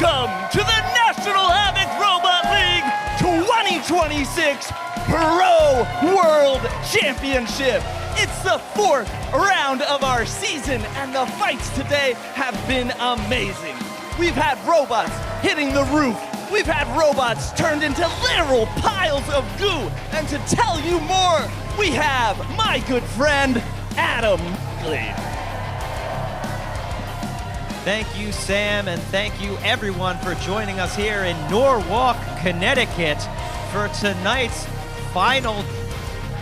Welcome to the National Havoc Robot League 2026 Pro World Championship. It's the 4th round of our season, and the fights today have been amazing. We've had robots hitting the roof. We've had robots turned into literal piles of goo. And to tell you more, we have my good friend, Adam Clyde. Thank you, Sam, and thank you everyone for joining us here in Norwalk, Connecticut for tonight's final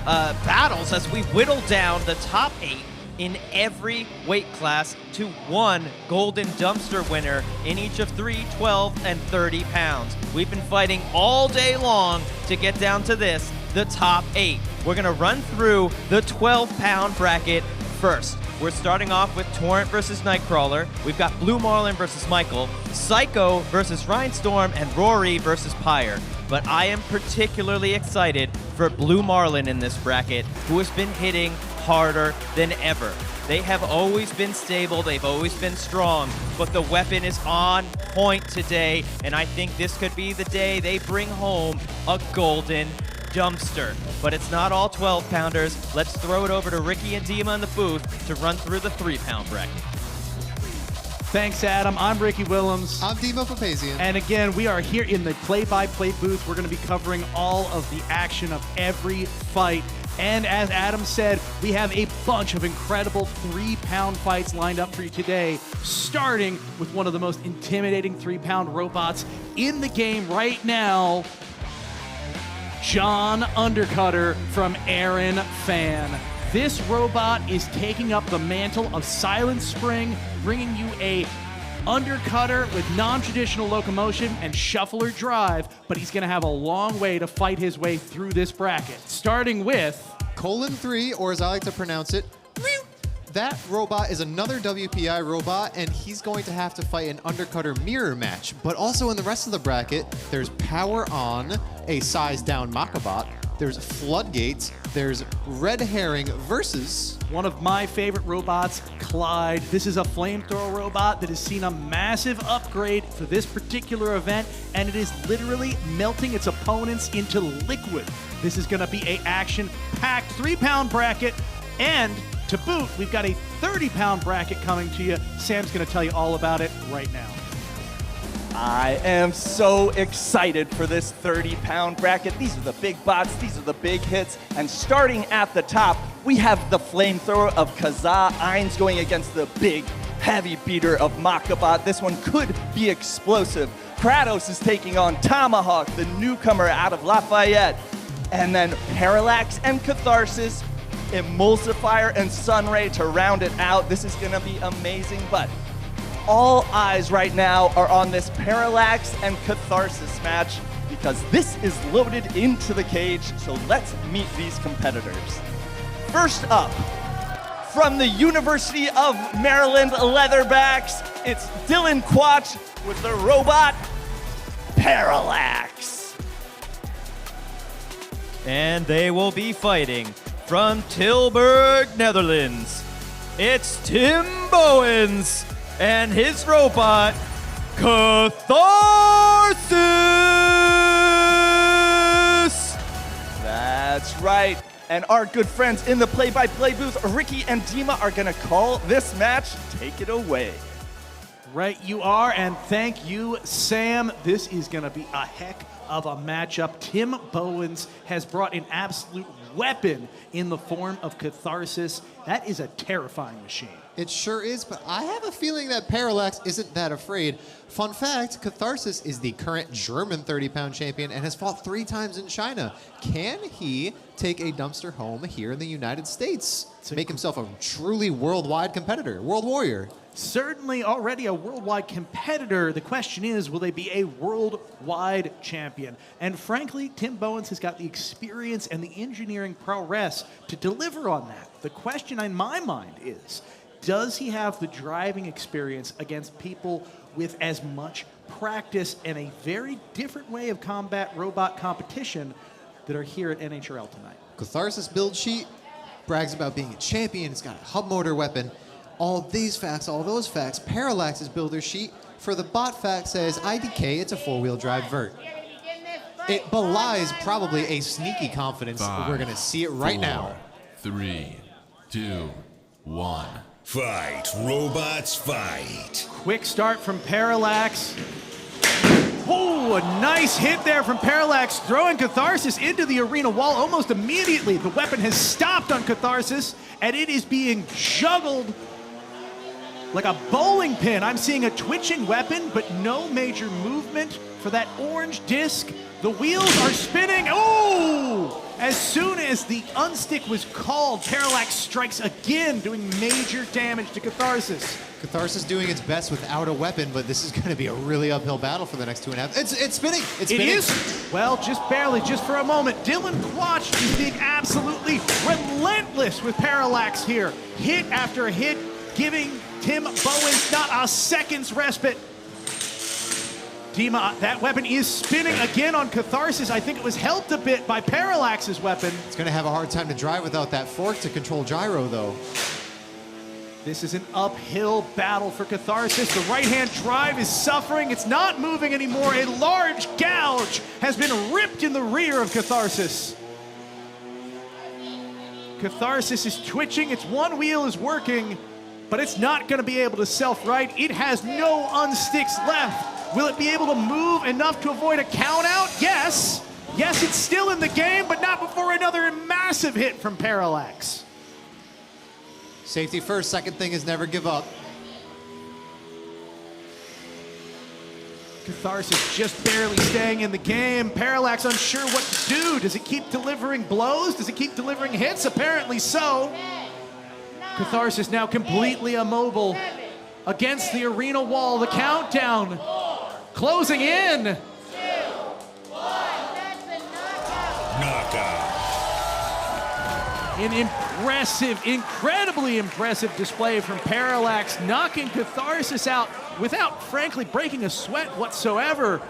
battles as we whittle down the top 8 in every weight class to one golden dumpster winner in each of 3, 12, and 30 pounds. We've been fighting all day long to get down to this, the top 8. We're gonna run through the 12-pound bracket first. We're starting off with Torrent versus Nightcrawler. We've got Blue Marlin versus Michael, Psycho versus Rinstorm, and Rory versus Pyre. But I am particularly excited for Blue Marlin in this bracket, who has been hitting harder than ever. They have always been stable, they've always been strong, but the weapon is on point today, and I think this could be the day they bring home a golden dumpster. But it's not all 12-pounders. Let's throw it over to Ricky and Dima in the booth to run through the 3-pound bracket. Thanks, Adam. I'm Ricky Willems. I'm Dima Papazian. And again, we are here in the play-by-play booth. We're going to be covering all of the action of every fight. And as Adam said, we have a bunch of incredible 3-pound fights lined up for you today, starting with one of the most intimidating 3-pound robots in the game right now, John Undercutter from Aaron Fan. This robot is taking up the mantle of Silent Spring, bringing you a Undercutter with non-traditional locomotion and shuffler drive, but he's going to have a long way to fight his way through this bracket. Starting with... :3, or as I like to pronounce it, that robot is another WPI robot, and he's going to have to fight an Undercutter mirror match. But also in the rest of the bracket, there's Power On, a size-down Makabot, there's Floodgate, there's Red Herring versus... one of my favorite robots, Clyde. This is a flamethrower robot that has seen a massive upgrade for this particular event, and it is literally melting its opponents into liquid. This is going to be a action-packed 3-pound bracket, and to boot, we've got a 30-pound bracket coming to you. Sam's going to tell you all about it right now. I am so excited for this 30-pound bracket. These are the big bots, these are the big hits, and starting at the top, we have the flamethrower of Kazah Ainz going against the big, heavy beater of Makabot. This one could be explosive. Kratos is taking on Tomahawk, the newcomer out of Lafayette. And then Parallax and Catharsis, Emulsifier and Sunray to round it out. This is gonna be amazing, but all eyes right now are on this Parallax and Catharsis match because this is loaded into the cage, so let's meet these competitors. First up, from the University of Maryland Leatherbacks, it's Dylan Quach with the robot Parallax. And they will be fighting from Tilburg, Netherlands. It's Tim Bowens and his robot, Catharsis! That's right. And our good friends in the play-by-play booth, Ricky and Dima, are gonna call this match. Take it away. Right you are, and thank you, Sam. This is going to be a heck of a matchup. Tim Bowens has brought an absolute weapon in the form of Catharsis. That is a terrifying machine. It sure is, but I have a feeling that Parallax isn't that afraid. Fun fact, Catharsis is the current German 30-pound champion and has fought 3 times in China. Can he take a dumpster home here in the United States to make himself a truly worldwide competitor, world warrior? Certainly already a worldwide competitor. The question is, will they be a worldwide champion? And frankly, Tim Bowens has got the experience and the engineering prowess to deliver on that. The question in my mind is, does he have the driving experience against people with as much practice and a very different way of combat robot competition that are here at NHRL tonight? Catharsis build sheet brags about being a champion. It's got a hub motor weapon. all these facts, all those facts. Parallax's builder sheet for the bot fact says IDK, it's a 4-wheel drive vert. It belies probably a sneaky confidence. We're going to see it right now. 3, 2, 1. Fight, robots, fight. Quick start from Parallax. Oh, a nice hit there from Parallax, throwing Catharsis into the arena wall almost immediately. The weapon has stopped on Catharsis, and it is being juggled like a bowling pin. I'm seeing a twitching weapon, but no major movement for that orange disc. The wheels are spinning. Oh! As soon as the unstick was called, Parallax strikes again, doing major damage to Catharsis. Catharsis doing its best without a weapon, but this is going to be a really uphill battle for the next 2.5. It's spinning. It's spinning. It is? Well, just barely, just for a moment. Dylan Quatch is being absolutely relentless with Parallax here. Hit after hit, giving Tim Bowens not a second's respite. Dima, that weapon is spinning again on Catharsis. I think it was helped a bit by Parallax's weapon. It's going to have a hard time to drive without that fork to control gyro, though. This is an uphill battle for Catharsis. The right-hand drive is suffering. It's not moving anymore. A large gouge has been ripped in the rear of Catharsis. Catharsis is twitching. Its one wheel is working, but it's not going to be able to self-right. It has no unsticks left. Will it be able to move enough to avoid a count-out? Yes. Yes, it's still in the game, but not before another massive hit from Parallax. Safety first. Second thing is never give up. Catharsis just barely staying in the game. Parallax unsure what to do. Does it keep delivering blows? Does it keep delivering hits? Apparently so. Catharsis now completely immobile against the arena wall. The countdown closing in. 2, 1. Knockout. An impressive, incredibly impressive display from Parallax, knocking Catharsis out without, frankly, breaking a sweat whatsoever.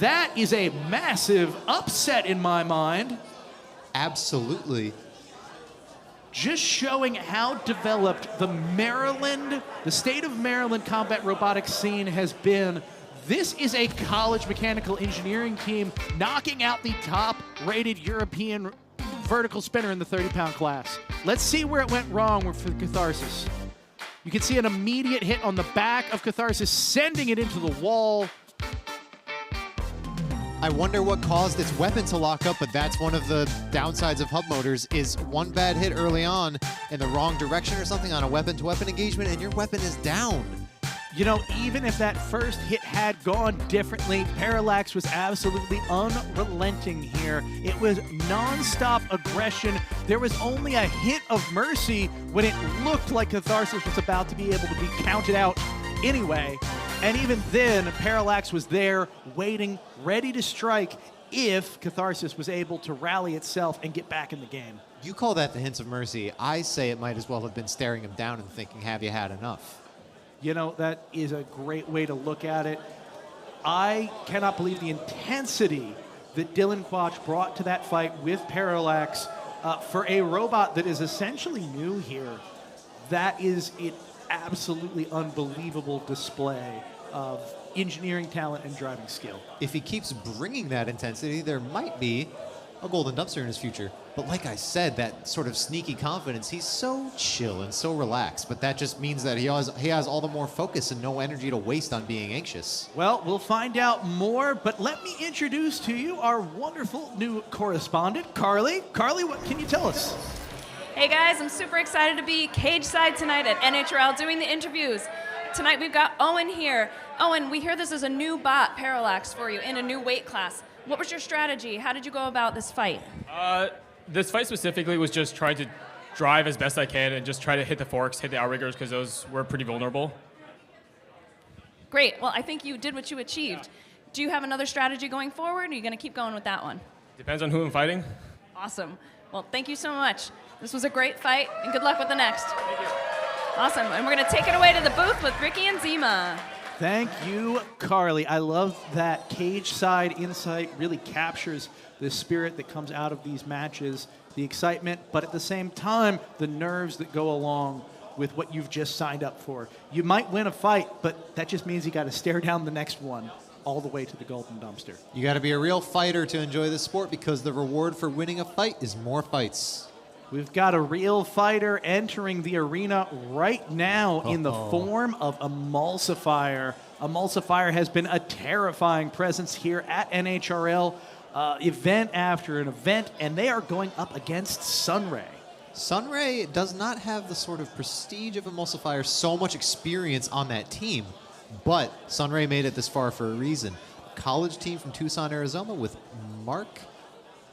That is a massive upset in my mind. Absolutely. Just showing how developed the state of Maryland combat robotics scene has been. This is a college mechanical engineering team knocking out the top-rated European vertical spinner in the 30-pound class. Let's see where it went wrong for Catharsis. You can see an immediate hit on the back of Catharsis, sending it into the wall. I wonder what caused its weapon to lock up, but that's one of the downsides of hub motors is one bad hit early on in the wrong direction or something on a weapon-to-weapon engagement, and your weapon is down. You know, even if that first hit had gone differently, Parallax was absolutely unrelenting here. It was non-stop aggression. There was only a hint of mercy when it looked like Catharsis was about to be able to be counted out anyway. And even then, Parallax was there, waiting, ready to strike if Catharsis was able to rally itself and get back in the game. You call that the hints of mercy. I say it might as well have been staring him down and thinking, have you had enough? You know, that is a great way to look at it. I cannot believe the intensity that Dylan Quatch brought to that fight with Parallax for a robot that is essentially new here. That is an absolutely unbelievable display of engineering talent and driving skill. If he keeps bringing that intensity, there might be a golden dumpster in his future. But like I said, that sort of sneaky confidence, he's so chill and so relaxed, but that just means that he has all the more focus and no energy to waste on being anxious. Well, we'll find out more, but let me introduce to you our wonderful new correspondent, Carly. Carly, what can you tell us? Hey guys, I'm super excited to be cage side tonight at NHRL doing the interviews. Tonight we've got Owen here. Owen, we hear this is a new bot, Parallax, for you in a new weight class. What was your strategy? How did you go about this fight? This fight specifically was just trying to drive as best I can and just try to hit the forks, hit the outriggers, because those were pretty vulnerable. Great. Well, I think you did what you achieved. Do you have another strategy going forward, or are you going to keep going with that one? Depends on who I'm fighting. Awesome. Well, thank you so much. This was a great fight, and good luck with the next. Thank you. Awesome. And we're going to take it away to the booth with Ricky and Zima. Thank you, Carly. I love that cage side insight really captures the spirit that comes out of these matches, the excitement, but at the same time, the nerves that go along with what you've just signed up for. You might win a fight, but that just means you got to stare down the next one all the way to the golden dumpster. You got to be a real fighter to enjoy this sport because the reward for winning a fight is more fights. We've got a real fighter entering the arena right now in the form of Emulsifier. Emulsifier has been a terrifying presence here at NHRL, event after an event, and they are going up against Sunray. Sunray does not have the sort of prestige of Emulsifier, so much experience on that team, but Sunray made it this far for a reason. A college team from Tucson, Arizona with Mark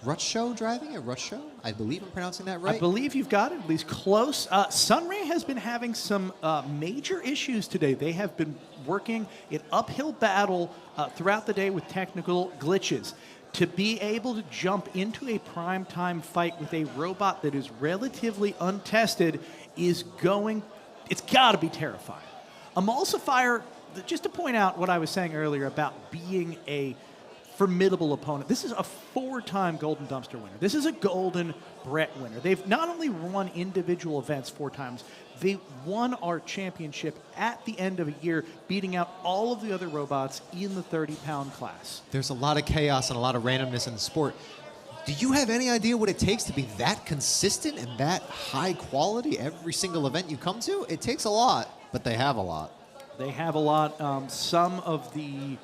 Rutschow driving it. Rutschow? I believe I'm pronouncing that right. I believe you've got it, at least close. Sunray has been having some major issues today. They have been working an uphill battle throughout the day with technical glitches. To be able to jump into a primetime fight with a robot that is relatively untested is it's got to be terrifying. Emulsifier, just to point out what I was saying earlier about being a formidable opponent. This is a 4-time Golden Dumpster winner. This is a Golden Brett winner. They've not only won individual events 4 times, they won our championship at the end of a year, beating out all of the other robots in the 30-pound class. There's a lot of chaos and a lot of randomness in the sport. Do you have any idea what it takes to be that consistent and that high quality every single event you come to? It takes a lot, but they have a lot. They have a lot. Some of the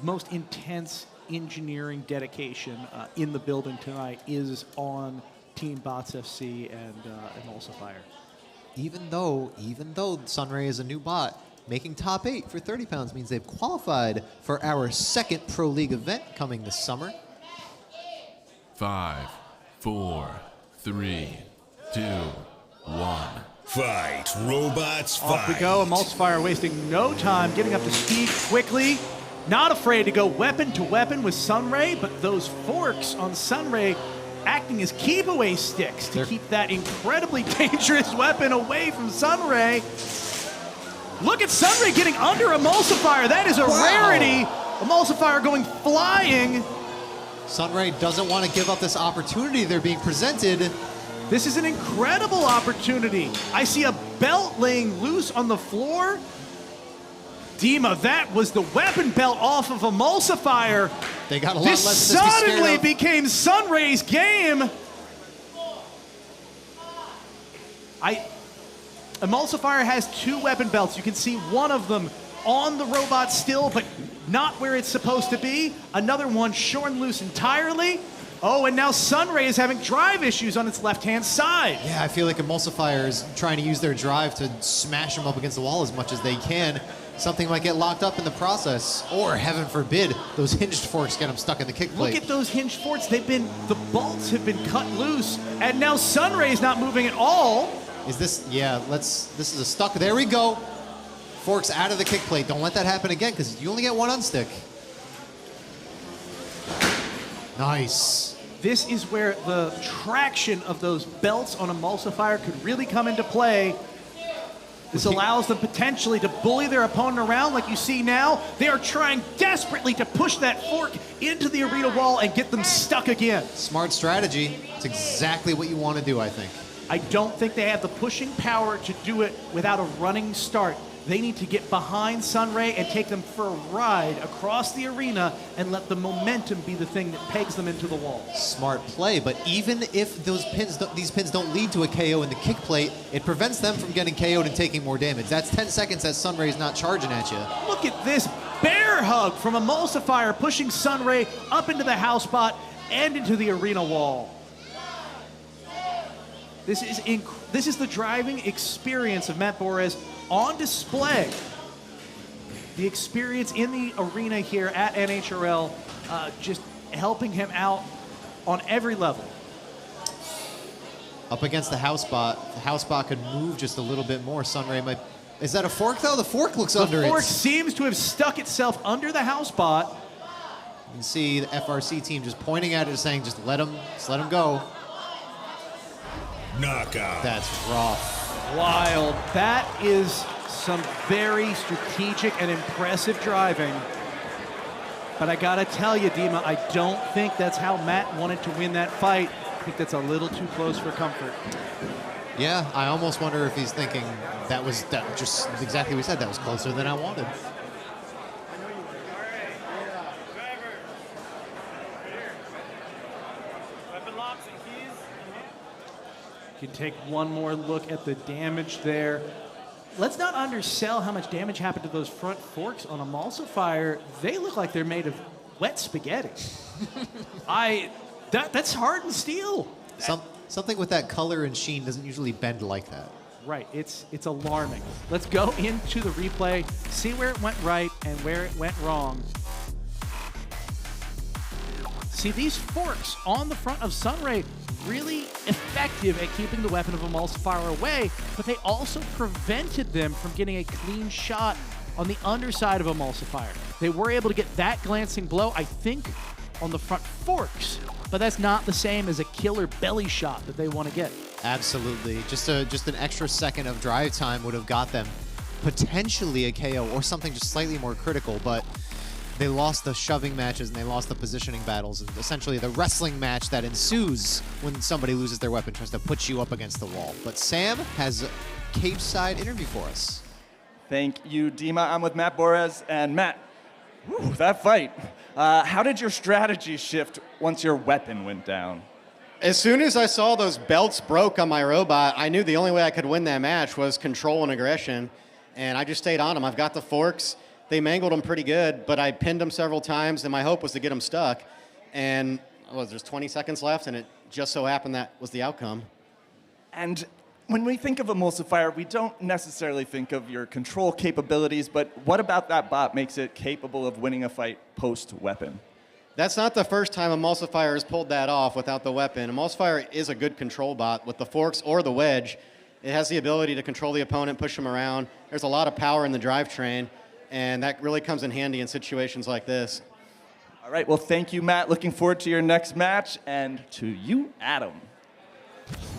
most intense engineering dedication in the building tonight is on Team Bots FC and Emulsifier. Even though Sunray is a new bot, making top 8 for 30 pounds means they've qualified for our 2nd Pro League event coming this summer. 5, 4, 3, 2, 1. Fight, robots, fight. Off we go. Emulsifier wasting no time, getting up to speed quickly. Not afraid to go weapon to weapon with Sunray, but those forks on Sunray acting as keep-away sticks to keep that incredibly dangerous weapon away from Sunray. Look at Sunray getting under Emulsifier. That is a rarity. Emulsifier going flying. Sunray doesn't want to give up this opportunity they're being presented. This is an incredible opportunity. I see a belt laying loose on the floor. Dima, that was the weapon belt off of Emulsifier. They got a lot this less to be scared suddenly of. became Sunray's game. Emulsifier has 2 weapon belts. You can see one of them on the robot still, but not where it's supposed to be. Another one shorn loose entirely. Oh, and now Sunray is having drive issues on its left-hand side. Yeah, I feel like Emulsifier is trying to use their drive to smash them up against the wall as much as they can. Something might get locked up in the process, or heaven forbid, those hinged forks get them stuck in the kick plate. Look at those hinged forks. The bolts have been cut loose, and now Sunray's not moving at all. Is this, yeah, this is a stuck, there we go. Forks out of the kick plate. Don't let that happen again, because you only get one unstick. Nice. This is where the traction of those belts on Emulsifier could really come into play. This allows them potentially to bully their opponent around like you see now. They are trying desperately to push that fork into the arena wall and get them stuck again. Smart strategy. It's exactly what you want to do, I think. I don't think they have the pushing power to do it without a running start. They need to get behind Sunray and take them for a ride across the arena and let the momentum be the thing that pegs them into the wall. Smart play, but even if these pins don't lead to a KO in the kick plate, it prevents them from getting KO'd and taking more damage. That's 10 seconds that Sunray's not charging at you. Look at this bear hug from Emulsifier pushing Sunray up into the house spot and into the arena wall. This is the driving experience of Matt Borres on display. The experience in the arena here at NHRL, just helping him out on every level. Up against the house spot. The house spot could move just a little bit more. Sunray might... Is that a fork, though? The fork looks under it. The fork seems to have stuck itself under the house spot. You can see the FRC team just pointing at it, saying, just let him go. Knockout. That's rough. Wild. That is Some very strategic and impressive driving. But I gotta tell you, Dima, I don't think that's how Matt wanted to win that fight. I think that's a little too close for comfort. Yeah, I almost wonder if he's thinking that just exactly what we said. That was closer than I wanted. You can take one more look at the damage there. Let's not undersell how much damage happened to those front forks on Emulsifier. They look like they're made of wet spaghetti. That's hardened steel. Something with that color and sheen doesn't usually bend like that. Right, it's alarming. Let's go into the replay, see where it went right and where it went wrong. See, these forks on the front of Sunray, really effective at keeping the weapon of Emulsifier away, but they also prevented them from getting a clean shot on the underside of Emulsifier. They were able to get that glancing blow, I think, on the front forks, but that's not the same as a killer belly shot that they want to get. Absolutely. Just an extra second of drive time would have got them potentially a KO or something just slightly more critical, but they lost the shoving matches and they lost the positioning battles, and essentially the wrestling match that ensues when somebody loses their weapon, tries to put you up against the wall. But Sam has a cage side interview for us. Thank you, Dima. I'm with Matt Borez, and Matt, that fight. How did your strategy shift once your weapon went down? As soon as I saw those belts broke on my robot, I knew the only way I could win that match was control and aggression, and I just stayed on them. I've got the forks. They mangled them pretty good, but I pinned them several times, and my hope was to get them stuck. And there's 20 seconds left, and it just so happened that was the outcome. And when we think of Emulsifier, we don't necessarily think of your control capabilities, but what about that bot makes it capable of winning a fight post-weapon? That's not the first time Emulsifier has pulled that off without the weapon. Emulsifier is a good control bot with the forks or the wedge. It has the ability to control the opponent, push them around. There's a lot of power in the drivetrain, and that really comes in handy in situations like this. All right, well, thank you, Matt. Looking forward to your next match, and to you, Adam.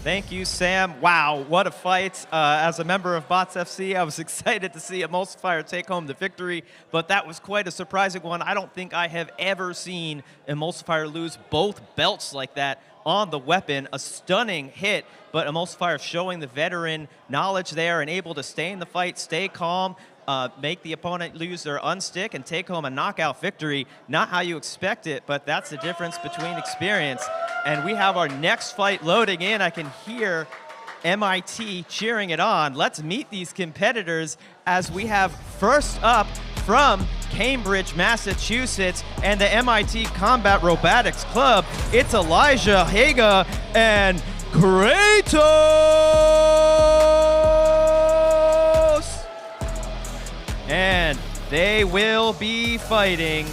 Thank you, Sam. Wow, what a fight. As a member of Bots FC, I was excited to see Emulsifier take home the victory, but that was quite a surprising one. I don't think I have ever seen Emulsifier lose both belts like that on the weapon. A stunning hit, but Emulsifier showing the veteran knowledge there and able to stay in the fight, stay calm, make the opponent lose their unstick and take home a knockout victory. Not how you expect it, but that's the difference between experience. And we have our next fight loading in. I can hear MIT cheering it on. Let's meet these competitors as we have first up from Cambridge, Massachusetts, and the MIT Combat Robotics Club. It's Elijah Haga and Kratos! And they will be fighting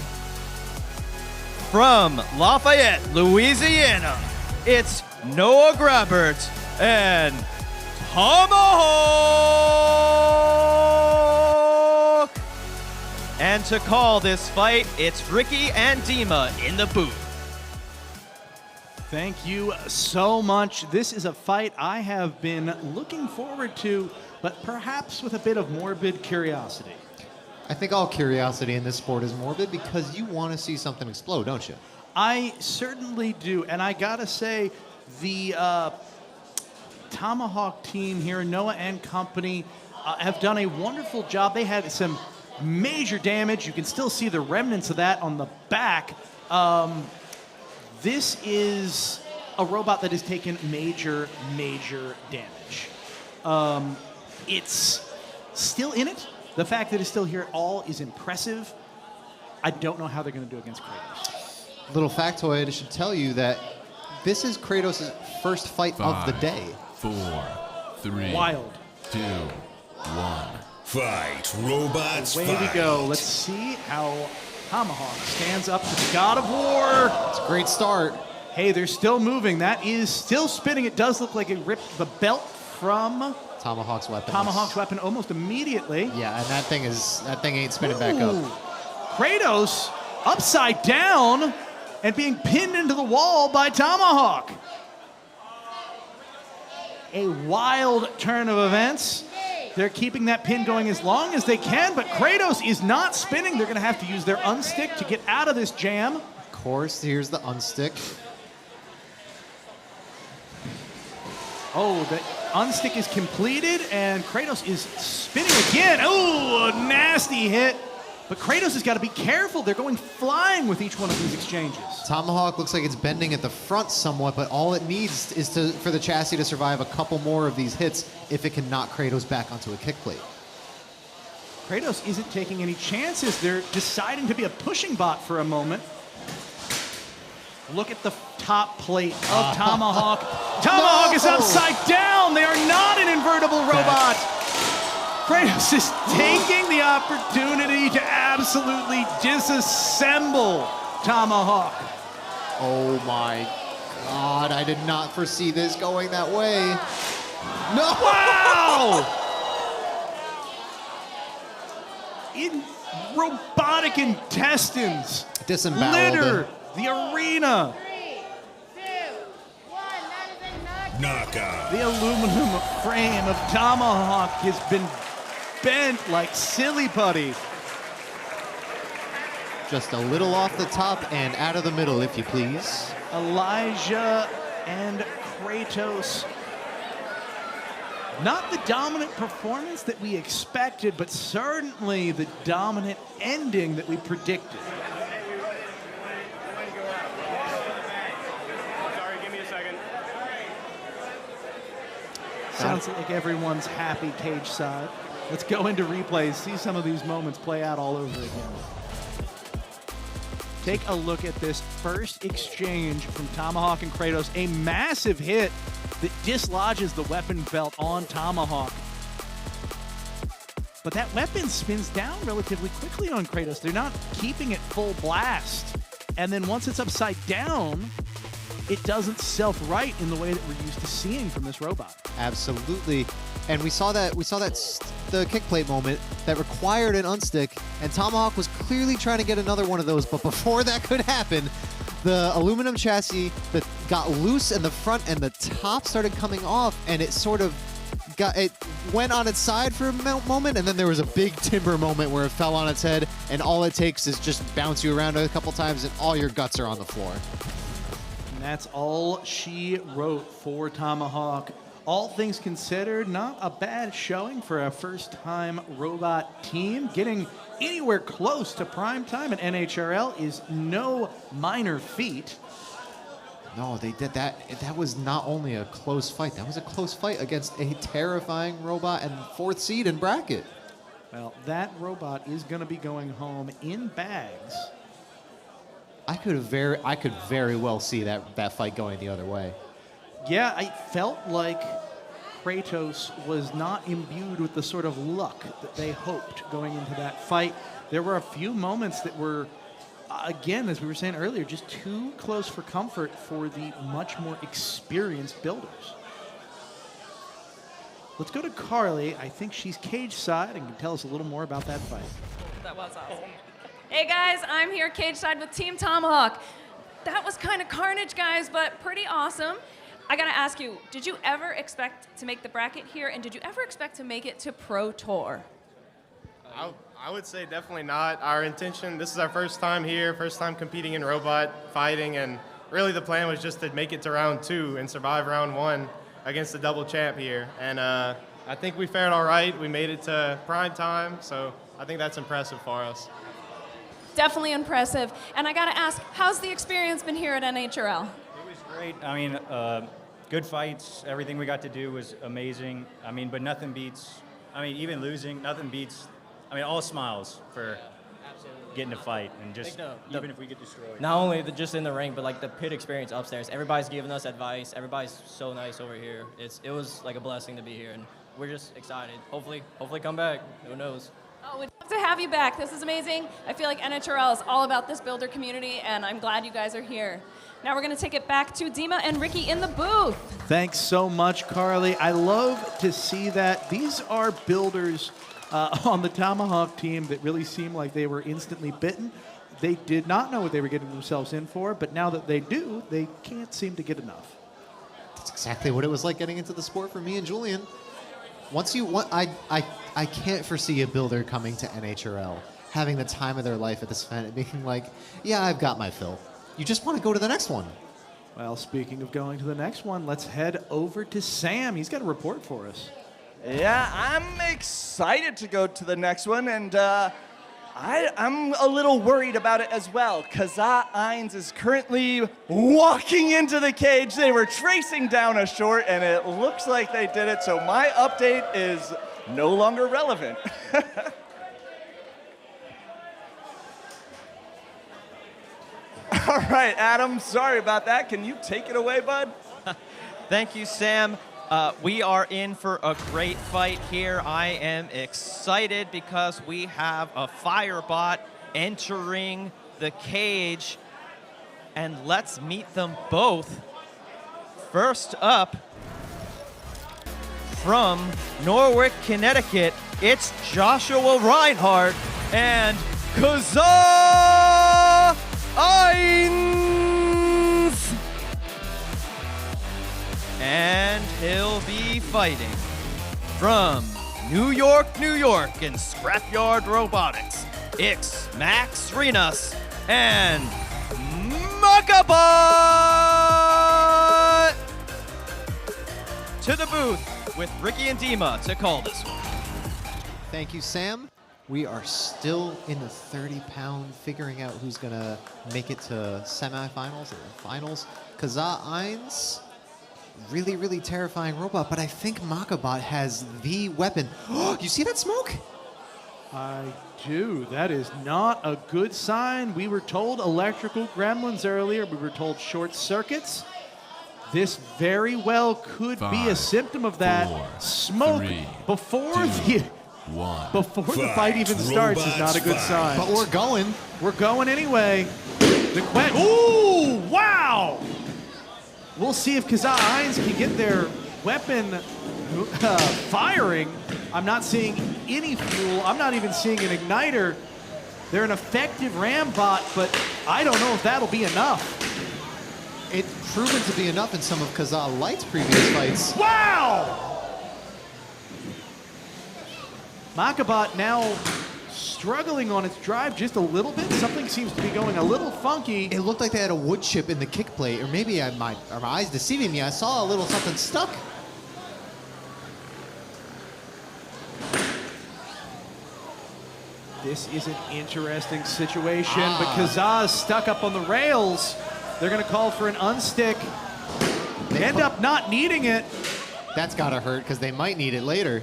from Lafayette, Louisiana. It's Noah Grabert and Tomahawk. And to call this fight, it's Ricky and Dima in the booth. Thank you so much. This is a fight I have been looking forward to, but perhaps with a bit of morbid curiosity. I think all curiosity in this sport is morbid because you want to see something explode, don't you? I certainly do, and I gotta say, the Tomahawk team here, Noah and company, have done a wonderful job. They had some major damage. You can still see the remnants of that on the back. This is a robot that has taken major, major damage. It's still in it. The fact that it's still here at all is impressive. I don't know how they're going to do against Kratos. Little factoid, I should tell you that this is Kratos' first fight of the day. 4, 3, Wild. 2, 1. Fight, robots, Away fight. we go. Let's see how Tomahawk stands up to the God of War. It's a great start. Hey, they're still moving. That is still spinning. It does look like it ripped the belt from Tomahawk's weapon. Tomahawk's weapon almost immediately. Yeah, and that thing ain't spinning back up. Kratos upside down and being pinned into the wall by Tomahawk. A wild turn of events. They're keeping that pin going as long as they can, but Kratos is not spinning. They're going to have to use their unstick to get out of this jam. Of course, here's the unstick. Oh, the unstick is completed, and Kratos is spinning again. Oh, a nasty hit. But Kratos has got to be careful. They're going flying with each one of these exchanges. Tomahawk looks like it's bending at the front somewhat, but all it needs is for the chassis to survive a couple more of these hits if it can knock Kratos back onto a kick plate. Kratos isn't taking any chances. They're deciding to be a pushing bot for a moment. Look at the top plate of Tomahawk. Tomahawk is upside down. They are not an invertible robot. Kratos is taking the opportunity to absolutely disassemble Tomahawk. Oh my God, I did not foresee this going that way. No! Wow! In robotic intestines, Disemboweled. litter the arena. 3, 2, 1, that is a knockout. The aluminum frame of Tomahawk has been bent like silly putty. Just a little off the top and out of the middle, if you please. Elijah and Kratos. Not the dominant performance that we expected, but certainly the dominant ending that we predicted. Sorry, give me a second. Sounds like everyone's happy cage side. Let's go into replays, see some of these moments play out all over again. Take a look at this first exchange from Tomahawk and Kratos. A massive hit that dislodges the weapon belt on Tomahawk. But that weapon spins down relatively quickly on Kratos. They're not keeping it full blast. And then once it's upside down, it doesn't self-right in the way that we're used to seeing from this robot. Absolutely. And we saw that the kick plate moment that required an unstick, and Tomahawk was clearly trying to get another one of those, but before that could happen, the aluminum chassis that got loose and the front and the top started coming off, and it sort of went on its side for a moment, and then there was a big timber moment where it fell on its head, and all it takes is just bounce you around a couple times and all your guts are on the floor. And that's all she wrote for Tomahawk. All things considered, not a bad showing for a first-time robot team. Getting anywhere close to prime time in NHRL is no minor feat. No, they did that. That was not only a close fight, that was a close fight against a terrifying robot and 4th seed in bracket. Well, that robot is going to be going home in bags. I could very well see that fight going the other way. Yeah, I felt like Kratos was not imbued with the sort of luck that they hoped going into that fight. There were a few moments that were, again, as we were saying earlier, just too close for comfort for the much more experienced builders. Let's go to Carly. I think she's cage side and can tell us a little more about that fight. That was awesome. Hey guys, I'm here cage side with Team Tomahawk. That was kind of carnage, guys, but pretty awesome. I gotta ask you, did you ever expect to make the bracket here, and did you ever expect to make it to Pro Tour? I would say definitely not. Our intention, this is our first time here, first time competing in robot fighting, and really the plan was just to make it to round 2 and survive round 1 against the double champ here. And I think we fared all right. We made it to prime time, so I think that's impressive for us. Definitely impressive. And I gotta ask, how's the experience been here at NHRL? It was great. I mean, good fights. Everything we got to do was amazing. I mean, but nothing beats, even losing, nothing beats, all smiles for getting to fight and just, even if we get destroyed. Not only just in the ring, but like the pit experience upstairs. Everybody's giving us advice. Everybody's so nice over here. It was like a blessing to be here, and we're just excited. Hopefully come back. Who knows? Oh, we'd love to have you back. This is amazing. I feel like NHRL is all about this builder community, and I'm glad you guys are here. Now we're going to take it back to Dima and Ricky in the booth. Thanks so much, Carly. I love to see that. These are builders on the Tomahawk team that really seem like they were instantly bitten. They did not know what they were getting themselves in for, but now that they do, they can't seem to get enough. That's exactly what it was like getting into the sport for me and Julian. Once you want, I can't foresee a builder coming to NHRL having the time of their life at this event and being like, yeah, I've got my fill. You just want to go to the next one. Well, speaking of going to the next one, let's head over to Sam. He's got a report for us. Yeah, I'm excited to go to the next one, and I'm a little worried about it as well. Kazah Ainz is currently walking into the cage. They were tracing down a short, and it looks like they did it, so my update is no longer relevant. All right, Adam, sorry about that. Can you take it away, bud? Thank you, Sam. We are in for a great fight here. I am excited because we have a Firebot entering the cage. And let's meet them both. First up, from Norwich, Connecticut, it's Joshua Reinhardt and Kazah Ainz. And he'll be fighting from New York, New York, in Scrapyard Robotics. It's Max Renas and Makabot to the booth with Ricky and Dima to call this one. Thank you, Sam. We are still in the 30-pound, figuring out who's going to make it to semifinals or finals. Kazah Ainz, really, really terrifying robot, but I think Makabot has the weapon. Oh, you see that smoke? I do. That is not a good sign. We were told electrical gremlins earlier. We were told short circuits. This very well could be a symptom of that. 4, Smoke 3, before 2, the 1. before the fight even starts is not a good sign. But we're going. We're going anyway. Ooh, wow! We'll see if Kazah Ainz can get their weapon firing. I'm not seeing any fuel. I'm not even seeing an igniter. They're an effective ram bot, but I don't know if that'll be enough. It's proven to be enough in some of Kazah Light's previous fights. Wow! Makabot now struggling on its drive just a little bit. Something seems to be going a little funky. It looked like they had a wood chip in the kick plate, or maybe are my eyes deceiving me? I saw a little something stuck. This is an interesting situation, but Kazah is stuck up on the rails. They're going to call for an unstick. They end up not needing it. That's got to hurt because they might need it later.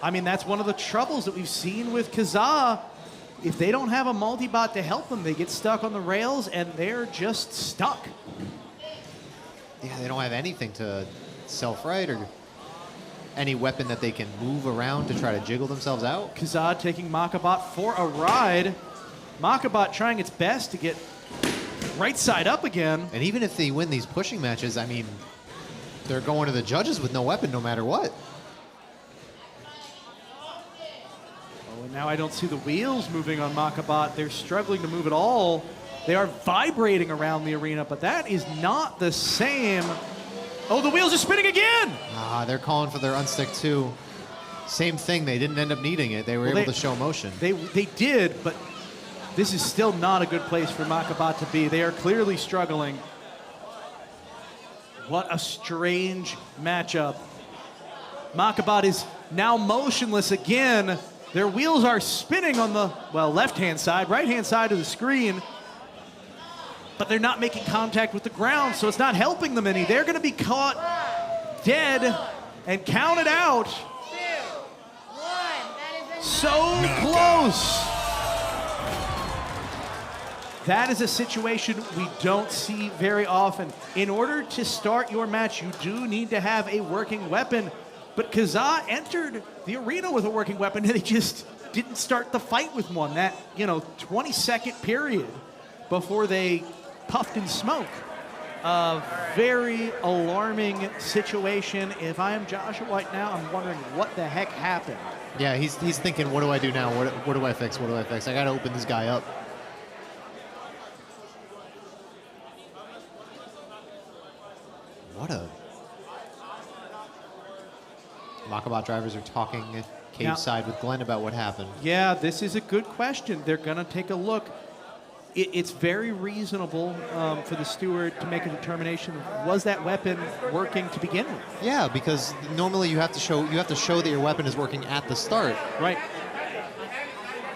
I mean, that's one of the troubles that we've seen with Kazah. If they don't have a multi-bot to help them, they get stuck on the rails and they're just stuck. Yeah, they don't have anything to self-right or any weapon that they can move around to try to jiggle themselves out. Kazah taking Makabot for a ride. Makabot trying its best to get right side up again. And even if they win these pushing matches, I mean, they're going to the judges with no weapon no matter what. Oh, and now I don't see the wheels moving on Makabot. They're struggling to move at all. They are vibrating around the arena, but that is not the same. Oh, the wheels are spinning again! They're calling for their unstick too. Same thing, they didn't end up needing it. They were able to show motion. They did, but this is still not a good place for Makabot to be. They are clearly struggling. What a strange matchup. Makabot is now motionless again. Their wheels are spinning on the, well, left-hand side, right-hand side of the screen. But they're not making contact with the ground, so it's not helping them any. They're going to be caught dead and counted out. 2, 1. That is So close. That is a situation we don't see very often. In order to start your match, you do need to have a working weapon. But Kazah entered the arena with a working weapon, and they just didn't start the fight with one. That, 20-second period before they puffed in smoke. A very alarming situation. If I am Joshua White now, I'm wondering what the heck happened. Yeah, he's thinking, what do I do now? What do I fix? What do I fix? I got to open this guy up. Makabot drivers are talking cage Now- side with Glenn about what happened. Yeah, this is a good question. They're going to take a look. It's very reasonable for the steward to make a determination. Was that weapon working to begin with? Yeah, because normally you have to show that your weapon is working at the start. Right.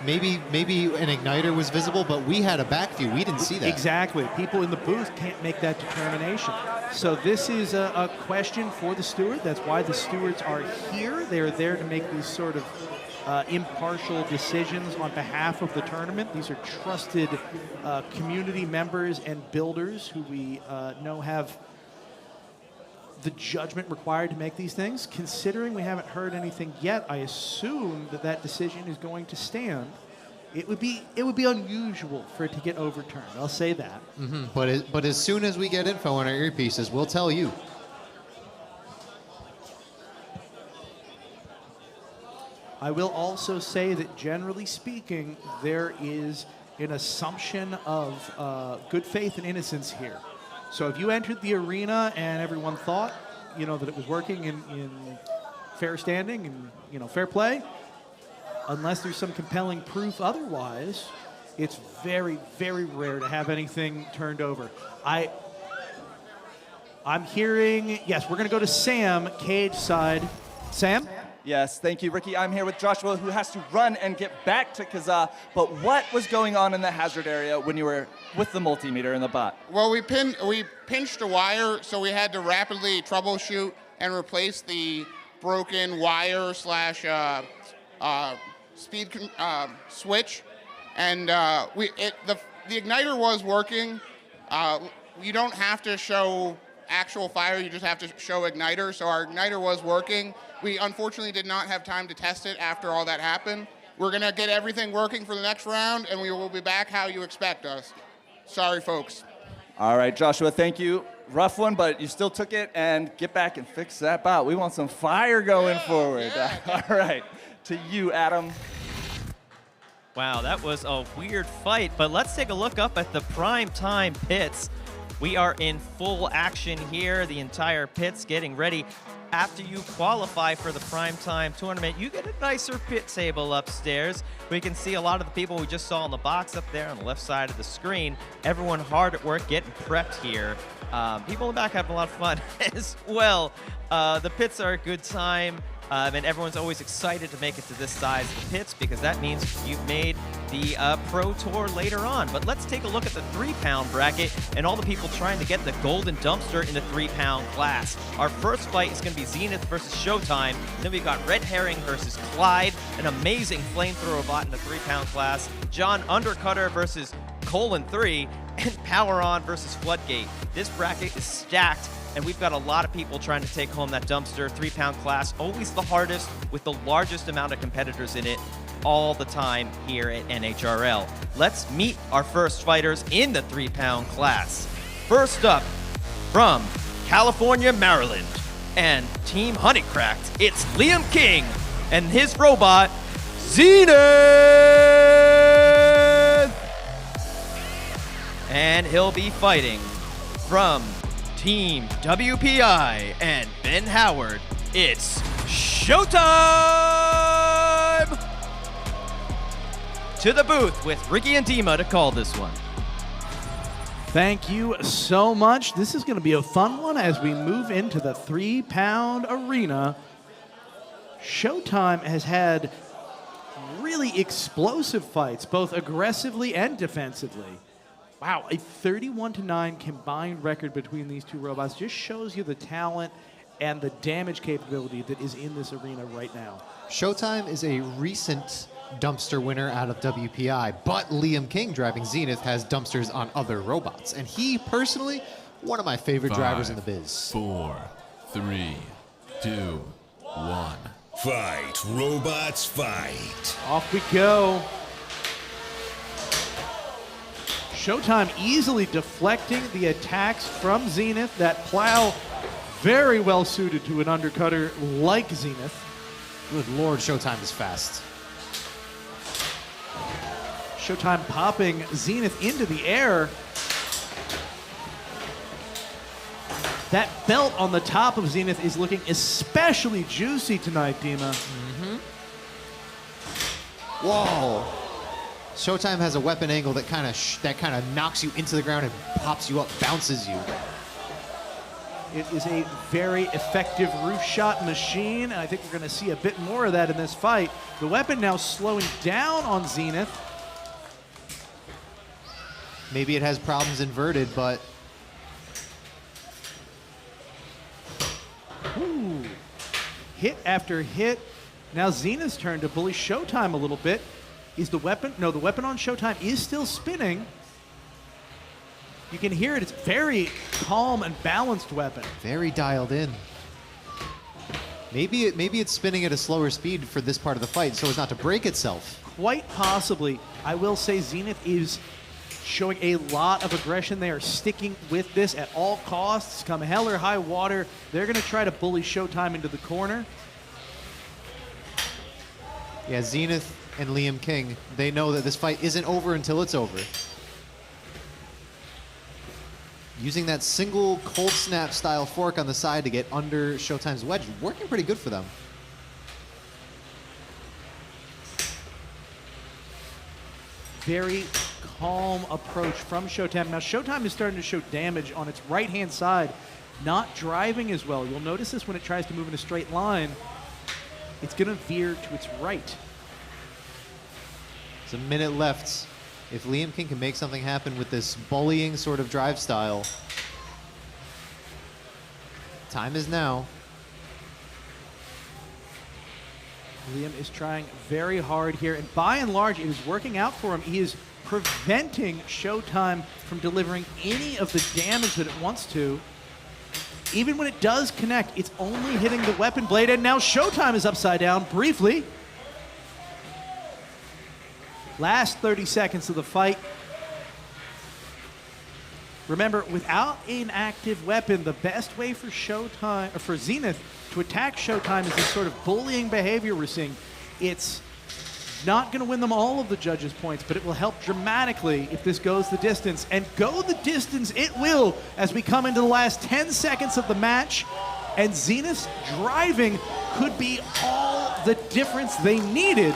Maybe an igniter was visible, but we had a back view. We didn't see that. Exactly. People in the booth can't make that determination. So this is a question for the steward. That's why the stewards are here. They're there to make these sort of impartial decisions on behalf of the tournament. These are trusted community members and builders who we know have the judgment required to make these things. Considering we haven't heard anything yet, I assume that decision is going to stand. It would be unusual for it to get overturned. I'll say that. Mm-hmm. But as soon as we get info on our earpieces, we'll tell you. I will also say that generally speaking, there is an assumption of good faith and innocence here. So if you entered the arena and everyone thought, that it was working in fair standing and, fair play, unless there's some compelling proof otherwise, it's very, very rare to have anything turned over. I'm hearing, yes, we're going to go to Sam, cage side. Sam? Yes, thank you, Ricky. I'm here with Joshua, who has to run and get back to Kazah. But what was going on in the hazard area when you were with the multimeter and the bot? Well, we pinched a wire, so we had to rapidly troubleshoot and replace the broken wire / speed switch. And the igniter was working. You don't have to show actual fire, you just have to show igniter. So our igniter was working. We unfortunately did not have time to test it after all that happened. We're going to get everything working for the next round, and we will be back how you expect us. Sorry, folks. All right, Joshua, thank you. Rough one, but you still took it, and get back and fix that bot. We want some fire going forward. All right, to you, Adam. Wow, that was a weird fight, but let's take a look up at the prime time pits. We are in full action here. The entire pit's getting ready. After you qualify for the primetime tournament, you get a nicer pit table upstairs. We can see a lot of the people we just saw in the box up there on the left side of the screen. Everyone hard at work getting prepped here. People in the back having a lot of fun as well. The pits are a good time. And everyone's always excited to make it to this size of the pits because that means you've made the Pro Tour later on. But let's take a look at the 3-pound bracket and all the people trying to get the golden dumpster in the 3-pound class. Our first fight is going to be Zenith versus Showtime. Then we've got Red Herring versus Clyde, an amazing flamethrower bot in the 3-pound class. John Undercutter versus Colon 3, and Power On versus Floodgate. This bracket is stacked. And we've got a lot of people trying to take home that dumpster 3-pound class. Always the hardest with the largest amount of competitors in it all the time here at NHRL. Let's meet our first fighters in the 3-pound class. First up, from California, Maryland, and Team Honeycracked, it's Liam King and his robot, Zenith! And he'll be fighting from Team WPI and Ben Howard, it's Showtime! To the booth with Ricky and Dima to call this one. Thank you so much. This is going to be a fun one as we move into the 3-pound arena. Showtime has had really explosive fights, both aggressively and defensively. Wow, a 31-9 combined record between these two robots just shows you the talent and the damage capability that is in this arena right now. Showtime is a recent dumpster winner out of WPI, but Liam King driving Zenith has dumpsters on other robots. And he, personally, one of my favorite drivers in the biz. 4, 3, 2, 1. Fight, robots, fight. Off we go. Showtime easily deflecting the attacks from Zenith. That plow very well suited to an undercutter like Zenith. Good Lord, Showtime is fast. Showtime popping Zenith into the air. That belt on the top of Zenith is looking especially juicy tonight, Dima. Whoa. Showtime has a weapon angle that kind of knocks you into the ground and pops you up, bounces you. It is a very effective roof shot machine, and I think we're going to see a bit more of that in this fight. The weapon now slowing down on Zenith. Maybe it has problems inverted, but... Ooh. Hit after hit. Now Zenith's turn to bully Showtime a little bit. Is the weapon? No, the weapon on Showtime is still spinning. You can hear it. It's very calm and balanced weapon. Very dialed in. Maybe it's spinning at a slower speed for this part of the fight so as not to break itself. Quite possibly. I will say Zenith is showing a lot of aggression. They are sticking with this at all costs. Come hell or high water, they're going to try to bully Showtime into the corner. Yeah, Zenith and Liam King, they know that this fight isn't over until it's over. Using that single cold snap style fork on the side to get under Showtime's wedge, working pretty good for them. Very calm approach from Showtime. Now Showtime is starting to show damage on its right-hand side, not driving as well. You'll notice this when it tries to move in a straight line. It's going to veer to its right. There's a minute left. If Liam King can make something happen with this bullying sort of drive style, time is now. Liam is trying very hard here, and by and large, it is working out for him. He is preventing Showtime from delivering any of the damage that it wants to. Even when it does connect, it's only hitting the weapon blade, and now Showtime is upside down briefly. Last 30 seconds of the fight. Remember, without an active weapon, the best way for Showtime, or for Zenith to attack Showtime is this sort of bullying behavior we're seeing. It's not going to win them all of the judges' points, but it will help dramatically if this goes the distance. And go the distance it will as we come into the last 10 seconds of the match. And Zenith's driving could be all the difference they needed.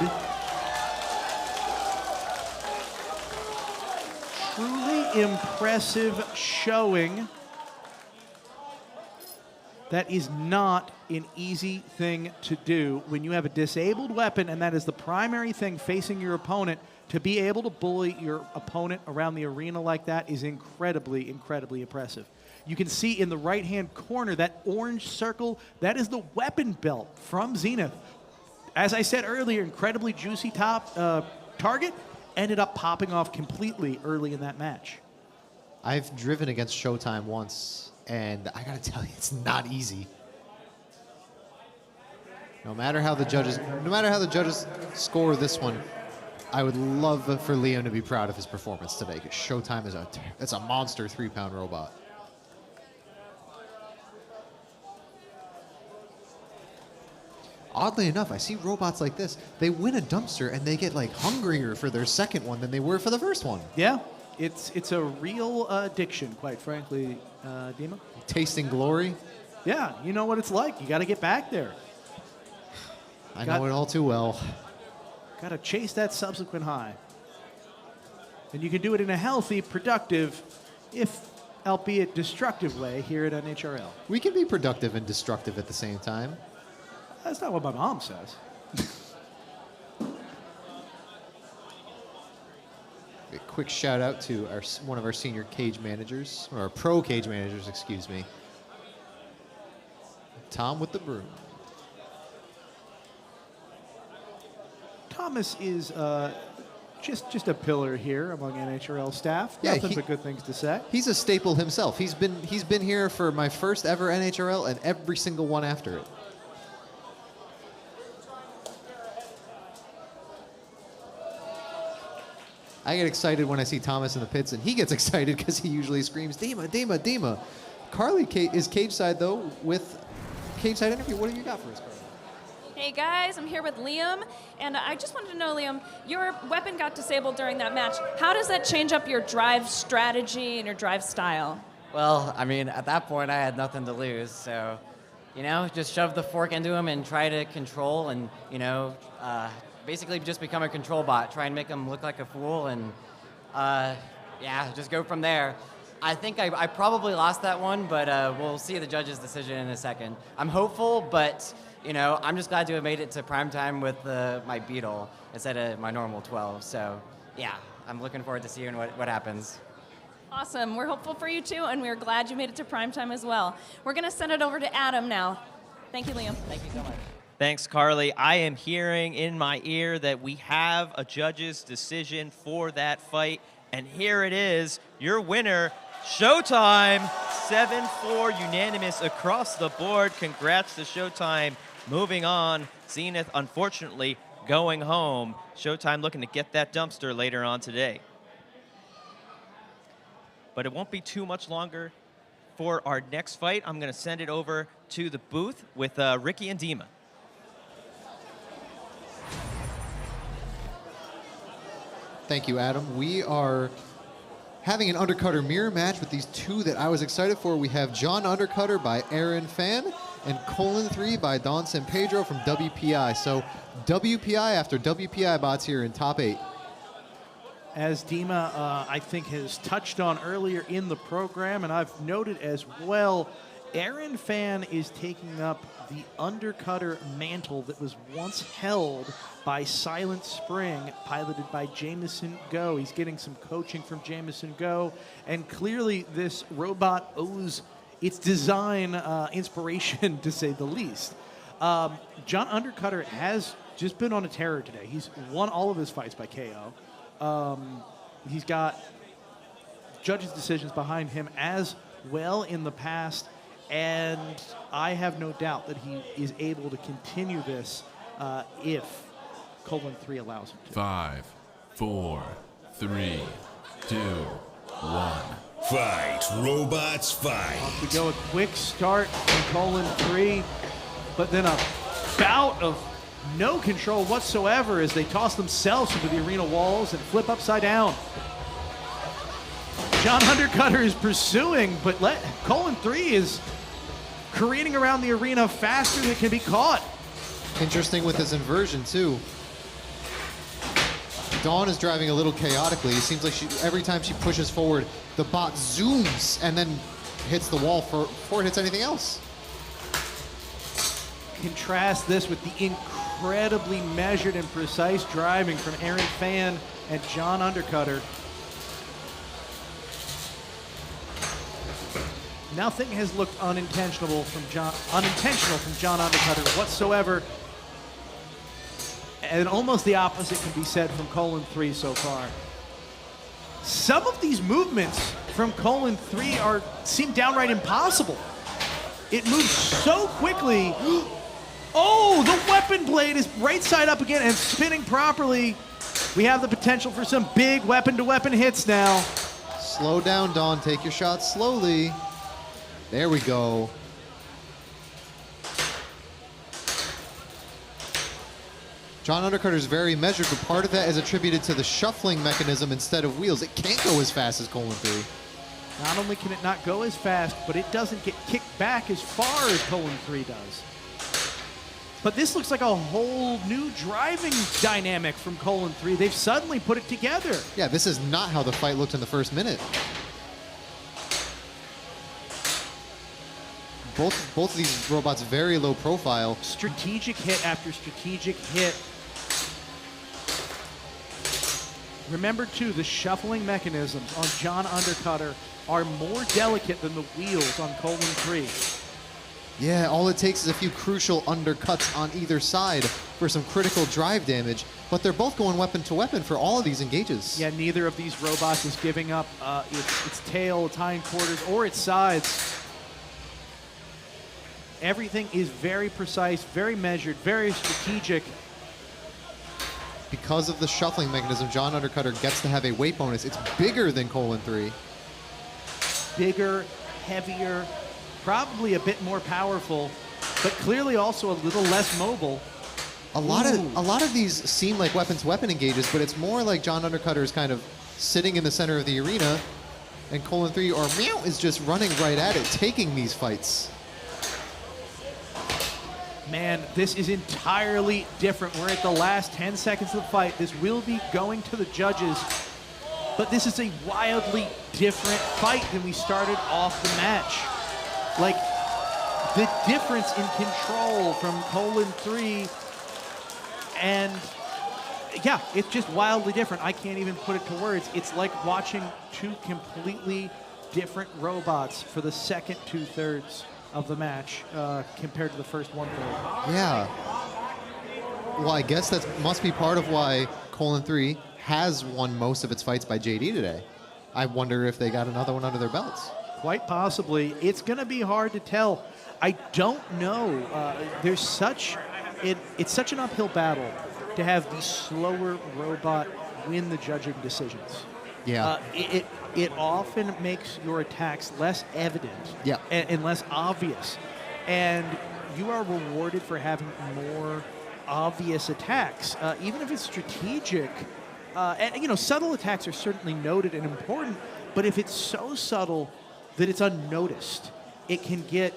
Truly impressive showing. That is not an easy thing to do when you have a disabled weapon, and that is the primary thing facing your opponent. To be able to bully your opponent around the arena like that is incredibly, incredibly impressive. You can see in the right-hand corner, that orange circle, that is the weapon belt from Zenith. As I said earlier, incredibly juicy target, ended up popping off completely early in that match. I've driven against Showtime once, and I gotta tell you, it's not easy. No matter how the judges score this one, I would love for Liam to be proud of his performance today, because Showtime is it's a monster 3-pound robot. Oddly enough, I see robots like this, they win a dumpster and they get like hungrier for their second one than they were for the first one. Yeah, it's a real addiction, quite frankly, Dima. Tasting glory? Yeah, you know what it's like. You got to get back there. I know it all too well. Got to chase that subsequent high. And you can do it in a healthy, productive, if albeit destructive way here at NHRL. We can be productive and destructive at the same time. That's not what my mom says. A quick shout out to one of our senior cage managers, or our pro cage managers, excuse me. Tom with the broom. Thomas is just a pillar here among NHRL staff. Yeah, Nothing but good things to say. He's a staple himself. He's been here for my first ever NHRL and every single one after it. I get excited when I see Thomas in the pits, and he gets excited because he usually screams, Dima, Dima, Dima. Carly is cage side, though, with cage side interview. What do you got for us, Carly? Hey guys, I'm here with Liam, and I just wanted to know, Liam, your weapon got disabled during that match. How does that change up your drive strategy and your drive style? Well, I mean, at that point, I had nothing to lose, so, you know, just shove the fork into him and try to control and, you know, basically just become a control bot, try and make him look like a fool, and, yeah, just go from there. I think I probably lost that one, but we'll see the judge's decision in a second. I'm hopeful, but, you know, I'm just glad to have made it to primetime with my Beetle instead of my normal 12, so, yeah, I'm looking forward to seeing what happens. Awesome. We're hopeful for you too, and we're glad you made it to primetime as well. We're going to send it over to Adam now. Thank you, Liam. Thank you so much. Thanks, Carly. I am hearing in my ear that we have a judge's decision for that fight, and here it is. Your winner, Showtime, 7-4 unanimous across the board. Congrats to Showtime. Moving on, Zenith, unfortunately, going home. Showtime looking to get that dumpster later on today. But it won't be too much longer for our next fight. I'm going to send it over to the booth with Ricky and Dima. Thank you, Adam. We are having an Undercutter mirror match with these two that I was excited for. We have John Undercutter by Aaron Fan and Colon 3 by Don San Pedro from WPI. So WPI after WPI bots here in top 8. As Dima, I think, has touched on earlier in the program, and I've noted as well, Aaron Fan is taking up the Undercutter mantle that was once held by Silent Spring, piloted by Jameson Go. He's getting some coaching from Jameson Go, and clearly this robot owes its design inspiration, to say the least. John Undercutter has just been on a tear today. He's won all of his fights by KO. He's got judges' decisions behind him as well in the past, and I have no doubt that he is able to continue this if Colon 3 allows him to. 5, 4, 3, 2, 1. Fight, robots, fight. Off we go, a quick start from Colon 3, but then a bout of no control whatsoever as they toss themselves into the arena walls and flip upside down. John Undercutter is pursuing, but Colon 3 is careening around the arena faster than can be caught. Interesting with his inversion, too. Dawn is driving a little chaotically. It seems like every time she pushes forward, the bot zooms and then hits the wall before it hits anything else. Contrast this with the incredibly measured and precise driving from Aaron Fan and John Undercutter. Nothing has looked unintentional from John Undercutter whatsoever. And almost the opposite can be said from Colon 3 so far. Some of these movements from Colon 3 seem downright impossible. It moves so quickly. Oh, the weapon blade is right side up again and spinning properly. We have the potential for some big weapon-to-weapon hits now. Slow down, Dawn. Take your shots slowly. There we go. John Undercutter is very measured, but part of that is attributed to the shuffling mechanism instead of wheels. It can't go as fast as Colon 3. Not only can it not go as fast, but it doesn't get kicked back as far as Colon 3 does. But this looks like a whole new driving dynamic from Colon 3. They've suddenly put it together. Yeah, this is not how the fight looked in the first minute. Both of these robots very low profile. Strategic hit after strategic hit. Remember, too, the shuffling mechanisms on John Undercutter are more delicate than the wheels on Colon 3. Yeah, all it takes is a few crucial undercuts on either side for some critical drive damage, but they're both going weapon to weapon for all of these engages. Yeah, neither of these robots is giving up its tail, its hindquarters, or its sides. Everything is very precise, very measured, very strategic. Because of the shuffling mechanism, John Undercutter gets to have a weight bonus. It's bigger than Colon 3. Bigger, heavier, probably a bit more powerful, but clearly also a little less mobile. A lot of these seem like weapon-to-weapon engages, but it's more like John Undercutter is kind of sitting in the center of the arena, And Colon 3 or Meow is just running right at it, taking these fights. Man, this is entirely different. We're at the last 10 seconds of the fight. This will be going to the judges, but this is a wildly different fight than we started off the match. Like, the difference in control from Colon 3, and yeah, it's just wildly different. I can't even put it to words. It's like watching two completely different robots for the second two-thirds of the match compared to the first one-third. Yeah. Well, I guess that must be part of why Colon 3 has won most of its fights by JD today. I wonder if they got another one under their belts. Quite possibly. It's going to be hard to tell. I don't know. There's it's such an uphill battle to have the slower robot win the judging decisions. Yeah. It often makes your attacks less evident and less obvious. And you are rewarded for having more obvious attacks, even if it's strategic. And subtle attacks are certainly noted and important, but if it's so subtle that it's unnoticed, it can get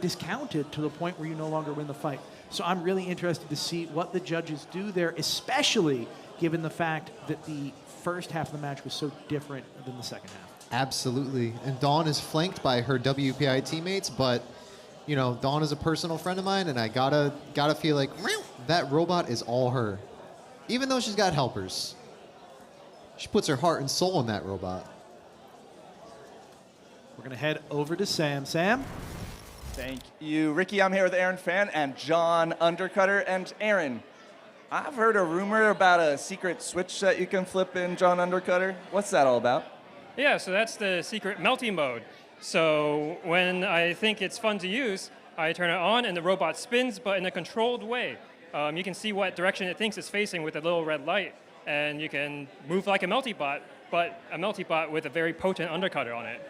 discounted to the point where you no longer win the fight. So I'm really interested to see what the judges do there, especially given the fact that the first half of the match was so different than the second half. Absolutely. And Dawn is flanked by her WPI teammates, but Dawn is a personal friend of mine, and I gotta feel like that robot is all her. Even though she's got helpers. She puts her heart and soul in that robot. We're gonna head over to Sam. Sam? Thank you, Ricky. I'm here with Aaron Fan and John Undercutter. And Aaron, I've heard a rumor about a secret switch that you can flip in John Undercutter. What's that all about? Yeah, so that's the secret melty mode. So when I think it's fun to use, I turn it on and the robot spins, but in a controlled way. You can see what direction it thinks it's facing with a little red light, and you can move like a melty bot, but a melty bot with a very potent undercutter on it.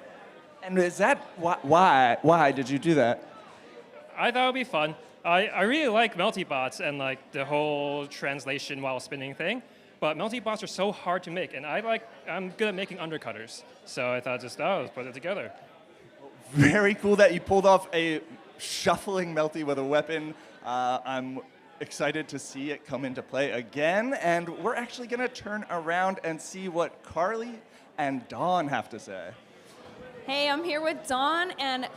And is that why did you do that? I thought it would be fun. I really like melty bots and like the whole translation while spinning thing, but melty bots are so hard to make, and I'm good at making undercutters. So I thought let's put it together. Very cool that you pulled off a shuffling melty with a weapon. I'm excited to see it come into play again, and we're actually going to turn around and see what Carly and Dawn have to say. Hey, I'm here with Dawn, and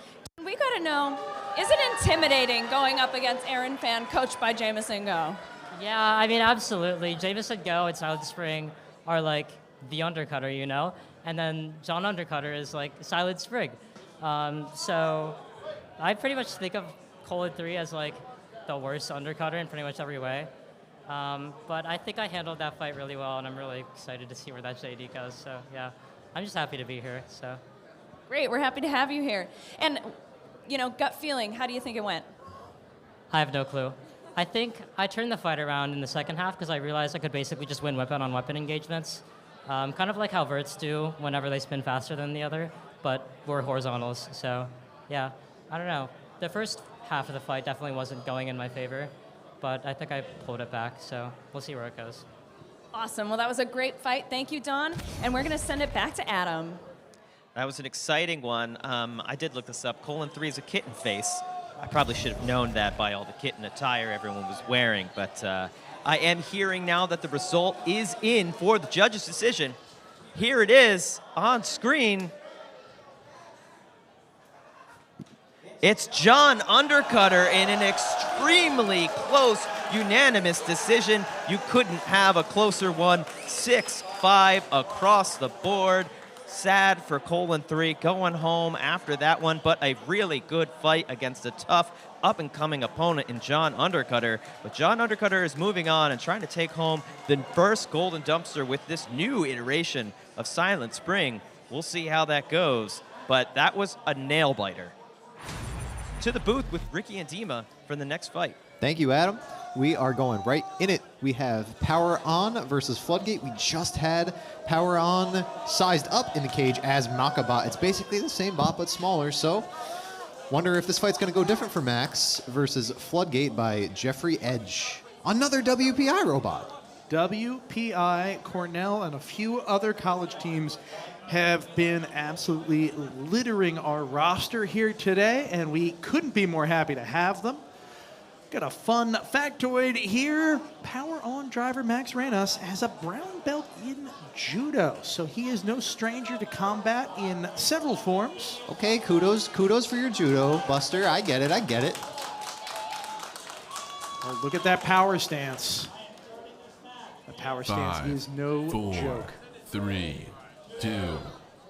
we got to know, is it intimidating going up against Aaron Fan, coached by Jameson Go? Yeah, I mean, absolutely. Jameson Go and Silent Spring are like the undercutter, and then John Undercutter is like Silent Spring. So I pretty much think of Colon 3 as like the worst undercutter in pretty much every way. But I think I handled that fight really well, and I'm really excited to see where that JD goes. So yeah, I'm just happy to be here. So great, we're happy to have you here. And gut feeling, how do you think it went? I have no clue. I think I turned the fight around in the second half because I realized I could basically just win weapon-on-weapon engagements. Kind of like how verts do whenever they spin faster than the other, but we're horizontals. So yeah, I don't know. The first half of the fight definitely wasn't going in my favor, but I think I pulled it back, so we'll see where it goes. Awesome. Well, that was a great fight. Thank you, Dawn. And we're going to send it back to Adam. That was an exciting one. I did look this up. Colon 3 is a kitten face. I probably should have known that by all the kitten attire everyone was wearing, but I am hearing now that the result is in for the judge's decision. Here it is on screen. It's John Undercutter in an extremely close, unanimous decision. You couldn't have a closer one. 6-5 across the board. Sad for Colon 3 going home after that one, but a really good fight against a tough, up-and-coming opponent in John Undercutter. But John Undercutter is moving on and trying to take home the first golden dumpster with this new iteration of Silent Spring. We'll see how that goes, but that was a nail-biter. To the booth with Ricky and Dima for the next fight. Thank you, Adam. We are going right in it. We have Power On versus Floodgate. We just had Power On sized up in the cage as Makabot. It's basically the same bot, but smaller, so wonder if this fight's going to go different for Max versus Floodgate by Jeffrey Edge. Another WPI robot. WPI, Cornell, and a few other college teams have been absolutely littering our roster here today, and we couldn't be more happy to have them. Got a fun factoid here. Power On driver Max Reynos has a brown belt in judo, so he is no stranger to combat in several forms. Okay, kudos for your judo, Buster. I get it. Oh, look at that power stance. The power stance 5, is no 4, joke. 3, 2,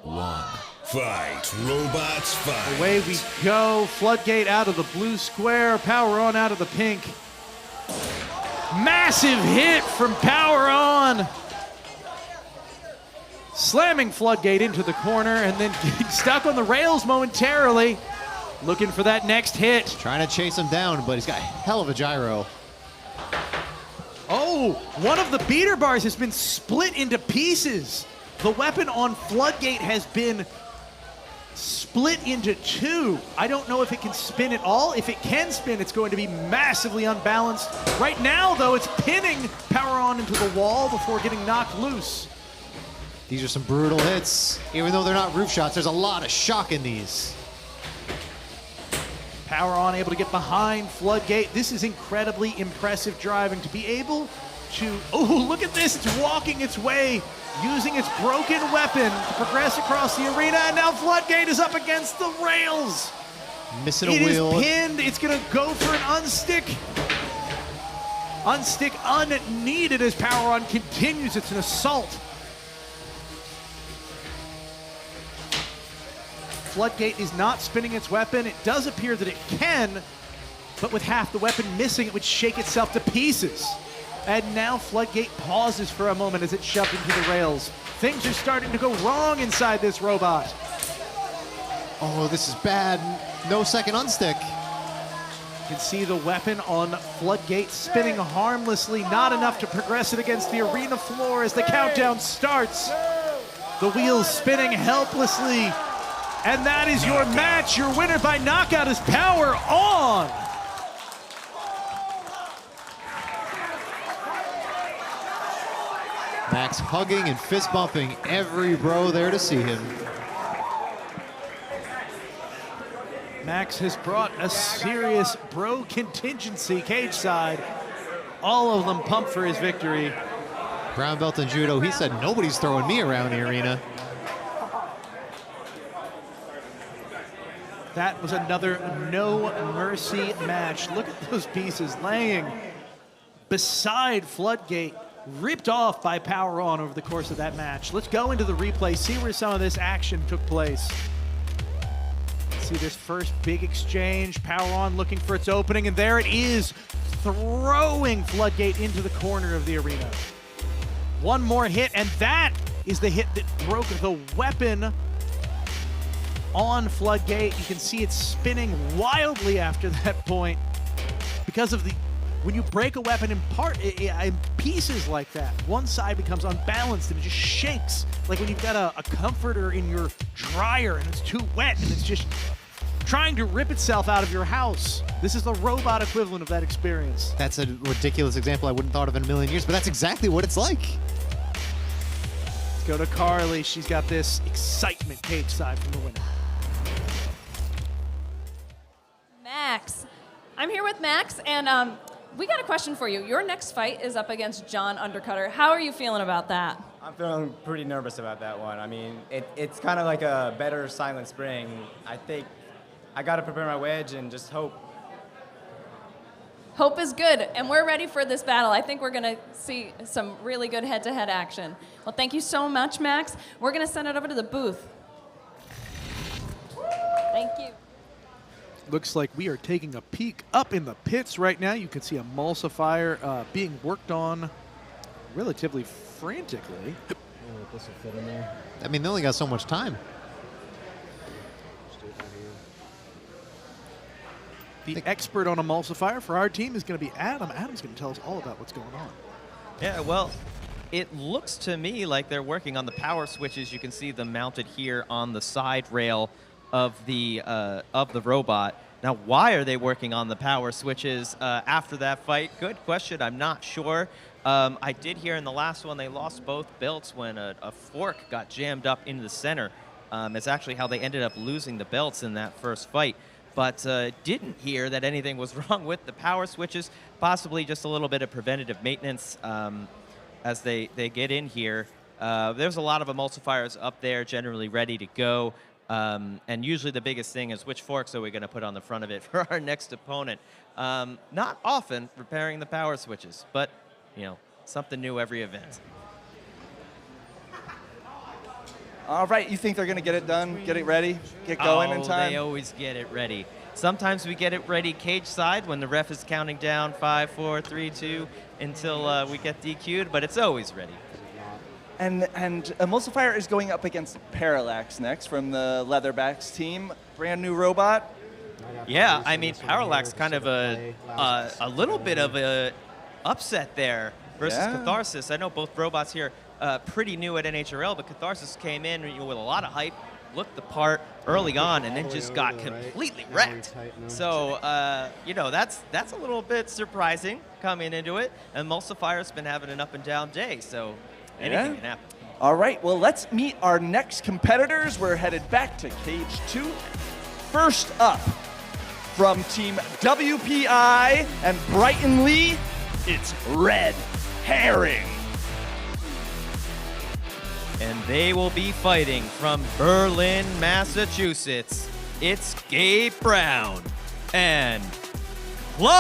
1. Fight, robots, fight. Away we go. Floodgate out of the blue square. Power On out of the pink. Massive hit from Power On. Slamming Floodgate into the corner and then getting stuck on the rails momentarily. Looking for that next hit. Trying to chase him down, but he's got a hell of a gyro. Oh, one of the beater bars has been split into pieces. The weapon on Floodgate has been split into two. I don't know if it can spin at all. If it can spin, it's going to be massively unbalanced. Right now, though, it's pinning Power On into the wall before getting knocked loose. These are some brutal hits. Even though they're not roof shots, there's a lot of shock in these. Power On able to get behind Floodgate. This is incredibly impressive driving to be able to, oh, look at this. It's walking its way, using its broken weapon to progress across the arena. And now Floodgate is up against the rails. Missing a wheel. It is pinned. It's going to go for an unstick. Unstick unneeded as Power On continues. It's an assault. Floodgate is not spinning its weapon. It does appear that it can, but with half the weapon missing, it would shake itself to pieces. And now Floodgate pauses for a moment as it's shoved into the rails. Things are starting to go wrong inside this robot. Oh, this is bad. No second unstick. You can see the weapon on Floodgate spinning harmlessly, not enough to progress it against the arena floor as the countdown starts. The wheels spinning helplessly. And that is your match. Your winner by knockout is Power On. Max hugging and fist bumping every bro there to see him. Max has brought a serious bro contingency cage side. All of them pumped for his victory. Brown belt in judo. He said, nobody's throwing me around the arena. That was another no mercy match. Look at those pieces laying beside Floodgate, ripped off by Power On over the course of that match. Let's go into the replay, see where some of this action took place. See this first big exchange. Power On looking for its opening, and there it is, throwing Floodgate into the corner of the arena. One more hit, and that is the hit that broke the weapon on Floodgate. You can see it spinning wildly after that point because of the, when you break a weapon in pieces like that, one side becomes unbalanced and it just shakes. Like when you've got a comforter in your dryer and it's too wet and it's just trying to rip itself out of your house. This is the robot equivalent of that experience. That's a ridiculous example I wouldn't thought of in a million years, but that's exactly what it's like. Let's go to Carly. She's got this excitement cage side from the winner. Max. I'm here with Max, and we got a question for you. Your next fight is up against John Undercutter. How are you feeling about that? I'm feeling pretty nervous about that one. I mean, it's kind of like a better Silent Spring. I think I got to prepare my wedge and just hope. Hope is good, and we're ready for this battle. I think we're going to see some really good head-to-head action. Well, thank you so much, Max. We're going to send it over to the booth. Thank you. Looks like we are taking a peek up in the pits right now. You can see Emulsifier being worked on relatively frantically. This will fit in there. I mean, they only got so much time. The expert on Emulsifier for our team is going to be Adam. Adam's going to tell us all about what's going on. Yeah, well, it looks to me like they're working on the power switches. You can see them mounted here on the side rail of the robot. Now, why are they working on the power switches after that fight? Good question. I'm not sure. I did hear in the last one they lost both belts when a fork got jammed up into the center. It's actually how they ended up losing the belts in that first fight. But didn't hear that anything was wrong with the power switches, possibly just a little bit of preventative maintenance as they get in here. There's a lot of emulsifiers up there generally ready to go. And usually the biggest thing is which forks are we going to put on the front of it for our next opponent. Not often repairing the power switches, but, you know, something new every event. All right, you think they're going to get it done, get it ready, get going in time? They always get it ready. Sometimes we get it ready cage side when the ref is counting down 5, 4, 3, 2 until we get DQ'd, but it's always ready. And Emulsifier is going up against Parallax next from the Leatherbacks team. Brand new robot. Yeah, I mean, Parallax kind of a little bit of a upset there versus Catharsis. I know both robots here pretty new at NHRL, but Catharsis came in with a lot of hype, looked the part early on, and then just got completely wrecked. So, you know, that's a little bit surprising coming into it. Emulsifier's been having an up and down day, so anything can happen. All right, well, let's meet our next competitors. We're headed back to Cage 2. First up, from Team WPI and Brighton Lee, it's Red Herring. And they will be fighting from Berlin, Massachusetts. It's Gabe Brown and Clyde.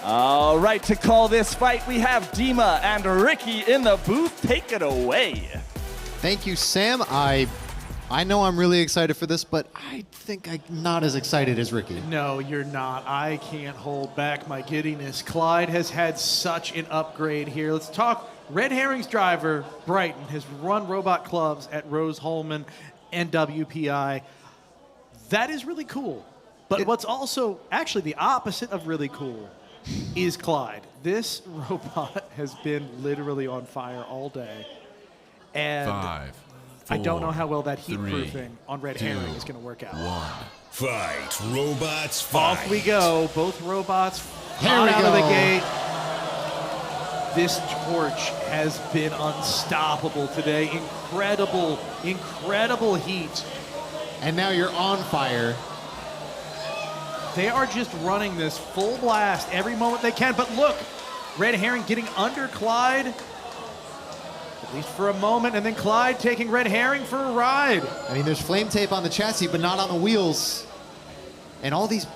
All right, to call this fight, we have Dima and Ricky in the booth. Take it away. Thank you, Sam. I know I'm really excited for this, but I think I'm not as excited as Ricky. No, you're not. I can't hold back my giddiness. Clyde has had such an upgrade here. Let's talk. Red Herring's driver, Brighton, has run robot clubs at Rose Holman and WPI. That is really cool. But what's also actually the opposite of really cool is Clyde. This robot has been literally on fire all day. And 5, 4, I don't know how well that heat 3, proofing on Red 2, Herring is going to work out. 1. Fight, robots, fight. Off we go. Both robots Here hot we out of the go. gate. This torch has been unstoppable today. Incredible, incredible heat. And now you're on fire. They are just running this full blast every moment they can. But look, Red Herring getting under Clyde, at least for a moment, and then Clyde taking Red Herring for a ride. I mean, there's flame tape on the chassis, but not on the wheels. And all these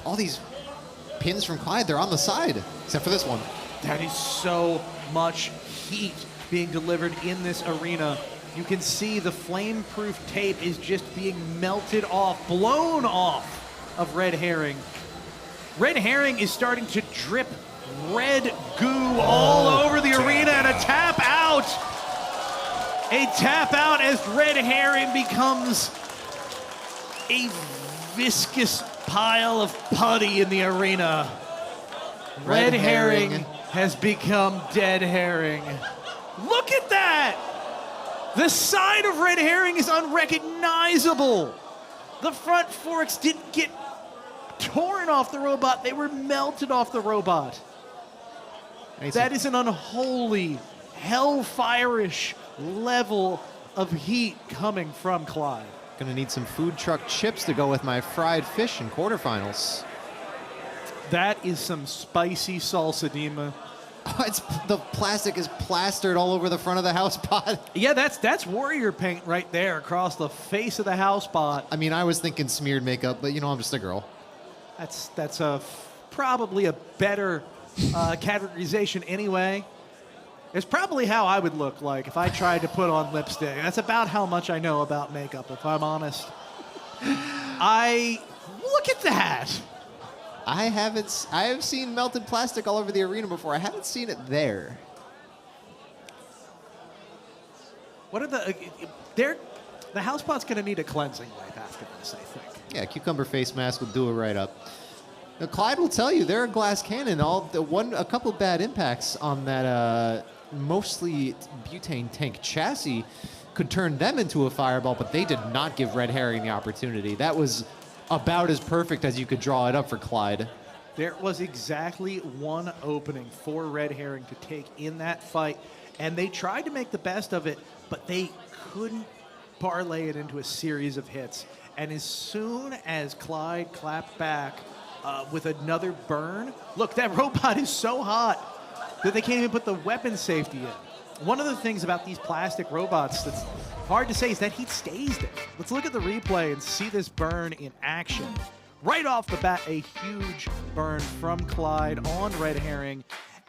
pins from Clyde, they're on the side, except for this one. That is so much heat being delivered in this arena. You can see the flame-proof tape is just being melted off, blown off of Red Herring. Red Herring is starting to drip red goo all over the arena, and a tap out. A tap out as Red Herring becomes a viscous pile of putty in the arena. Red Herring has become Dead Herring. Look at that! The side of Red Herring is unrecognizable. The front forks didn't get torn off the robot, they were melted off the robot. That is an unholy, hellfire-ish level of heat coming from Clyde. Gonna need some food truck chips to go with my fried fish in quarterfinals. That is some spicy salsa, Dima. Oh, the plastic is plastered all over the front of the house pot. Yeah, that's warrior paint right there across the face of the house pot. I mean, I was thinking smeared makeup, but you know, I'm just a girl. That's probably a better categorization anyway. It's probably how I would look like if I tried to put on lipstick. That's about how much I know about makeup, if I'm honest. Look at that. I have seen melted plastic all over the arena before. I haven't seen it there. What are the house pot's going to need a cleansing wipe after this, I think. Yeah, cucumber face mask will do it right up. Now, Clyde will tell you they're a glass cannon. A couple bad impacts on that mostly butane tank chassis could turn them into a fireball, but they did not give Red Herring the opportunity. That was about as perfect as you could draw it up for Clyde. There was exactly one opening for Red Herring to take in that fight, and they tried to make the best of it, but they couldn't parlay it into a series of hits. And as soon as Clyde clapped back with another burn, look, that robot is so hot that they can't even put the weapon safety in. One of the things about these plastic robots that's hard to say is that heat stays there. Let's look at the replay and see this burn in action. Right off the bat, a huge burn from Clyde on Red Herring,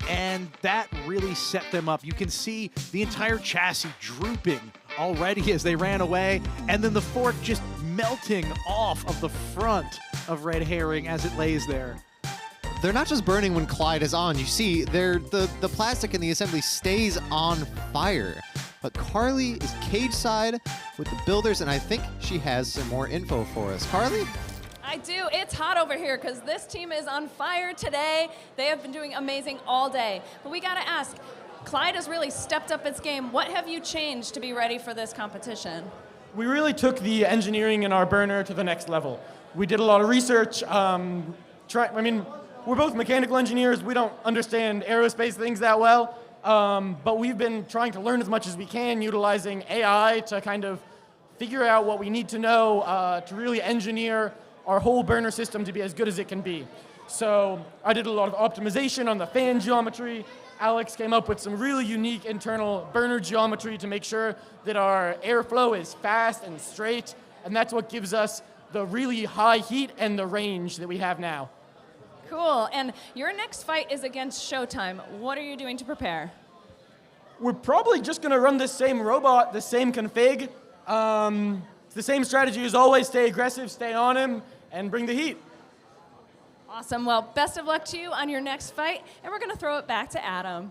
and that really set them up. You can see the entire chassis drooping already as they ran away, and then the fork just melting off of the front of Red Herring as it lays there. They're not just burning when Clyde is on. You see, the plastic in the assembly stays on fire. But Carly is cage side with the builders, and I think she has some more info for us. Carly? I do. It's hot over here because this team is on fire today. They have been doing amazing all day. But we got to ask, Clyde has really stepped up its game. What have you changed to be ready for this competition? We really took the engineering in our burner to the next level. We did a lot of research. We're both mechanical engineers. We don't understand aerospace things that well. But we've been trying to learn as much as we can, utilizing AI to kind of figure out what we need to know to really engineer our whole burner system to be as good as it can be. So I did a lot of optimization on the fan geometry. Alex came up with some really unique internal burner geometry to make sure that our airflow is fast and straight, and that's what gives us the really high heat and the range that we have now. Cool. And your next fight is against Showtime. What are you doing to prepare? We're probably just going to run the same robot, the same config. The same strategy as always: stay aggressive, stay on him, and bring the heat. Awesome. Well, best of luck to you on your next fight, and we're going to throw it back to Adam.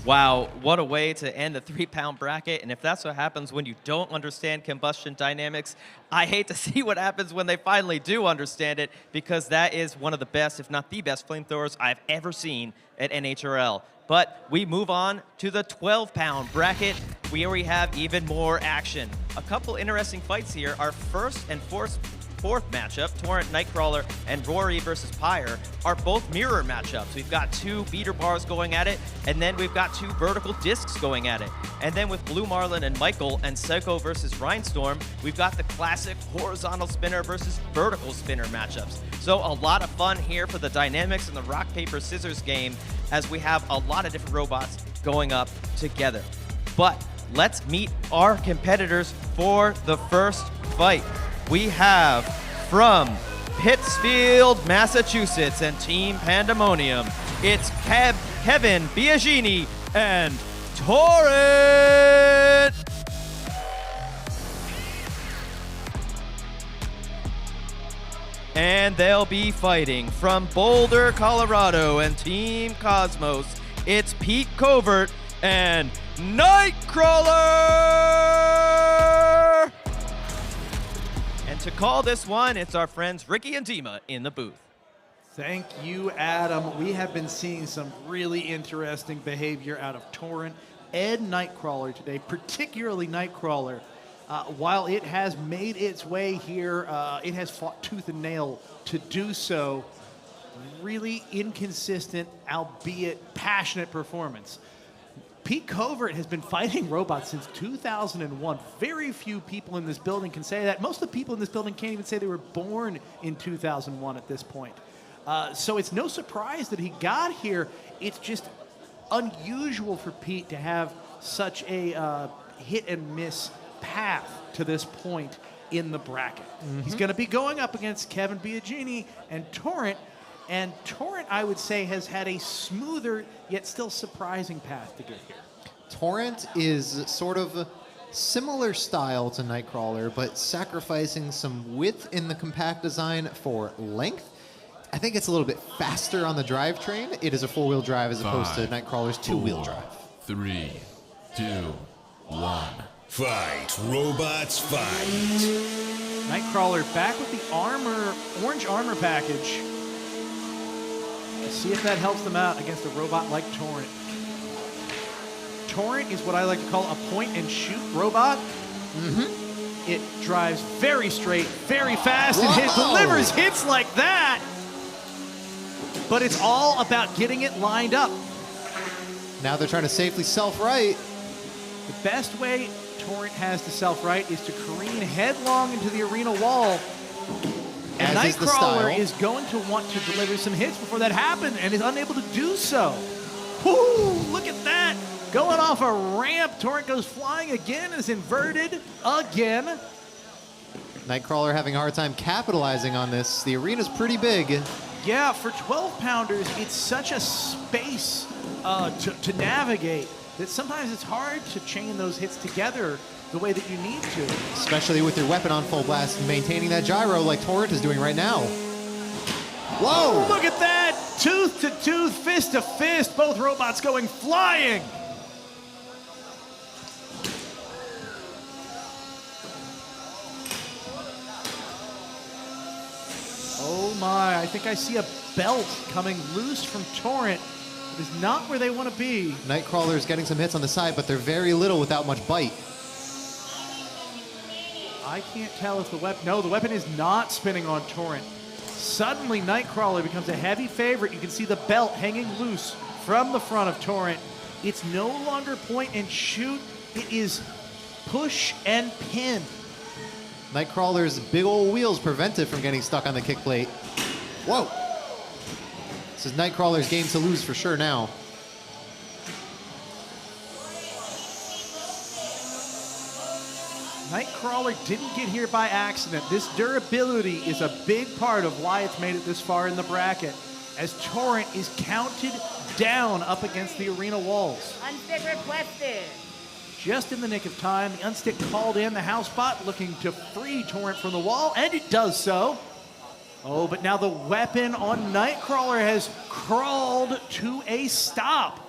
Wow, what a way to end the 3-pound bracket. And if that's what happens when you don't understand combustion dynamics, I hate to see what happens when they finally do understand it, because that is one of the best, if not the best, flamethrowers I've ever seen at NHRL. But we move on to the 12-pound bracket, where we have even more action. A couple interesting fights here. Our first and fourth matchup, Torrent, Nightcrawler, and Rory versus Pyre, are both mirror matchups. We've got two beater bars going at it, and then we've got two vertical discs going at it. And then with Blue Marlin and Michael and Psycho versus Rinstorm, we've got the classic horizontal spinner versus vertical spinner matchups. So a lot of fun here for the dynamics in the rock, paper, scissors game, as we have a lot of different robots going up together. But let's meet our competitors for the first fight. We have from Pittsfield, Massachusetts, and Team Pandemonium, it's Kevin Biagini and Torrent. And they'll be fighting from Boulder, Colorado, and Team Cosmos, it's Pete Covert and Nightcrawler. And to call this one, it's our friends Ricky and Dima in the booth. Thank you, Adam. We have been seeing some really interesting behavior out of Torrent and Nightcrawler today, particularly Nightcrawler. While it has made its way here, it has fought tooth and nail to do so. Really inconsistent, albeit passionate performance. Pete Covert has been fighting robots since 2001. Very few people in this building can say that. Most of the people in this building can't even say they were born in 2001 at this point. So it's no surprise that he got here. It's just unusual for Pete to have such a hit and miss path to this point in the bracket. He's going to be going up against Kevin Biagini and Torrent. And Torrent, I would say, has had a smoother yet still surprising path to get here. Torrent is sort of similar style to Nightcrawler, but sacrificing some width in the compact design for length. I think it's a little bit faster on the drivetrain. It is a four-wheel drive as opposed to Nightcrawler's two-wheel drive. 3, 2, 1. Fight, robots, fight. Nightcrawler back with the armor, orange armor package. Let's see if that helps them out against a robot like Torrent. Torrent is what I like to call a point-and-shoot robot. It drives very straight, very fast, and it delivers hits like that. but it's all about getting it lined up. Now they're trying to safely self-right. The best way Torrent has to self-right is to careen headlong into the arena wall. And As is the Nightcrawler style. is going to want to deliver some hits before that happens and is unable to do so. Whoo, look at that. Going off a ramp, Torrent goes flying again, is inverted again. Nightcrawler having a hard time capitalizing on this. The arena's pretty big. Yeah, for 12-pounders, it's such a space to navigate that sometimes it's hard to chain those hits together the way that you need to. Especially with your weapon on full blast and maintaining that gyro like Torrent is doing right now. Whoa! Look at that! Tooth to tooth, fist to fist, both robots going flying. Oh my, I think I see a belt coming loose from Torrent. It is not where they want to be. Nightcrawler's getting some hits on the side, but they're very little without much bite. I can't tell if the weapon... No, the weapon is not spinning on Torrent. Suddenly, Nightcrawler becomes a heavy favorite. You can see the belt hanging loose from the front of Torrent. It's no longer point and shoot. It is push and pin. Nightcrawler's big old wheels prevent it from getting stuck on the kick plate. Whoa! This is Nightcrawler's game to lose for sure now. Nightcrawler didn't get here by accident. This durability is a big part of why it's made it this far in the bracket, as Torrent is counted down up against the arena walls. Unstick requested. Just in the nick of time, the unstick called in the house bot looking to free Torrent from the wall, and it does so. Oh, but now the weapon on Nightcrawler has crawled to a stop.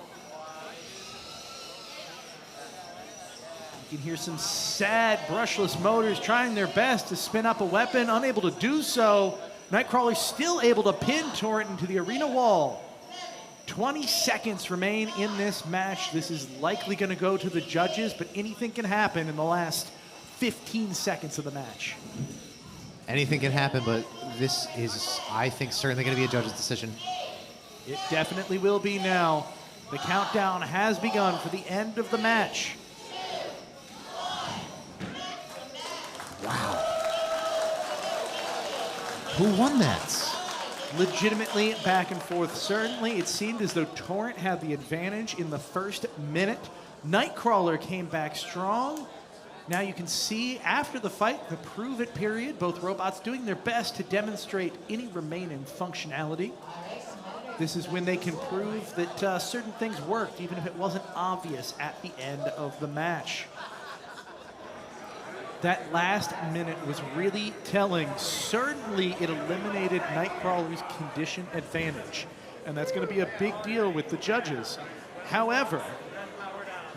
You can hear some sad brushless motors trying their best to spin up a weapon, unable to do so. Nightcrawler still able to pin Torrent into the arena wall. 20 seconds remain in this match. This is likely going to go to the judges, but anything can happen in the last 15 seconds of the match. Anything can happen, but this is, I think, certainly going to be a judge's decision. It definitely will be now. The countdown has begun for the end of the match. Wow. Who won that? Legitimately back and forth. Certainly, it seemed as though Torrent had the advantage in the first minute. Nightcrawler came back strong. Now you can see after the fight, the prove it period, both robots doing their best to demonstrate any remaining functionality. This is when they can prove that certain things worked, even if it wasn't obvious at the end of the match. That last minute was really telling. Certainly, it eliminated Nightcrawler's condition advantage, and that's going to be a big deal with the judges. However,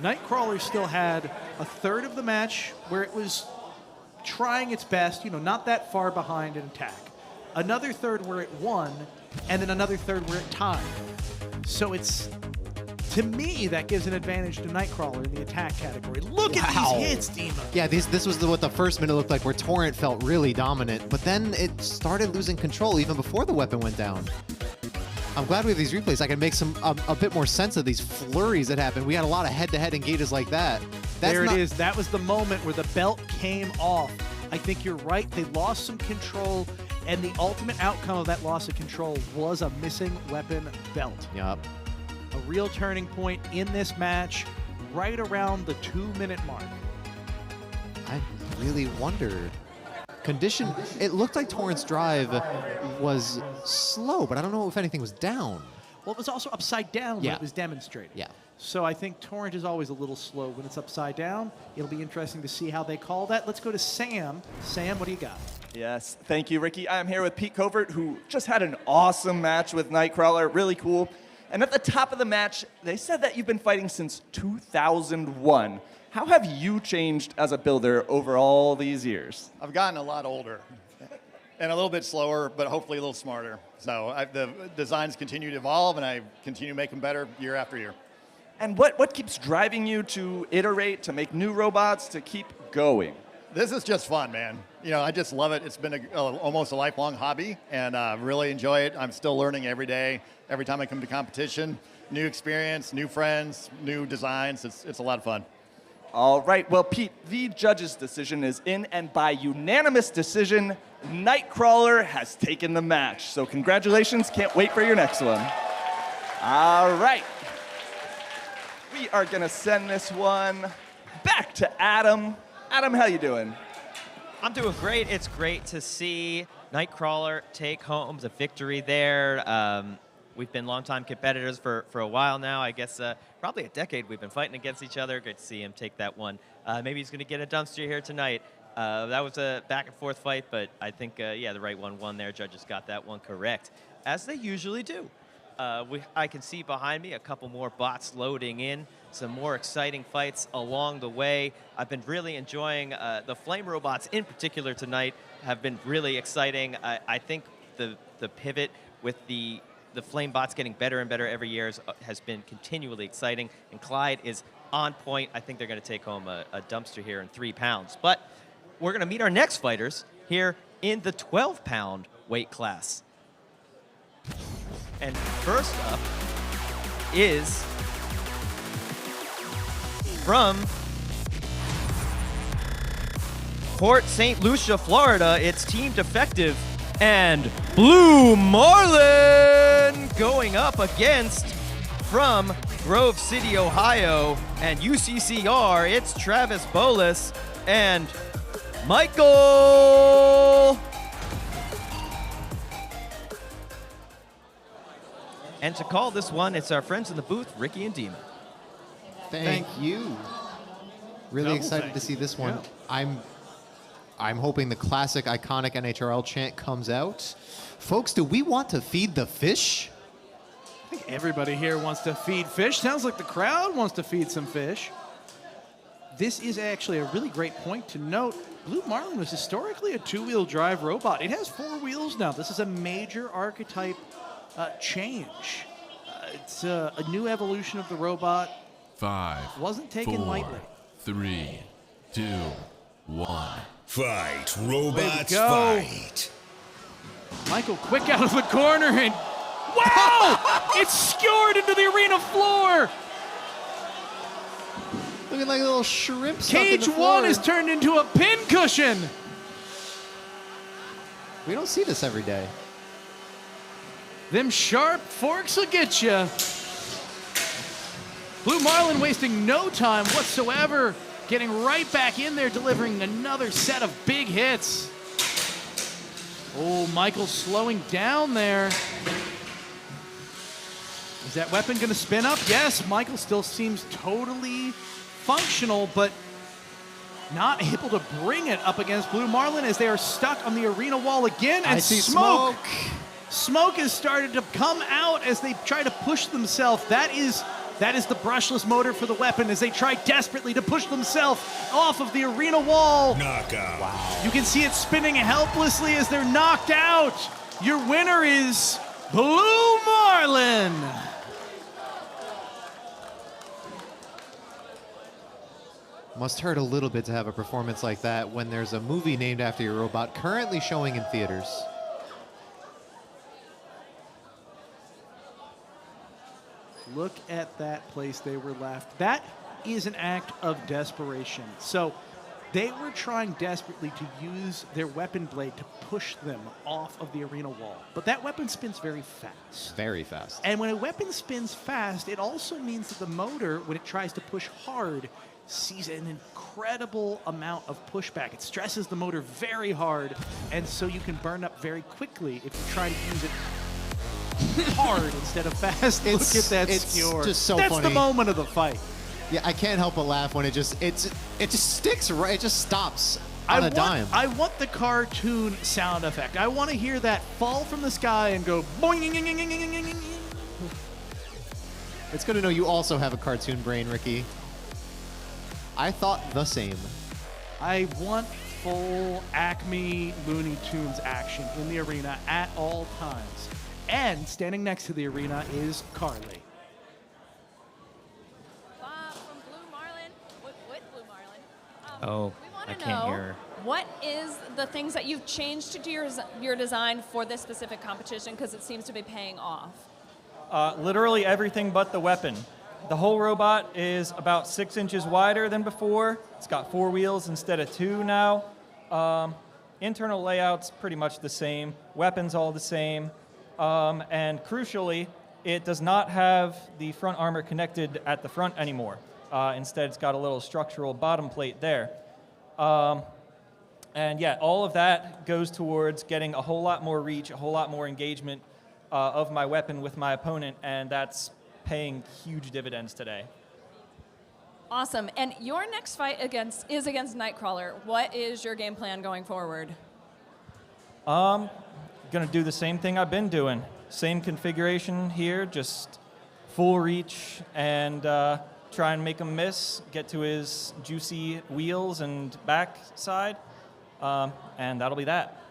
Nightcrawler still had a third of the match where it was trying its best, not that far behind in attack. Another third where it won, and then another third where it tied. So it's, to me, that gives an advantage to Nightcrawler in the attack category. Look at these hits, Dima. Yeah, this was what the first minute looked like, where Torrent felt really dominant, but then it started losing control even before the weapon went down. I'm glad we have these replays. I can make a bit more sense of these flurries that happened. We had a lot of head-to-head engages like that. There it is. That was the moment where the belt came off. I think you're right. They lost some control, and the ultimate outcome of that loss of control was a missing weapon belt. Yup. A real turning point in this match, right around the 2-minute mark. I really wondered. Condition, it looked like Torrent's drive was slow, but I don't know if anything was down. Well, it was also upside down when it was demonstrated. Yeah. So I think Torrent is always a little slow when it's upside down. It'll be interesting to see how they call that. Let's go to Sam. Sam, what do you got? Yes, thank you, Ricky. I'm here with Pete Covert, who just had an awesome match with Nightcrawler. Really cool. And at the top of the match, they said that you've been fighting since 2001. How have you changed as a builder over all these years? I've gotten a lot older and a little bit slower, but hopefully a little smarter. So the designs continue to evolve, and I continue to make them better year after year. And what keeps driving you to iterate, to make new robots, to keep going? This is just fun, man. You know, I just love it. It's been almost a lifelong hobby, and really enjoy it. I'm still learning every day. Every time I come to competition, new experience, new friends, new designs. It's a lot of fun. All right, well, Pete, the judge's decision is in, and by unanimous decision, Nightcrawler has taken the match. So congratulations, can't wait for your next one. All right. We are gonna send this one back to Adam. Adam, how you doing? I'm doing great. It's great to see Nightcrawler take home the victory there. We've been longtime competitors for a while now. I guess probably a decade we've been fighting against each other. Great to see him take that one. Maybe he's going to get a dumpster here tonight. That was a back-and-forth fight, but I think, yeah, the right one won there. Judges got that one correct, as they usually do. I can see behind me a couple more bots loading in, some more exciting fights along the way. I've been really enjoying the flame robots in particular tonight, have been really exciting. I think the pivot with the flame bots getting better and better every year has been continually exciting, and Clyde is on point. I think they're going to take home a dumpster here in 3 pounds. But we're going to meet our next fighters here in the 12-pound weight class. And first up is from Port St. Lucia, Florida, it's Team Defective and Blue Marlin going up against from Grove City, Ohio, and UCCR, it's Travis Bolas and Michael. And to call this one, it's our friends in the booth, Ricky and Demon. Thank you. Really Double excited thank to see you. this one. Yeah. I'm hoping the classic, iconic NHRL chant comes out. Folks, do we want to feed the fish? I think everybody here wants to feed fish. Sounds like the crowd wants to feed some fish. This is actually a really great point to note. Blue Marlin was historically a 2-wheel drive robot. It has 4 wheels now. This is a major archetype change. It's a new evolution of the robot. 5. Wasn't taken 4, lightly. 3, 2, 1. Fight, robots, go. fight. Michael quick out of the corner and wow! It's skewered into the arena floor. Looking like a little shrimp. Cage 1 is turned into a pincushion. We don't see this every day. Them sharp forks will get you. Blue Marlin wasting no time whatsoever, getting right back in there, delivering another set of big hits. Oh, Michael slowing down there. Is that weapon going to spin up? Yes, Michael still seems totally functional, but not able to bring it up against Blue Marlin as they are stuck on the arena wall again. And I see smoke. Smoke has started to come out as they try to push themselves. That is the brushless motor for the weapon as they try desperately to push themselves off of the arena wall. Knockout. Wow. You can see it spinning helplessly as they're knocked out. Your winner is Blue Marlin. Must hurt a little bit to have a performance like that when there's a movie named after your robot currently showing in theaters. Look at that place they were left. That is an act of desperation. So they were trying desperately to use their weapon blade to push them off of the arena wall. But that weapon spins very fast. Very fast. And when a weapon spins fast, it also means that the motor, when it tries to push hard, sees an incredible amount of pushback. It stresses the motor very hard, and so you can burn up very quickly if you try to use it hard instead of fast. Look at that skewer. It's just so That's funny. the moment of the fight. Yeah, I can't help but laugh when it just sticks right. It just stops on a dime. I want the cartoon sound effect. I want to hear that fall from the sky and go boing. It's good to know you also have a cartoon brain, Ricky. I thought the same. I want full Acme Looney Tunes action in the arena at all times. And standing next to the arena is Carly. From Blue Marlin, with Blue Marlin. Oh. We want want I to can't know hear her. what is the things that you've changed to your design for this specific competition, because it seems to be paying off. Literally everything but the weapon. The whole robot is about 6 inches wider than before. It's got 4 wheels instead of 2 now. Internal layout's pretty much the same. Weapons all the same. And crucially, it does not have the front armor connected at the front anymore. Instead, it's got a little structural bottom plate there. And yeah, all of that goes towards getting a whole lot more reach, a whole lot more engagement of my weapon with my opponent, and that's paying huge dividends today. Awesome. And your next fight is against Nightcrawler. What is your game plan going forward? Gonna do the same thing I've been doing. Same configuration here, just full reach and try and make him miss, get to his juicy wheels and back side, and that'll be that.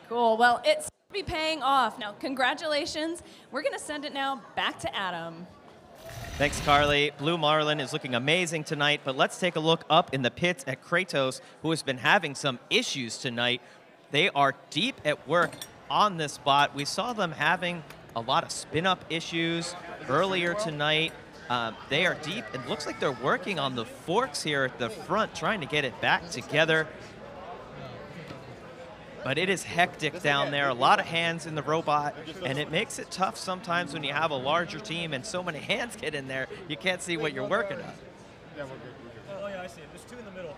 Cool. Well, it's be paying off. Now, congratulations. We're going to send it now back to Adam. Thanks, Carly. Blue Marlin is looking amazing tonight, but let's take a look up in the pits at Kratos, who has been having some issues tonight. They are deep at work on this bot. We saw them having a lot of spin-up issues earlier tonight. They are deep. It looks like they're working on the forks here at the front, trying to get it back together. But it is hectic down there, a lot of hands in the robot, and it makes it tough sometimes when you have a larger team and so many hands get in there, you can't see what you're working on. Yeah, we're good. Oh, yeah, I see it. There's 2 in the middle.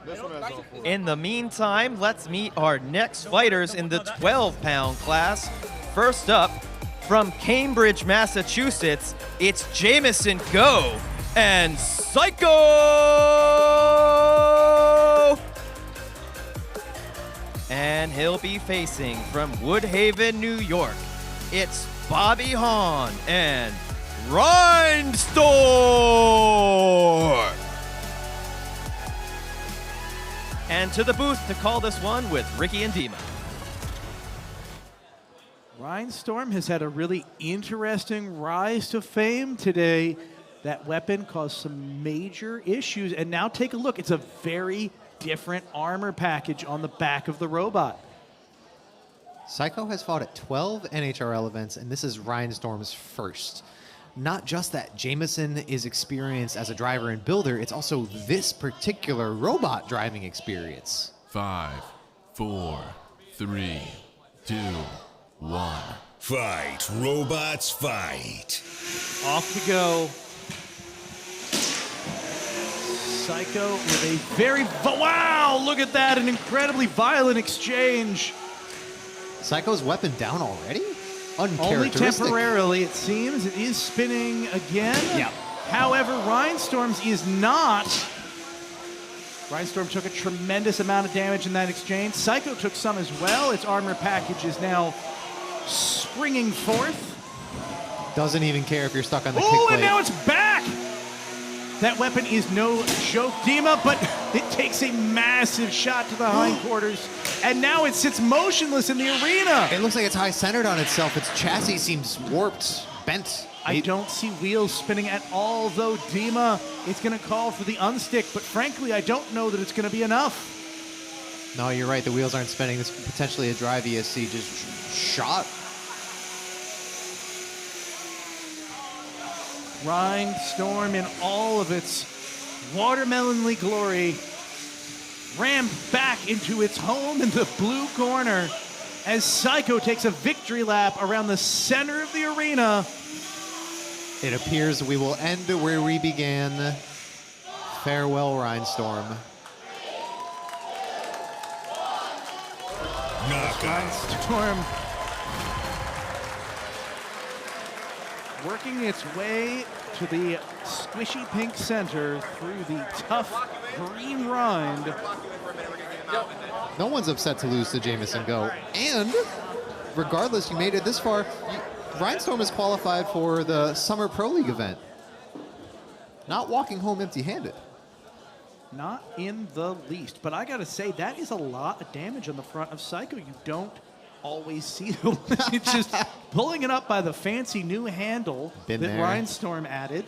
This one has all 4. In the meantime, let's meet our next fighters in the 12-pound class. First up, from Cambridge, Massachusetts, it's Jameson Go and Psycho! And he'll be facing from Woodhaven, New York. It's Bobby Hahn and Rinstorm! And to the booth to call this one with Ricky and Dima. Rinstorm has had a really interesting rise to fame today. That weapon caused some major issues, and now take a look. It's a very different armor package on the back of the robot. Psycho has fought at 12 NHRL events, and this is Rinstorm's first. Not just that Jameson is experienced as a driver and builder, it's also this particular robot driving experience. 5, 4, 3, 2, 1. Fight, robots, fight. Off we go. Psycho with a very, wow, look at that, an incredibly violent exchange. Psycho's weapon down already? Only Uncharacteristic. temporarily, it seems. It is spinning again. Yeah. However, Rinstorm's is not. Rinstorm took a tremendous amount of damage in that exchange. Psycho took some as well. Its armor package is now springing forth. Doesn't even care if you're stuck on the kick Oh, plate. and now it's back! That weapon is no joke, Dima, but it takes a massive shot to the hindquarters, and now it sits motionless in the arena. It looks like it's high-centered on itself. Its chassis seems warped, bent. I don't see wheels spinning at all, though, Dima. It's going to call for the unstick, but frankly, I don't know that it's going to be enough. No, you're right. The wheels aren't spinning. This is potentially a drive ESC just shot. Rinstorm in all of its watermelonly glory rammed back into its home in the blue corner as Psycho takes a victory lap around the center of the arena. It appears we will end where we began. Farewell, Rinstorm. Rinstorm working its way to the squishy pink center through the tough green rind. No one's upset to lose to Jameson Go. And regardless, you made it this far. Rinstorm is qualified for the Summer Pro League event. Not walking home empty-handed. Not in the least. But I got to say, that is a lot of damage on the front of Psycho. You don't always see them. It's just pulling it up by the fancy new handle Been that there. Rinstorm added.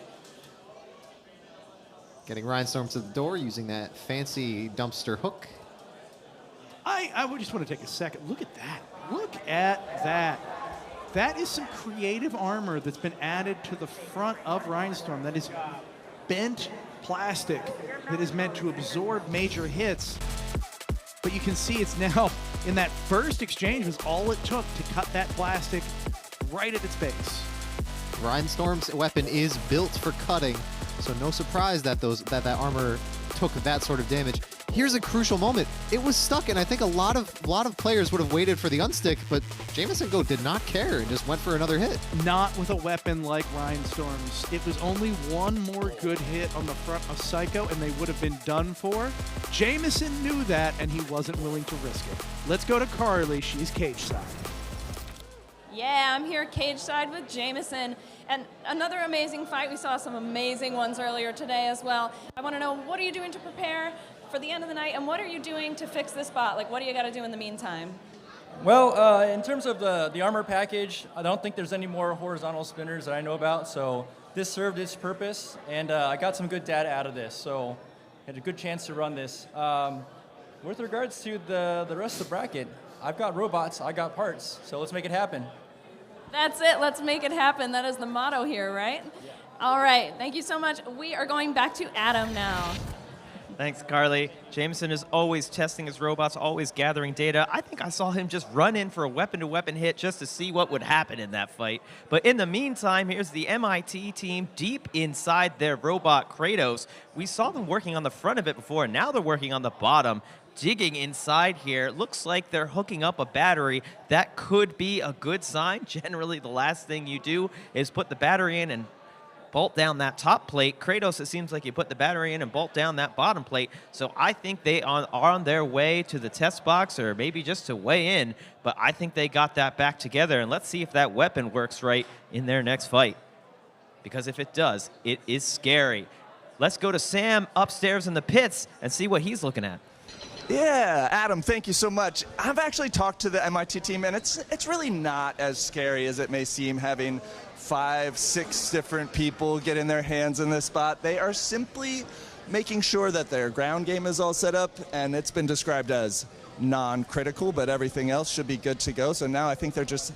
Getting Rinstorm to the door using that fancy dumpster hook. I would just want to take a second. Look at that. Look at that. That is some creative armor that's been added to the front of Rinstorm. That is bent plastic that is meant to absorb major hits. But you can see it's now, in that first exchange, was all it took to cut that plastic right at its base. Rinstorm's weapon is built for cutting, so no surprise that that armor took that sort of damage. Here's a crucial moment. It was stuck, and I think a lot of players would have waited for the unstick, but Jameson Go did not care and just went for another hit. Not with a weapon like Rinstorm's. It was only one more good hit on the front of Psycho, and they would have been done for. Jameson knew that, and he wasn't willing to risk it. Let's go to Carly. She's cage side. Yeah, I'm here cage side with Jameson. And another amazing fight. We saw some amazing ones earlier today as well. I want to know, what are you doing to prepare for the end of the night, and what are you doing to fix this bot? Like, what do you got to do in the meantime? Well, in terms of the armor package, I don't think there's any more horizontal spinners that I know about, so this served its purpose, and I got some good data out of this, so I had a good chance to run this. With regards to the rest of the bracket, I've got robots, I got parts, so let's make it happen. That's it. Let's make it happen. That is the motto here, right? Yeah. All right. Thank you so much. We are going back to Adam now. Thanks, Carly. Jameson is always testing his robots, always gathering data. I think I saw him just run in for a weapon-to-weapon hit just to see what would happen in that fight. But in the meantime, here's the MIT team deep inside their robot Kratos. We saw them working on the front of it before, and now they're working on the bottom. Digging inside here, looks like they're hooking up a battery. That could be a good sign. Generally, the last thing you do is put the battery in and bolt down that top plate. Kratos, it seems like you put the battery in and bolt down that bottom plate. So I think they are on their way to the test box, or maybe just to weigh in, but I think they got that back together, and let's see if that weapon works right in their next fight. Because if it does, it is scary. Let's go to Sam upstairs in the pits and see what he's looking at. Yeah, Adam, thank you so much. I've actually talked to the MIT team, and it's really not as scary as it may seem, having 5, 6 different people get in their hands in this spot. They are simply making sure that their ground game is all set up, and it's been described as non-critical, but everything else should be good to go. So now I think they're just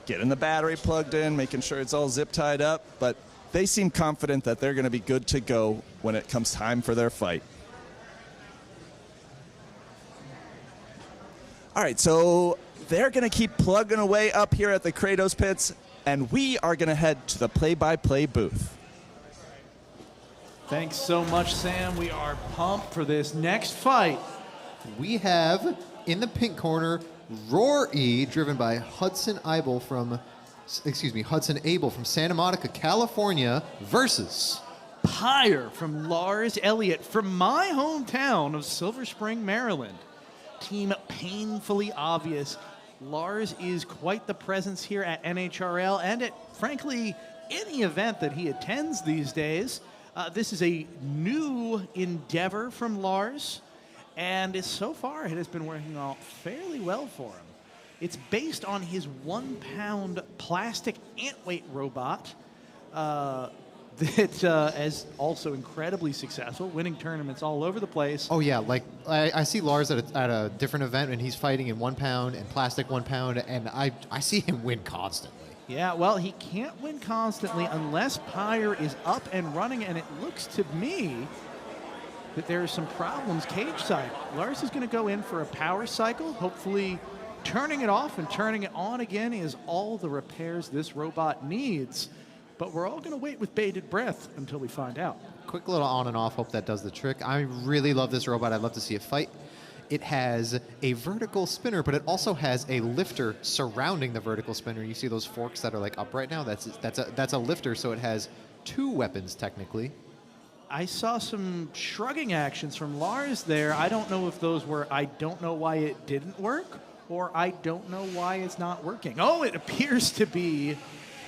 getting the battery plugged in, making sure it's all zip tied up, but they seem confident that they're going to be good to go when it comes time for their fight. All right, so they're going to keep plugging away up here at the Kratos pits, and we are going to head to the play-by-play booth. Thanks so much, Sam. We are pumped for this next fight. We have, in the pink corner, Rory, driven by Hudson Abel from Santa Monica, California, versus Pyre from Lars Elliott from my hometown of Silver Spring, Maryland. Team Painfully Obvious. Lars is quite the presence here at NHRL and at, frankly, any event that he attends these days. This is a new endeavor from Lars, and so far it has been working out fairly well for him. It's based on his 1-pound plastic ant-weight robot that is also incredibly successful, winning tournaments all over the place. Oh yeah, like I see Lars at a different event, and he's fighting in 1 pound and plastic 1 pound, and I see him win constantly. Yeah, well, he can't win constantly unless Pyre is up and running, and it looks to me that there are some problems cage side. Lars is going to go in for a power cycle, hopefully turning it off and turning it on again is all the repairs this robot needs. But we're all going to wait with bated breath until we find out. Quick little on and off, hope that does the trick. I really love this robot. I'd love to see it fight. It has a vertical spinner, but it also has a lifter surrounding the vertical spinner. You see those forks that are like up right now? That's a lifter, so it has 2 weapons technically. I saw some shrugging actions from Lars there. I don't know if those were, I don't know why it didn't work, or I don't know why it's not working. Oh, it appears to be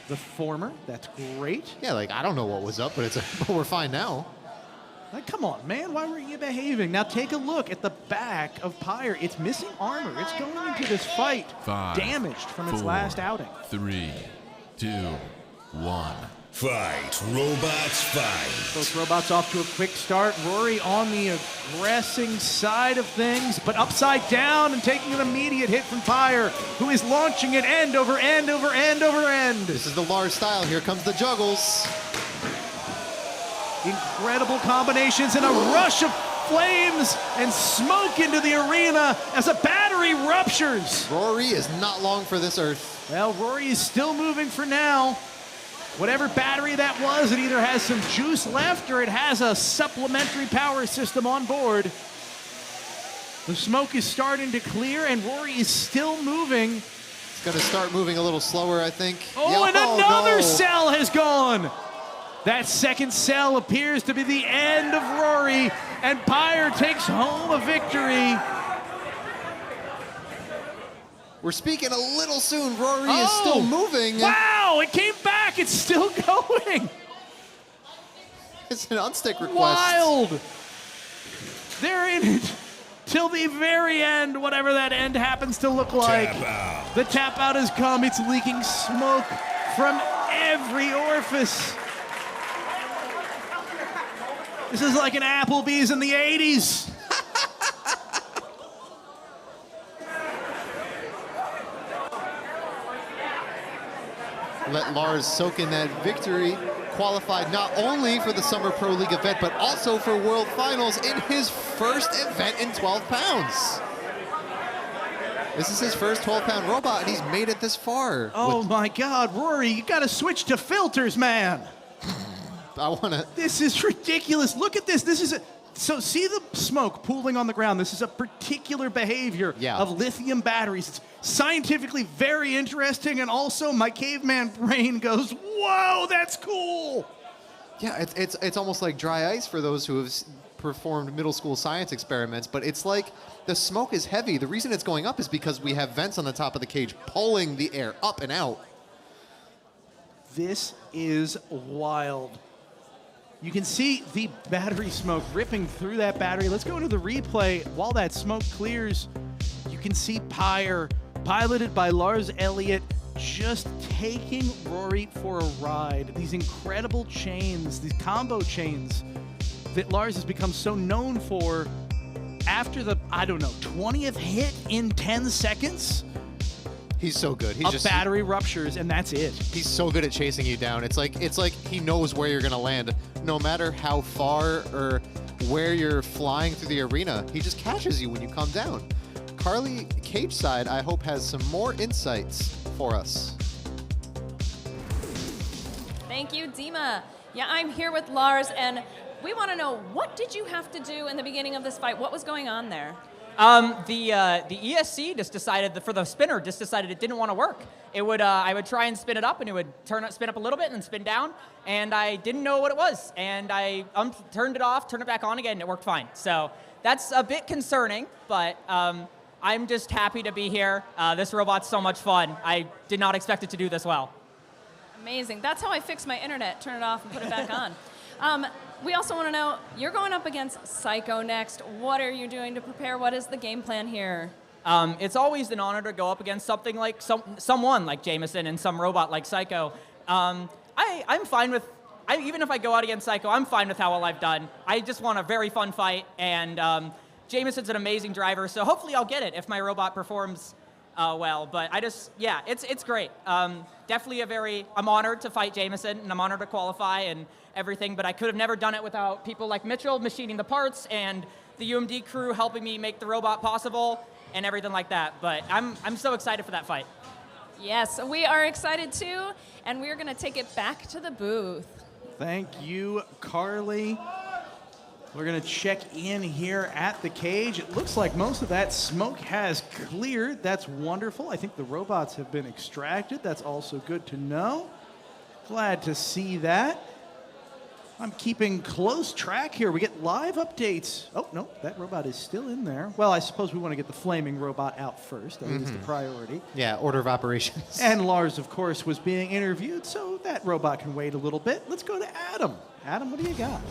the former. That's great. Yeah, like, I don't know what was up, but we're fine now. Like, come on, man. Why weren't you behaving? Now take a look at the back of Pyre. It's missing armor. It's going into this fight 5, damaged from its 4, last outing. 3, 2, 1. Fight. Robots fight. Both robots off to a quick start. Rory on the aggressing side of things, but upside down and taking an immediate hit from Pyre, who is launching it end over end over end over end. This is the Lars style. Here comes the juggles. Incredible combinations and a rush of flames and smoke into the arena as a battery ruptures. Rory is not long for this earth. Well, Rory is still moving for now. Whatever battery that was, it either has some juice left or it has a supplementary power system on board. The smoke is starting to clear and Rory is still moving. It's going to start moving a little slower, I think. Oh, and another cell has gone. That second cell appears to be the end of Rory, and Pyre takes home a victory. We're speaking a little soon. Rory is still moving. Wow, it came back. It's still going. It's an unstick request. Wild. They're in it till the very end, whatever that end happens to look like. Tap out. The tap out has come. It's leaking smoke from every orifice. This is like an Applebee's in the 80s. Let Lars soak in that victory. Qualified not only for the Summer Pro League event, but also for World Finals in his first event in 12 pounds. This is his first 12-pound robot, and he's made it this far. Oh my God, Rory, you gotta switch to filters, man. I wanna. This is ridiculous. Look at this. This is so see the smoke pooling on the ground. This is a particular behavior of lithium batteries. It's scientifically very interesting, and also my caveman brain goes, whoa, that's cool. Yeah, it's almost like dry ice for those who have performed middle school science experiments, but it's like the smoke is heavy. The reason it's going up is because we have vents on the top of the cage pulling the air up and out. This is wild. You can see the battery smoke ripping through that battery. Let's go to the replay. While that smoke clears, you can see Pyre, piloted by Lars Elliott, just taking Rory for a ride. These incredible chains, these combo chains that Lars has become so known for after the, 20th hit in 10 seconds. He's so good. Battery ruptures, and that's it. He's so good at chasing you down. It's like he knows where you're gonna land, no matter how far or where you're flying through the arena. He just catches you when you come down. Carly, cage side, I hope has some more insights for us. Thank you, Dima. Yeah, I'm here with Lars, and we want to know, what did you have to do in the beginning of this fight? What was going on there? The ESC just decided, for the spinner, just decided it didn't want to work. It would, I would try and spin it up, and it would spin up a little bit and then spin down, and I didn't know what it was. And I turned it off, turned it back on again, and it worked fine. So that's a bit concerning, but I'm just happy to be here. This robot's so much fun. I did not expect it to do this well. Amazing. That's how I fix my internet. Turn it off and put it back on. We also want to know, you're going up against Psycho next. What are you doing to prepare? What is the game plan here? It's always an honor to go up against something like someone like Jameson and some robot like Psycho. I'm fine with, even if I go out against Psycho, I'm fine with how well I've done. I just want a very fun fight, and Jameson's an amazing driver, so hopefully I'll get it if my robot performs well. But it's great. Definitely I'm honored to fight Jameson, and I'm honored to qualify and everything, but I could have never done it without people like Mitchell machining the parts and the UMD crew helping me make the robot possible and everything like that. But I'm so excited for that fight. Yes, we are excited too, and we're going to take it back to the booth. Thank you, Carly. We're going to check in here at the cage. It looks like most of that smoke has cleared. That's wonderful. I think the robots have been extracted. That's also good to know. Glad to see that. I'm keeping close track here. We get live updates. Oh, no, that robot is still in there. Well, I suppose we want to get the flaming robot out first. That is the priority. Yeah, order of operations. And Lars, of course, was being interviewed, so that robot can wait a little bit. Let's go to Adam. Adam, what do you got?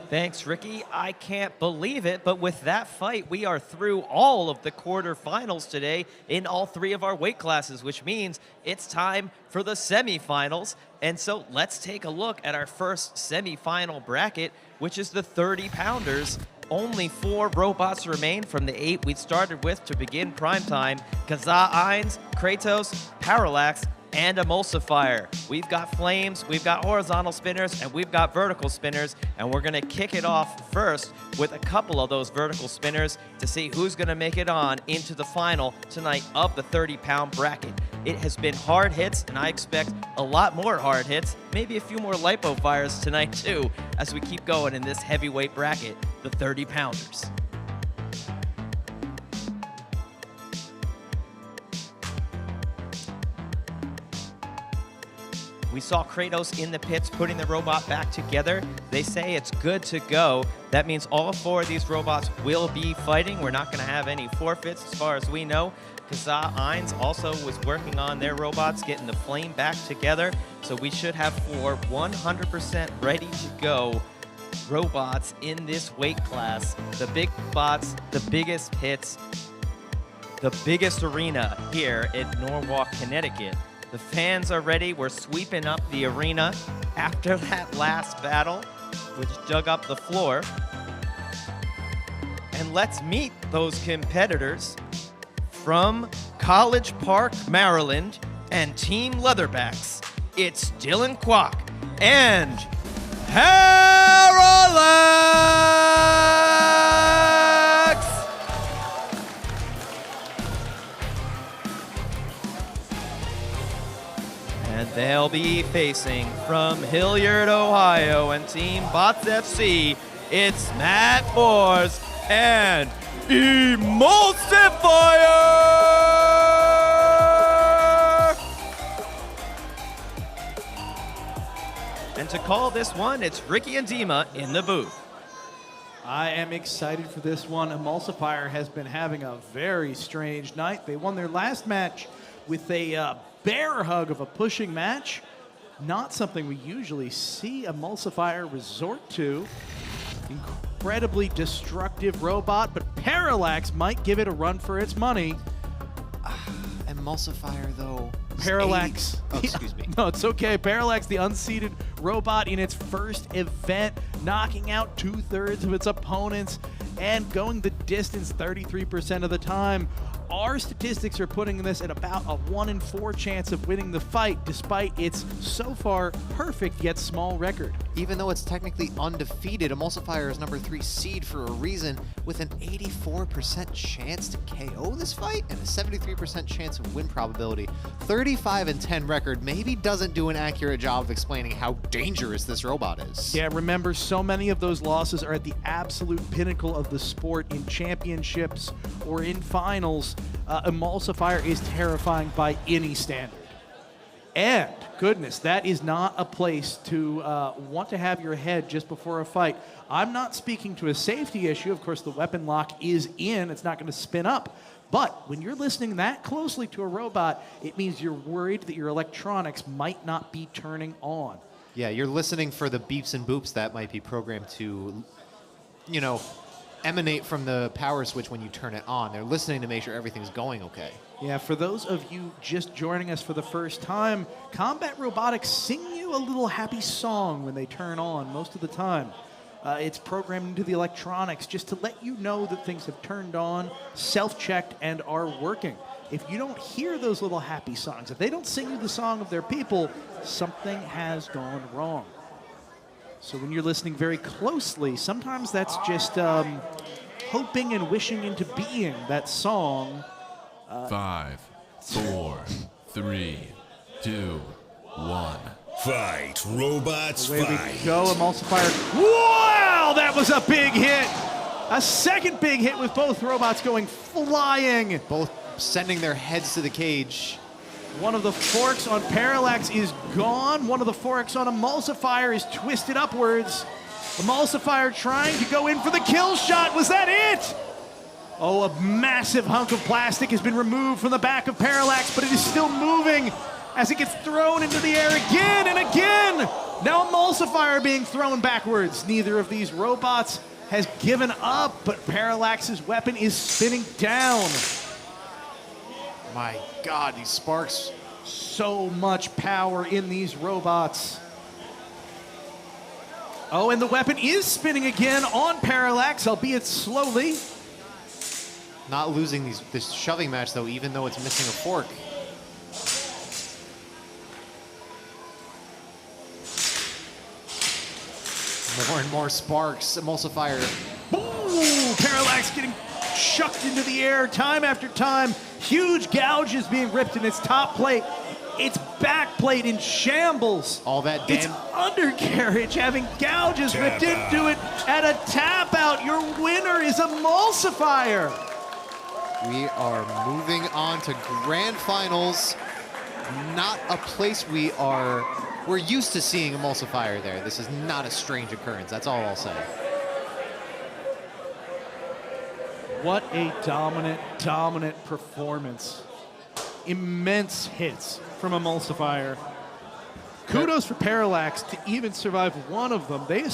Thanks, Ricky. I can't believe it, but with that fight, we are through all of the quarterfinals today in all 3 of our weight classes, which means it's time for the semifinals. And so let's take a look at our first semifinal bracket, which is the 30-pounders. Only 4 robots remain from the 8 we started with to begin primetime. Kazah, Kratos, Parallax, and Emulsifier. We've got flames, we've got horizontal spinners, and we've got vertical spinners, and we're gonna kick it off first with a couple of those vertical spinners to see who's gonna make it on into the final tonight of the 30-pound bracket. It has been hard hits, and I expect a lot more hard hits, maybe a few more lipo fires tonight too, as we keep going in this heavyweight bracket, the 30-pounders. We saw Kratos in the pits putting the robot back together. They say it's good to go. That means all 4 of these robots will be fighting. We're not going to have any forfeits as far as we know. Kazah also was working on their robots, getting the flame back together. So we should have 4 100% ready to go robots in this weight class. The big bots, the biggest hits, the biggest arena here in Norwalk, Connecticut. The fans are ready. We're sweeping up the arena after that last battle, which dug up the floor. And let's meet those competitors from College Park, Maryland, and Team Leatherbacks. It's Dylan Kwok and Parallax! And they'll be facing from Hilliard, Ohio, and Team Bots FC. It's Matt Moores and Emulsifier! And to call this one, it's Ricky and Dima in the booth. I am excited for this one. Emulsifier has been having a very strange night. They won their last match with a bear hug of a pushing match. Not something we usually see Emulsifier resort to. Incredibly destructive robot, but Parallax might give it a run for its money. Emulsifier, though. Parallax. Oh, excuse me. No, it's okay. Parallax, the unseeded robot in its first event, knocking out 2/3 of its opponents and going the distance 33% of the time. Our statistics are putting this at about a 1 in 4 chance of winning the fight, despite its so far perfect yet small record. Even though it's technically undefeated, Emulsifier is number 3 seed for a reason, with an 84% chance to KO this fight and a 73% chance of win probability. 35-10 record maybe doesn't do an accurate job of explaining how dangerous this robot is. Yeah, remember, so many of those losses are at the absolute pinnacle of the sport in championships or in finals. Emulsifier is terrifying by any standard. And, goodness, that is not a place to want to have your head just before a fight. I'm not speaking to a safety issue. Of course, the weapon lock is in. It's not going to spin up. But when you're listening that closely to a robot, it means you're worried that your electronics might not be turning on. Yeah, you're listening for the beeps and boops that might be programmed to, you know, emanate from the power switch when you turn it on. They're listening to make sure everything's going okay. Yeah, for those of you just joining us for the first time, Combat Robotics sing you a little happy song when they turn on most of the time. It's programmed into the electronics just to let you know that things have turned on, self-checked, and are working. If you don't hear those little happy songs, if they don't sing you the song of their people, something has gone wrong. So when you're listening very closely, sometimes that's just hoping and wishing into being that song. 5, 4, 3, 2, 1. Fight, robots, Away fight. we go, Emulsifier. Wow, that was a big hit. A second big hit with both robots going flying. Both sending their heads to the cage. One of the forks on Parallax is gone. One of the forks on Emulsifier is twisted upwards. Emulsifier trying to go in for the kill shot. Was that it? Oh, a massive hunk of plastic has been removed from the back of Parallax, but it is still moving. as it gets thrown into the air again and again. Now Emulsifier being thrown backwards. Neither of these robots has given up, but Parallax's weapon is spinning down. My God, these sparks. So much power in these robots. Oh, and the weapon is spinning again on Parallax, albeit slowly. Not losing this shoving match, though, even though it's missing a fork. More and more sparks. Emulsifier. Boom! Parallax getting chucked into the air time after time. Huge gouges being ripped in its top plate. Its back plate in shambles. All that Its undercarriage having gouges ripped into it at a tap out. Your winner is Emulsifier. We are moving on to grand finals. Not a place we're used to seeing Emulsifier there. This is not a strange occurrence. That's all I'll say. What a dominant performance. Immense hits from Emulsifier. Kudos for Parallax to even survive one of them. They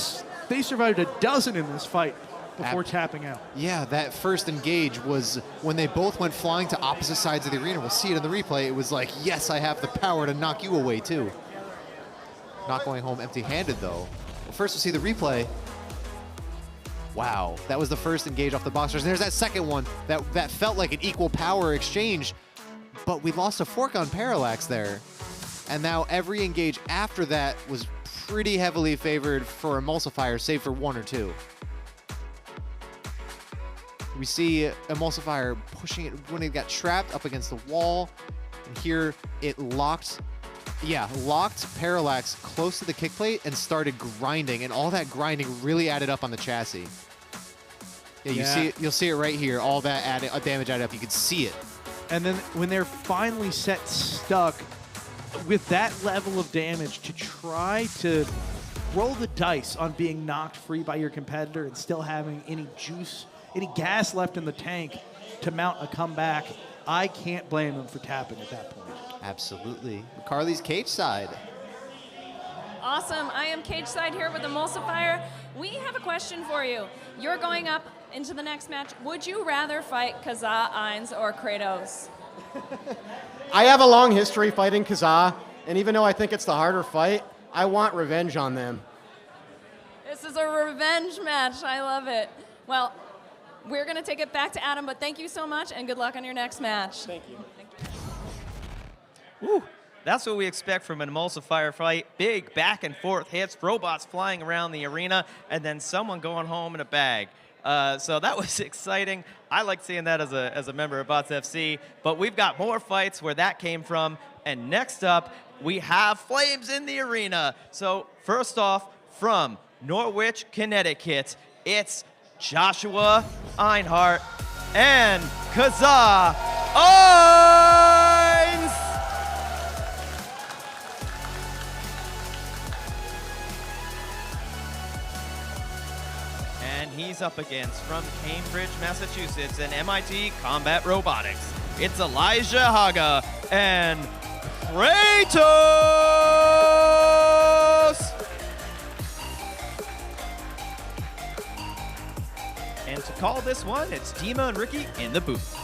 survived a dozen in this fight before tapping out. Yeah, that first engage was when they both went flying to opposite sides of the arena. We'll see it in the replay. It was like, yes, I have the power to knock you away too. Not going home empty-handed though. Well, first we'll see the replay. Wow, that was the first engage off the boxers. And there's that second one that felt like an equal power exchange, but we lost a fork on Parallax there. And now every engage after that was pretty heavily favored for Emulsifier, save for one or two. We see Emulsifier pushing it when it got trapped up against the wall. And here it locked Parallax close to the kick plate and started grinding, and all that grinding really added up on the chassis. Yeah, you'll see it right here. All that damage added up. You could see it. And then when they're finally set stuck with that level of damage, to try to roll the dice on being knocked free by your competitor and still having any juice, any gas left in the tank to mount a comeback, I can't blame them for tapping at that point. Absolutely. Carly's cage side. Awesome. I am cage side here with Emulsifier. We have a question for you. You're going up into the next match. Would you rather fight Kazah, Ainz, or Kratos? I have a long history fighting Kazah, and even though I think it's the harder fight, I want revenge on them. This is a revenge match. I love it. Well, we're going to take it back to Adam, but thank you so much, and good luck on your next match. Thank you. Woo. That's what we expect from an Emulsifier fight. Big back and forth hits, robots flying around the arena, and then someone going home in a bag. So that was exciting. I like seeing that as a member of Bots FC. But we've got more fights where that came from. And next up, we have flames in the arena. So first off, from Norwich, Connecticut, it's Joshua Einhart and Kazah Ainz. And he's up against, from Cambridge, Massachusetts, and MIT Combat Robotics, it's Elijah Haga and Kratos! And to call this one, it's Dima and Ricky in the booth.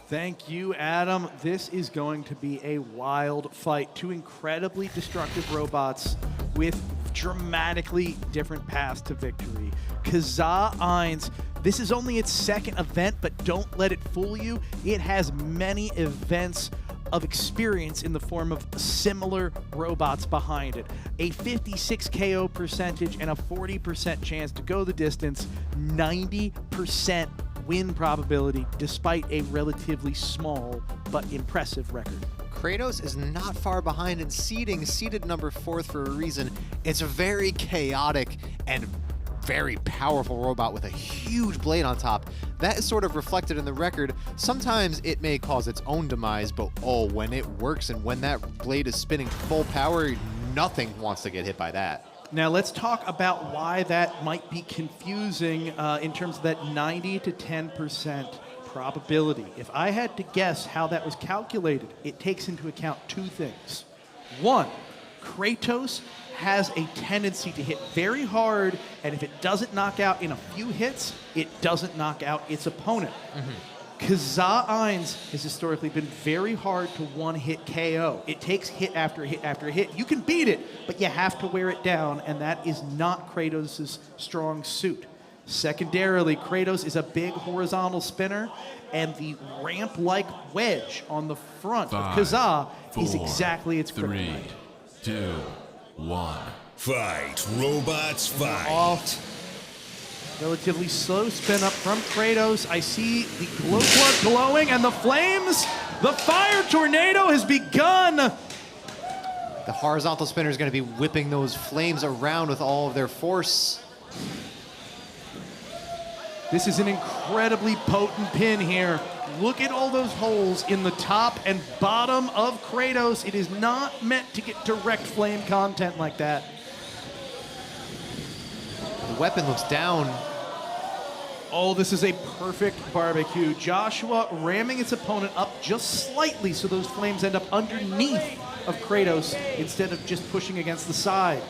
Thank you, Adam. This is going to be a wild fight. Two incredibly destructive robots with dramatically different paths to victory. Kazah Ainz, this is only its second event, but don't let it fool you. It has many events of experience in the form of similar robots behind it. A 56 KO percentage and a 40% chance to go the distance, 90% win probability despite a relatively small but impressive record. Kratos is not far behind in seeding, seeded number 4th for a reason. It's a very chaotic and very powerful robot with a huge blade on top. That is sort of reflected in the record. Sometimes it may cause its own demise, but oh, when it works and when that blade is spinning full power, nothing wants to get hit by that. Now let's talk about why that might be confusing in terms of that 90 to 10% probability. If I had to guess how that was calculated, it takes into account two things. One, Kratos has a tendency to hit very hard, and if it doesn't knock out in a few hits, it doesn't knock out its opponent. Kazah Eins has historically been very hard to one-hit KO. It takes hit after hit after hit. You can beat it, but you have to wear it down, and that is not Kratos' strong suit. Secondarily, Kratos is a big horizontal spinner, and the ramp-like wedge on the front of Kazah is exactly its kryptonite. 3, 2, 1. Fight, robots, fight. Off. Relatively slow spin up from Kratos. I see the glow plug glowing and the flames. The fire tornado has begun. The horizontal spinner is going to be whipping those flames around with all of their force. This is an incredibly potent pin here. Look at all those holes in the top and bottom of Kratos. It is not meant to get direct flame content like that. The weapon looks down. Oh, this is a perfect barbecue. Joshua ramming its opponent up just slightly so those flames end up underneath of Kratos instead of just pushing against the side.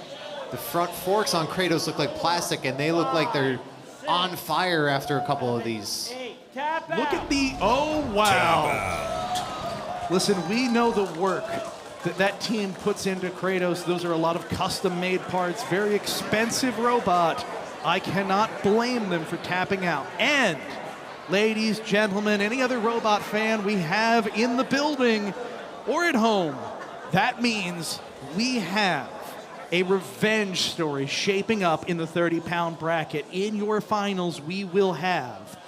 The front forks on Kratos look like plastic, and they look like they're on fire after a couple of these. Look at the, oh wow. Listen, we know the work that team puts into Kratos. Those are a lot of custom-made parts, very expensive robot. I cannot blame them for tapping out. And, ladies, gentlemen, any other robot fan we have in the building or at home, that means we have a revenge story shaping up in the 30-pound bracket. In your finals, we will have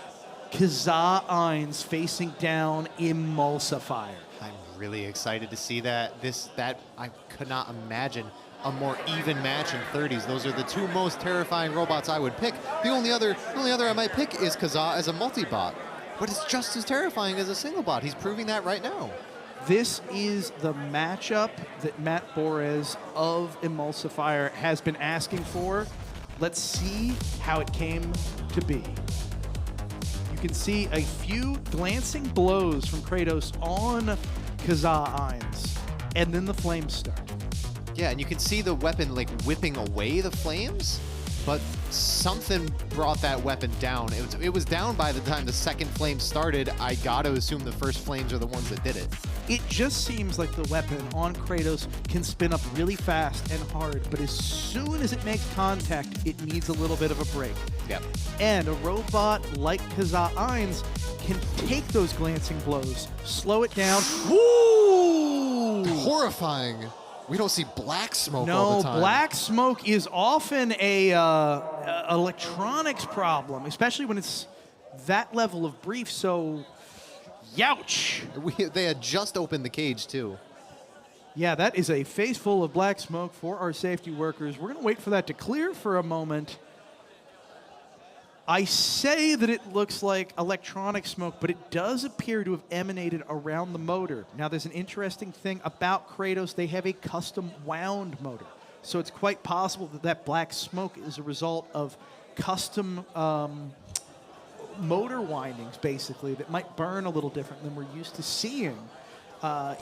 Kazah Eins facing down Emulsifier. I'm really excited to see that. I could not imagine a more even match in 30s. Those are the two most terrifying robots I would pick. The only other I might pick is Kazah as a multi-bot, but it's just as terrifying as a single bot. He's proving that right now. This is the matchup that Matt Borez of Emulsifier has been asking for. Let's see how it came to be. You can see a few glancing blows from Kratos on Kazah Eins, and then the flames start. Yeah, and you can see the weapon like whipping away the flames, but something brought that weapon down. It was down by the time the second flame started. I gotta assume the first flames are the ones that did it. It just seems like the weapon on Kratos can spin up really fast and hard, but as soon as it makes contact, it needs a little bit of a break. Yep. And a robot like Kazah Eins can take those glancing blows, slow it down. Woo! Horrifying. We don't see black smoke all the time. No, black smoke is often a electronics problem, especially when it's that level of brief, so youch. They had just opened the cage, too. Yeah, that is a face full of black smoke for our safety workers. We're going to wait for that to clear for a moment. I say that it looks like electronic smoke, but it does appear to have emanated around the motor. Now, there's an interesting thing about Kratos. They have a custom wound motor. So it's quite possible that that black smoke is a result of custom motor windings, basically, that might burn a little different than we're used to seeing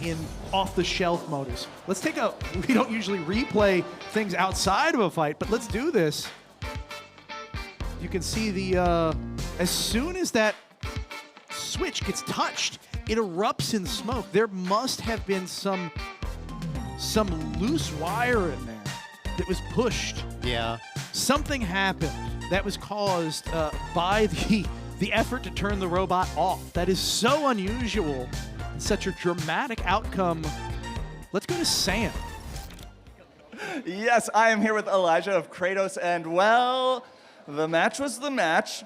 in off-the-shelf motors. Let's take a, we don't usually replay things outside of a fight, but let's do this. You can see the, as soon as that switch gets touched, it erupts in smoke. There must have been some loose wire in there that was pushed. Yeah. Something happened that was caused by the effort to turn the robot off. That is so unusual and such a dramatic outcome. Let's go to Sam. Yes, I am here with Elijah of Kratos, and well, the match was the match.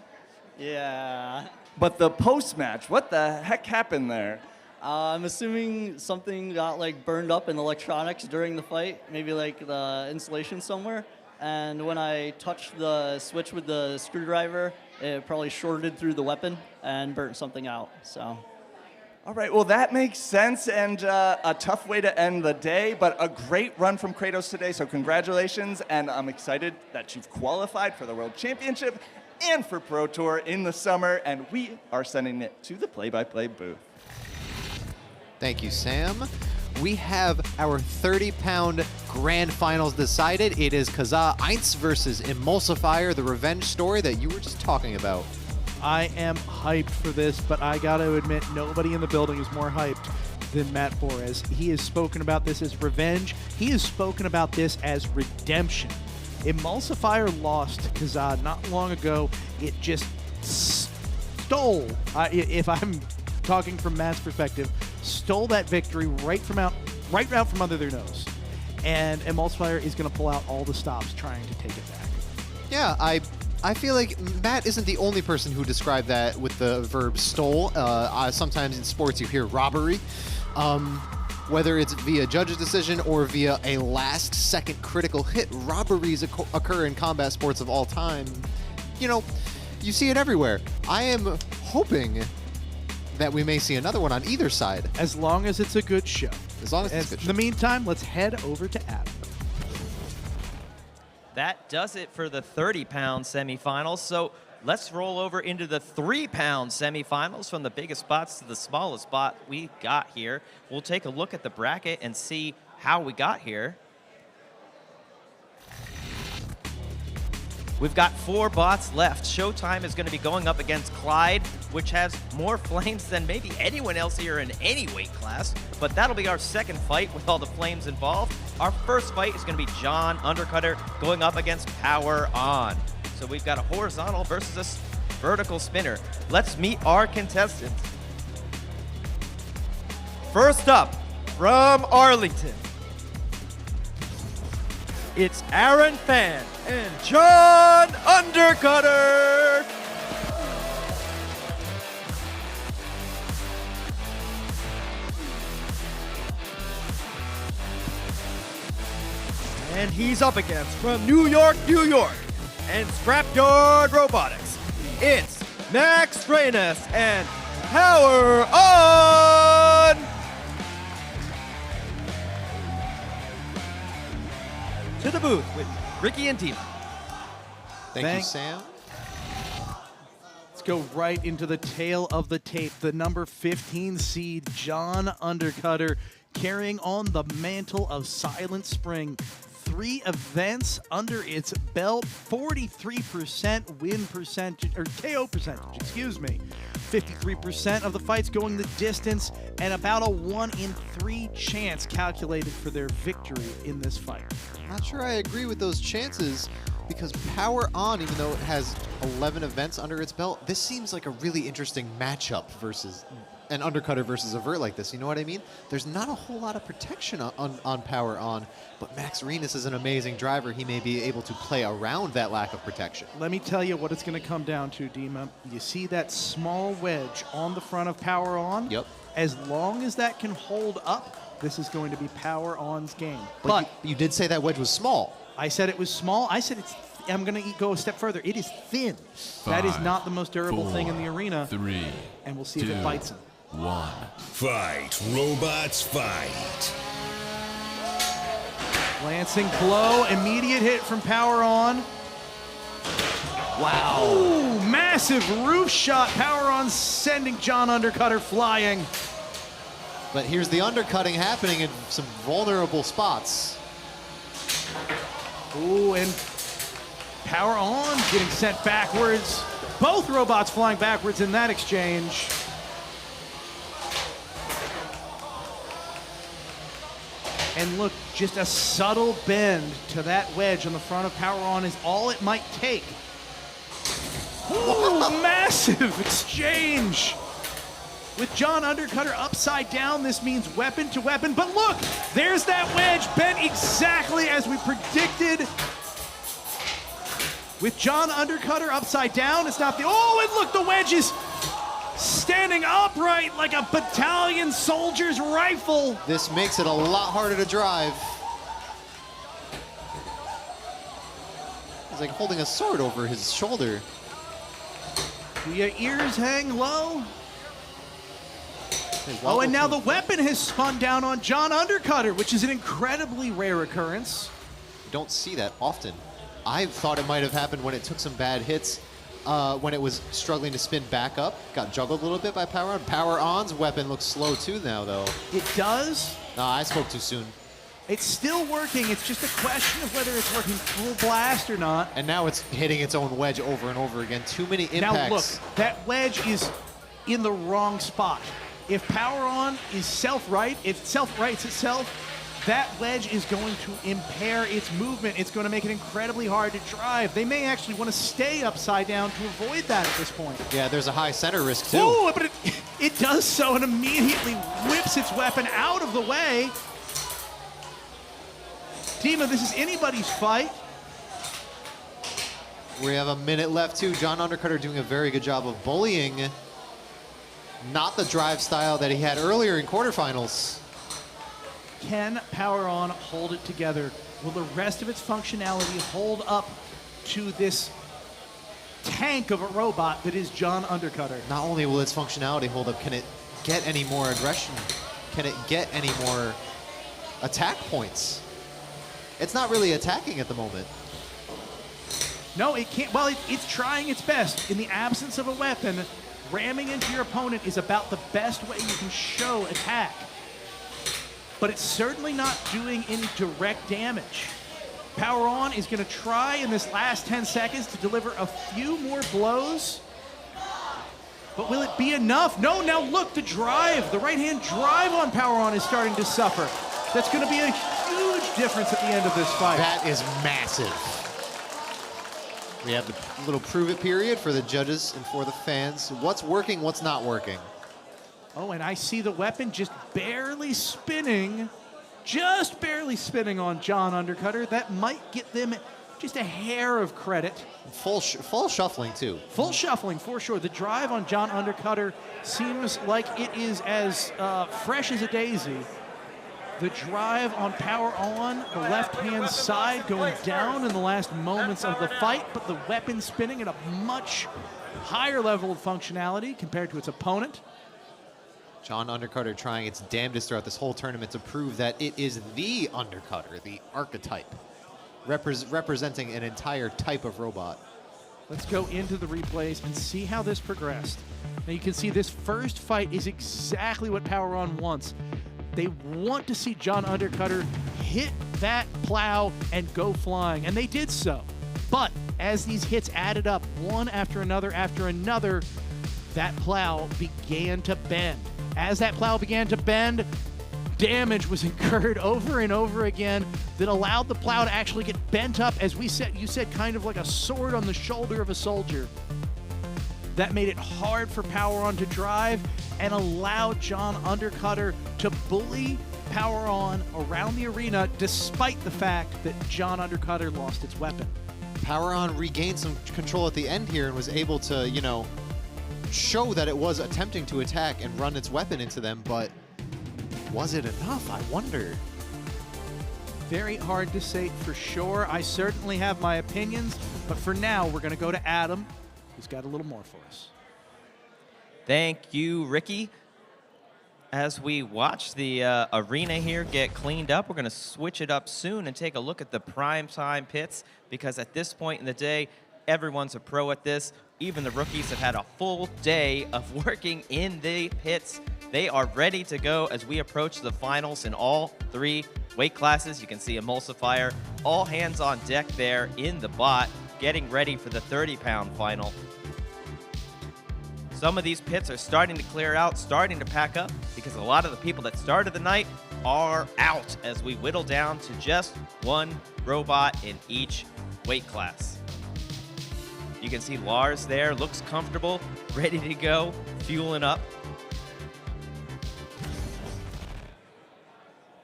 Yeah. But the post-match, what the heck happened there? I'm assuming something got like burned up in electronics during the fight, maybe like the insulation somewhere. And when I touched the switch with the screwdriver, it probably shorted through the weapon and burnt something out. So. All right, well, that makes sense, and a tough way to end the day, but a great run from Kratos today, so congratulations, and I'm excited that you've qualified for the World Championship, and for Pro Tour in the summer, and we are sending it to the play-by-play booth. Thank you, Sam. We have our 30-pound grand finals decided. It is Kazah Eins versus Emulsifier, the revenge story that you were just talking about. I am hyped for this, but I gotta admit, nobody in the building is more hyped than Matt Flores. He has spoken about this as revenge. He has spoken about this as redemption. Emulsifier lost to Kazah not long ago. It just stole, if I'm talking from Matt's perspective, stole that victory right out from under their nose. And Emulsifier is going to pull out all the stops trying to take it back. Yeah, I feel like Matt isn't the only person who described that with the verb stole. Sometimes in sports you hear robbery. Whether it's via judge's decision or via a last-second critical hit, robberies occur in combat sports of all time. You know, you see it everywhere. I am hoping that we may see another one on either side. As long as it's a good show. As long as it's a good show. In the meantime, let's head over to Adam. That does it for the 30-pound semifinals. So let's roll over into the 3-pound semifinals, from the biggest spots to the smallest spot we got here. We'll take a look at the bracket and see how we got here. We've got 4 bots left. Showtime is going to be going up against Clyde, which has more flames than maybe anyone else here in any weight class. But that'll be our second fight with all the flames involved. Our first fight is going to be John Undercutter going up against Power On. So we've got a horizontal versus a vertical spinner. Let's meet our contestants. First up, from Arlington, it's Aaron Fan and John Undercutter. And he's up against, from New York, New York, and Scrapyard Robotics, it's Max Reynes and Power On! To the booth with Ricky and Tima. Thank you, Sam. Let's go right into the tail of the tape. The number 15 seed, John Undercutter, carrying on the mantle of Silent Spring. 3 events under its belt, 43% win percentage, or KO percentage, excuse me. 53% of the fights going the distance, and about a 1 in 3 chance calculated for their victory in this fight. Not sure I agree with those chances, because Power On, even though it has 11 events under its belt, this seems like a really interesting matchup versus an Undercutter versus a vert like this. You know what I mean? There's not a whole lot of protection on Power On, but Max Reynes is an amazing driver. He may be able to play around that lack of protection. Let me tell you what it's going to come down to, Dima. You see that small wedge on the front of Power On? Yep. As long as that can hold up, this is going to be Power On's game. But you did say that wedge was small. I said it was small. I said I'm going to go a step further. It is thin. That is not the most durable thing in the arena. 3, and we'll see if it bites him. 1. Fight, robots, fight. Lancing blow, immediate hit from Power On. Wow. Ooh, massive roof shot. Power On sending John Undercutter flying. But here's the undercutting happening in some vulnerable spots. Ooh, and Power On getting sent backwards. Both robots flying backwards in that exchange. And look, just a subtle bend to that wedge on the front of Power On is all it might take. Ooh, massive exchange. With John Undercutter upside down, this means weapon to weapon. But look, there's that wedge bent exactly as we predicted. With John Undercutter upside down, it's not the... Oh, and look, the wedge is standing upright like a battalion soldier's rifle. This makes it a lot harder to drive. He's like holding a sword over his shoulder. Do your ears hang low? Oh, and now the weapon has spun down on John Undercutter, which is an incredibly rare occurrence. You don't see that often. I thought it might have happened when it took some bad hits. when it was struggling to spin back up. Got juggled a little bit by Power On. Power On's weapon looks slow too now, though. It does. No, I spoke too soon. It's still working. It's just a question of whether it's working full blast or not. And now it's hitting its own wedge over and over again. Too many impacts. Now look, that wedge is in the wrong spot. If Power On is self-right, if it self-rights itself, that wedge is going to impair its movement. It's going to make it incredibly hard to drive. They may actually want to stay upside down to avoid that at this point. Yeah, there's a high center risk too. Ooh, but it does so and immediately whips its weapon out of the way. Dima, this is anybody's fight. We have a minute left too. John Undercutter doing a very good job of bullying. Not the drive style that he had earlier in quarterfinals. Can Power On hold it together? Will the rest of its functionality hold up to this tank of a robot that is John Undercutter? Not only will its functionality hold up, can it get any more aggression? Can it get any more attack points? It's not really attacking at the moment. No, it can't. Well, it's trying its best. In the absence of a weapon, ramming into your opponent is about the best way you can show attack. But it's certainly not doing any direct damage. Power On is going to try in this last 10 seconds to deliver a few more blows. But will it be enough? No, now look, the drive, the right-hand drive on Power On is starting to suffer. That's going to be a huge difference at the end of this fight. That is massive. We have the little prove it period for the judges and for the fans. What's working, what's not working. Oh, and I see the weapon just barely spinning on John Undercutter. That might get them just a hair of credit. Full shuffling, too. Full shuffling, for sure. The drive on John Undercutter seems like it is as fresh as a daisy. The drive on Power On, the left-hand side going down in the last moments of the fight, but the weapon spinning at a much higher level of functionality compared to its opponent. John Undercutter trying its damnedest throughout this whole tournament to prove that it is the Undercutter, the archetype, representing an entire type of robot. Let's go into the replays and see how this progressed. Now you can see this first fight is exactly what Power On wants. They want to see John Undercutter hit that plow and go flying, and they did so. But as these hits added up, one after another, that plow began to bend. As that plow began to bend, damage was incurred over and over again that allowed the plow to actually get bent up, as you said, kind of like a sword on the shoulder of a soldier. That made it hard for Power On to drive and allowed John Undercutter to bully Power On around the arena despite the fact that John Undercutter lost its weapon. Power On regained some control at the end here and was able to, you know, show that it was attempting to attack and run its weapon into them, but was it enough? I wonder. Very hard to say for sure. I certainly have my opinions, but for now, we're going to go to Adam, who's got a little more for us. Thank you, Ricky. As we watch the arena here get cleaned up, we're going to switch it up soon and take a look at the primetime pits, because at this point in the day, everyone's a pro at this. Even the rookies have had a full day of working in the pits. They are ready to go as we approach the finals in all three weight classes. You can see Emulsifier, all hands on deck there in the bot, getting ready for the 30-pound final. Some of these pits are starting to clear out, starting to pack up, because a lot of the people that started the night are out as we whittle down to just one robot in each weight class. You can see Lars there, looks comfortable, ready to go, fueling up.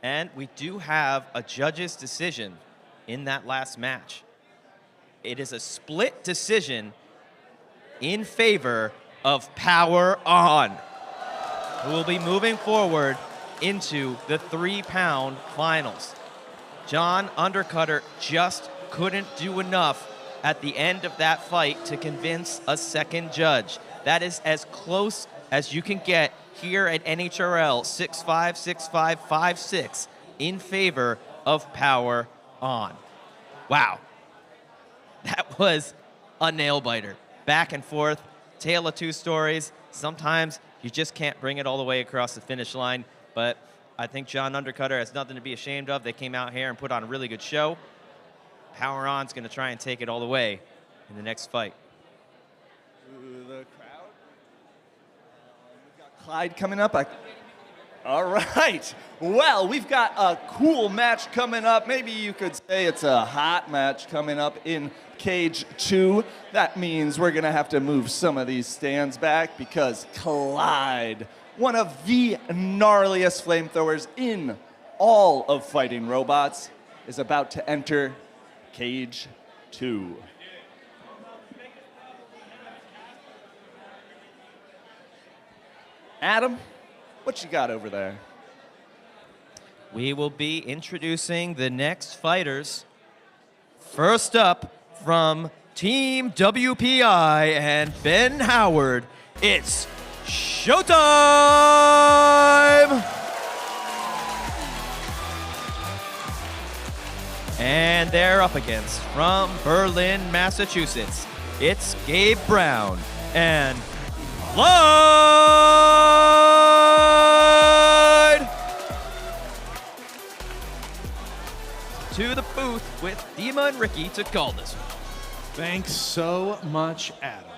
And we do have a judge's decision in that last match. It is a split decision in favor of Power On, who will be moving forward into the 3-pound finals. John Undercutter just couldn't do enough at the end of that fight to convince a second judge. That is as close as you can get here at NHRL 6-5, in favor of Power On. Wow, that was a nail biter. back and forth, tale of two stories. Sometimes you just can't bring it all the way across the finish line, but I think John Undercutter has nothing to be ashamed of. They came out here and put on a really good show. Power On's going to try and take it all the way in the next fight. The crowd. We've got Clyde coming up. All right. Well, we've got a cool match coming up. Maybe you could say it's a hot match coming up in Cage 2. That means we're going to have to move some of these stands back because Clyde, one of the gnarliest flamethrowers in all of fighting robots, is about to enter Cage 2. Adam, what you got over there? We will be introducing the next fighters. First up, from Team WPI and Ben Howard, it's Showtime! And they're up against, from Berlin, Massachusetts, it's Gabe Brown and Clyde! To the booth with Dima and Ricky to call this one. Thanks so much, Adam.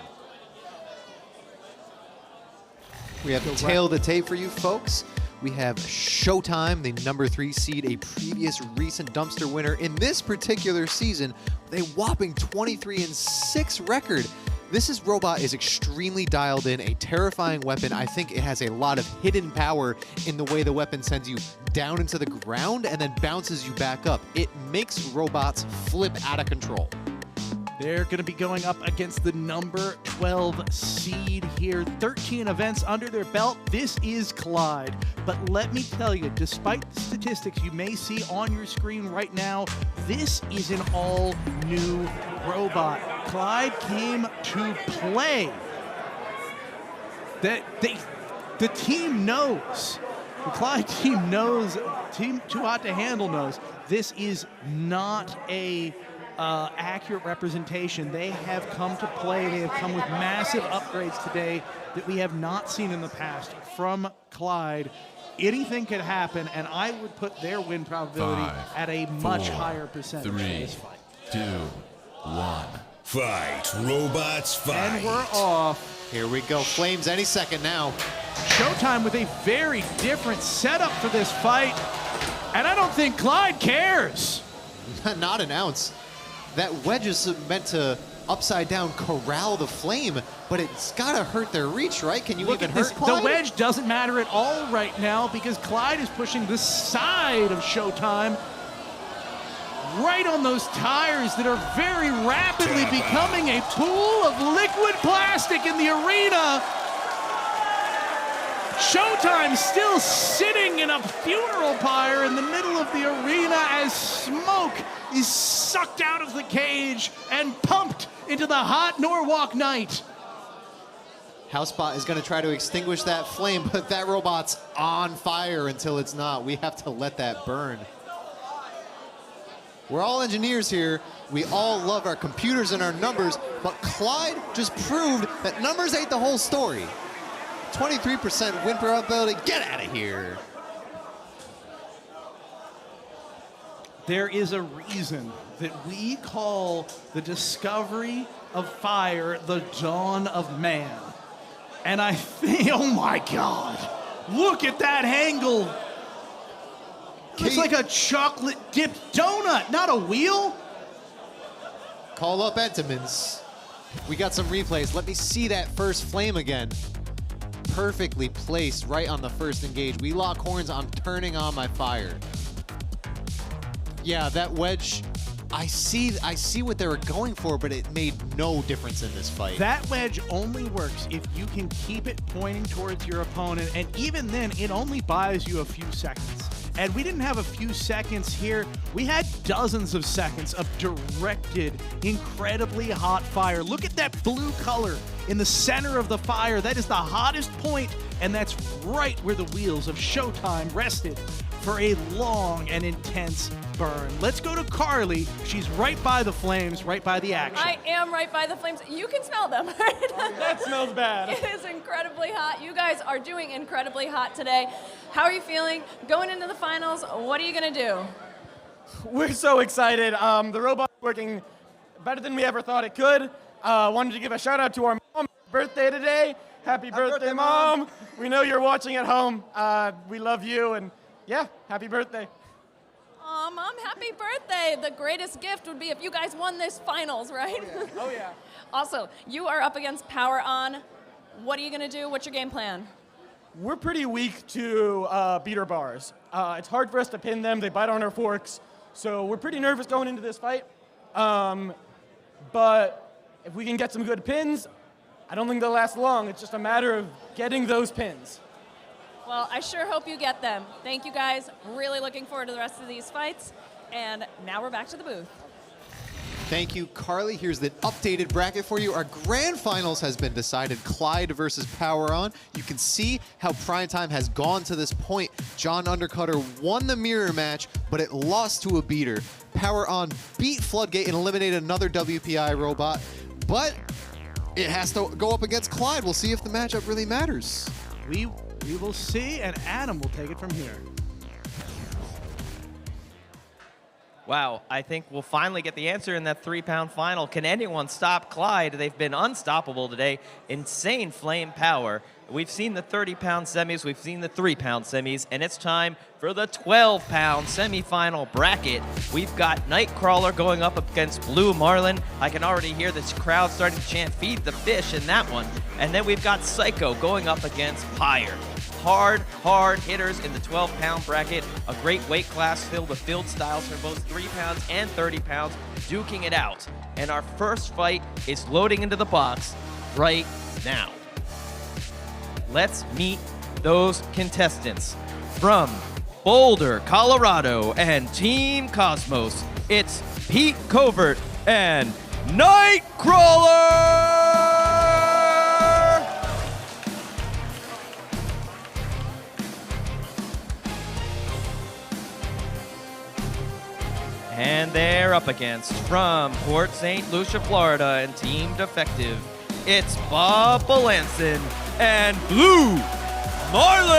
We have the tail of the tape for you folks. We have Showtime, the #3 seed, a previous recent dumpster winner in this particular season with a whopping 23-6 record. This robot is extremely dialed in, a terrifying weapon. I think it has a lot of hidden power in the way the weapon sends you down into the ground and then bounces you back up. It makes robots flip out of control. They're going to be going up against the #12 seed here. 13 events under their belt. This is Clyde. But let me tell you, despite the statistics you may see on your screen right now, this is an all-new robot. Clyde came to play. The team knows. The Clyde team knows. Team Too Hot to Handle knows. This is not a accurate representation. They have come to play. They have come with massive upgrades today that we have not seen in the past from Clyde. Anything could happen, and I would put their win probability at a much higher percentage for this fight. 2, 1. Fight, robots, fight. And we're off. Here we go. Flames any second now. Showtime with a very different setup for this fight, and I don't think Clyde cares. Not an ounce. That wedge is meant to upside down corral the flame, but it's gotta hurt their reach, right? Can you Look even at this. hurt Clyde? The wedge doesn't matter at all right now because Clyde is pushing the side of Showtime right on those tires that are very rapidly becoming a pool of liquid plastic in the arena. Showtime still sitting in a funeral pyre in the middle of the arena as smoke is sucked out of the cage and pumped into the hot Norwalk night. Housebot is going to try to extinguish that flame, but that robot's on fire until it's not. We have to let that burn. We're all engineers here. We all love our computers and our numbers, but Clyde just proved that numbers ain't the whole story. 23% win probability. Get out of here. There is a reason that we call the discovery of fire the dawn of man. And I think, oh my God, look at that angle. It looks like a chocolate dipped donut, not a wheel. Call up Entenmann's. We got some replays. Let me see that first flame again. Perfectly placed right on the first engage. We lock horns. I'm turning on my fire. Yeah, that wedge, I see what they were going for, but it made no difference in this fight. That wedge only works if you can keep it pointing towards your opponent, and even then, it only buys you a few seconds. And we didn't have a few seconds here. We had dozens of seconds of directed, incredibly hot fire. Look at that blue color in the center of the fire. That is the hottest point, and that's right where the wheels of Showtime rested. for a long and intense burn. Let's go to Carly. She's right by the flames, right by the action. I am right by the flames. You can smell them, right? That smells bad. It is incredibly hot. You guys are doing incredibly hot today. How are you feeling? Going into the finals, what are you going to do? We're so excited. The robot's working better than we ever thought it could. Wanted to give a shout out to our mom. Birthday today. Happy birthday, Mom. We know you're watching at home. We love you, and yeah, happy birthday. Aw, Mom, happy birthday. The greatest gift would be if you guys won this finals, right? Oh, yeah. Also, you are up against Power On. What are you going to do? What's your game plan? We're pretty weak to beater bars. It's hard for us to pin them. They bite on our forks. So we're pretty nervous going into this fight. But if we can get some good pins, I don't think they'll last long. It's just a matter of getting those pins. Well, I sure hope you get them. Thank you, guys. Really looking forward to the rest of these fights. And now we're back to the booth. Thank you, Carly. Here's the updated bracket for you. Our grand finals has been decided. Clyde versus Power On. You can see how Primetime has gone to this point. John Undercutter won the mirror match, but it lost to a beater. Power On beat Floodgate and eliminated another WPI robot, but it has to go up against Clyde. We'll see if the matchup really matters. We will see, and Adam will take it from here. Wow, I think we'll finally get the answer in that 3-pound final. Can anyone stop Clyde? They've been unstoppable today. Insane flame power. We've seen the 30-pound semis, we've seen the 3-pound semis, and it's time for the 12-pound semifinal bracket. We've got Nightcrawler going up against Blue Marlin. I can already hear this crowd starting to chant, "Feed the fish" in that one. And then we've got Psycho going up against Pyre. Hard hitters in the 12-pound bracket. A great weight class filled with field styles for both 3 pounds and 30 pounds, duking it out. And our first fight is loading into the box right now. Let's meet those contestants. From Boulder, Colorado, and Team Cosmos, it's Pete Covert and Nightcrawler! And they're up against, from Port St. Lucia, Florida, and Team Defective, it's Bob Belanson and Blue Marlin!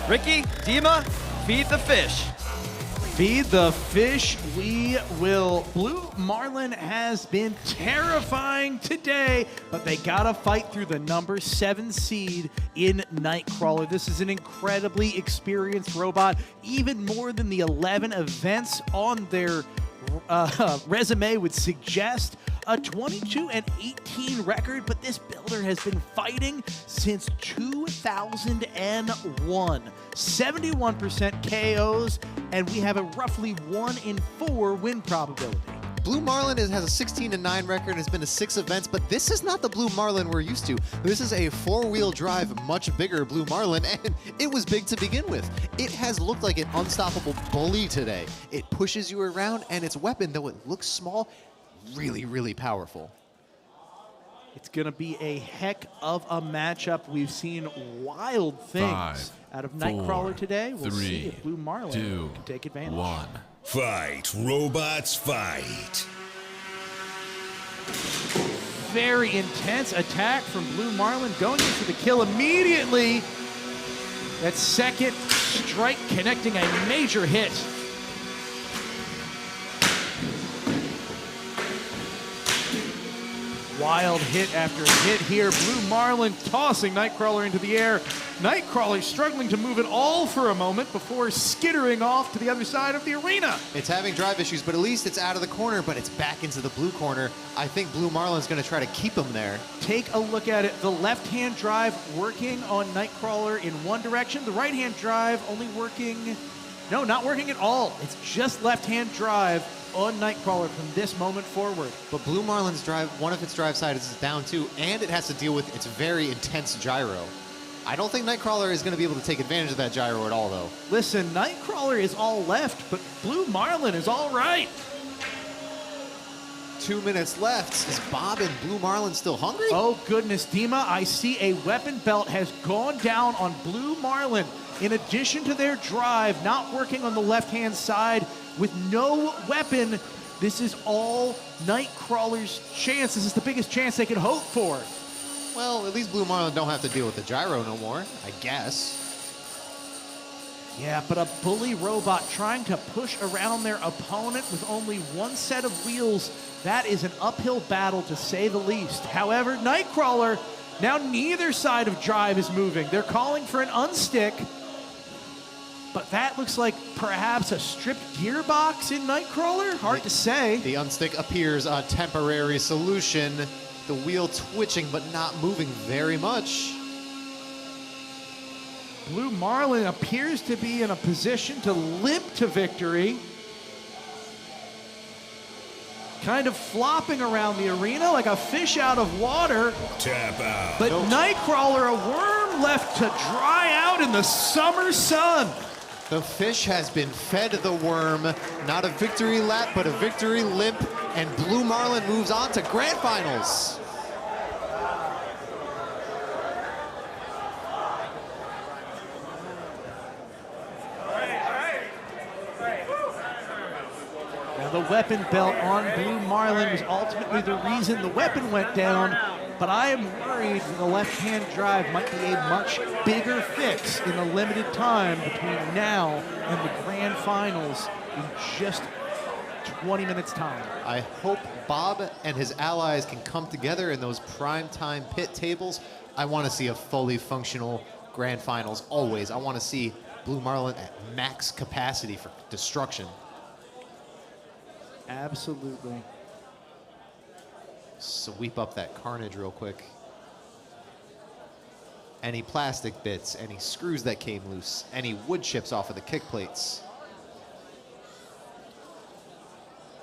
Ricky, Dima, feed the fish. Feed the fish, we will. Blue Marlin has been terrifying today, but they gotta fight through the number 7 seed in Nightcrawler. This is an incredibly experienced robot, even more than the 11 events on their resume would suggest. A 22-18 record, but this builder has been fighting since 2001. 71% KOs, and we have a roughly 1 in 4 win probability. Blue Marlin has a 16-9 record, has been to 6 events, but this is not the Blue Marlin we're used to. This is a 4-wheel drive, much bigger Blue Marlin, and it was big to begin with. It has looked like an unstoppable bully today. It pushes you around, and its weapon, though it looks small, really powerful. It's going to be a heck of a matchup. We've seen wild things out of Nightcrawler today. We'll see if Blue Marlin can take advantage. 1. Fight, robots, fight. Very intense attack from Blue Marlin, going in for the kill immediately. That second strike connecting a major hit. Wild hit after hit here. Blue Marlin tossing Nightcrawler into the air. Nightcrawler struggling to move it all for a moment before skittering off to the other side of the arena. It's having drive issues, but at least it's out of the corner, but it's back into the blue corner. I think Blue Marlin's going to try to keep him there. Take a look at it. The left-hand drive working on Nightcrawler in one direction. The right-hand drive only working... No, not working at all. It's just left-hand drive on Nightcrawler from this moment forward. But Blue Marlin's drive, one of its drive sides is down too, and it has to deal with its very intense gyro. I don't think Nightcrawler is going to be able to take advantage of that gyro at all, though. Listen, Nightcrawler is all left, but Blue Marlin is all right. 2 minutes left. Is Bob and Blue Marlin still hungry? Oh, goodness, Dima, I see a weapon belt has gone down on Blue Marlin. In addition to their drive, not working on the left-hand side with no weapon, this is all Nightcrawler's chance. This is the biggest chance they could hope for. Well, at least Blue Marlin don't have to deal with the gyro no more, I guess. Yeah, but a bully robot trying to push around their opponent with only one set of wheels, that is an uphill battle to say the least. However, Nightcrawler, now neither side of drive is moving. They're calling for an unstick, but that looks like perhaps a stripped gearbox in Nightcrawler? Hard to say. The unstick appears a temporary solution. The wheel twitching but not moving very much. Blue Marlin appears to be in a position to limp to victory. Kind of flopping around the arena like a fish out of water. Tap out. But Nightcrawler, a worm left to dry out in the summer sun. The fish has been fed the worm. Not a victory lap, but a victory limp. And Blue Marlin moves on to grand finals. Now the weapon belt on Blue Marlin was ultimately the reason the weapon went down, but I am worried the left-hand drive might be a much bigger fix in the limited time between now and the grand finals in just 20 minutes time. I hope Bob and his allies can come together in those prime-time pit tables. I want to see a fully functional grand finals always. I want to see Blue Marlin at max capacity for destruction. Absolutely. Sweep up that carnage real quick. Any plastic bits, any screws that came loose, any wood chips off of the kick plates.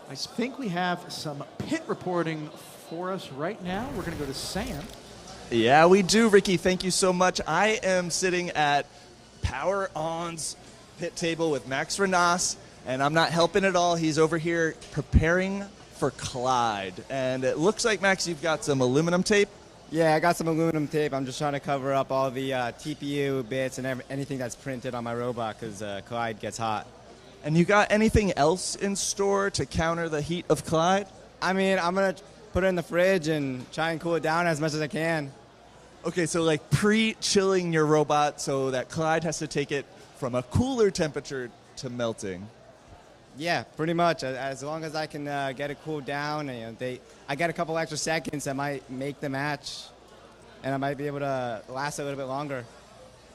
I think we have some pit reporting for us right now. We're going to go to Sam. Yeah, we do, Ricky. Thank you so much. I am sitting at Power On's pit table with Max Renas, and I'm not helping at all. He's over here preparing for Clyde. And it looks like, Max, you've got some aluminum tape. Yeah, I got some aluminum tape. I'm just trying to cover up all the TPU bits and anything that's printed on my robot because Clyde gets hot. And you got anything else in store to counter the heat of Clyde? I mean, I'm going to put it in the fridge and try and cool it down as much as I can. Okay, so like pre-chilling your robot so that Clyde has to take it from a cooler temperature to melting. Yeah, pretty much. As long as I can get it cooled down, and, I get a couple extra seconds that might make the match, and I might be able to last a little bit longer.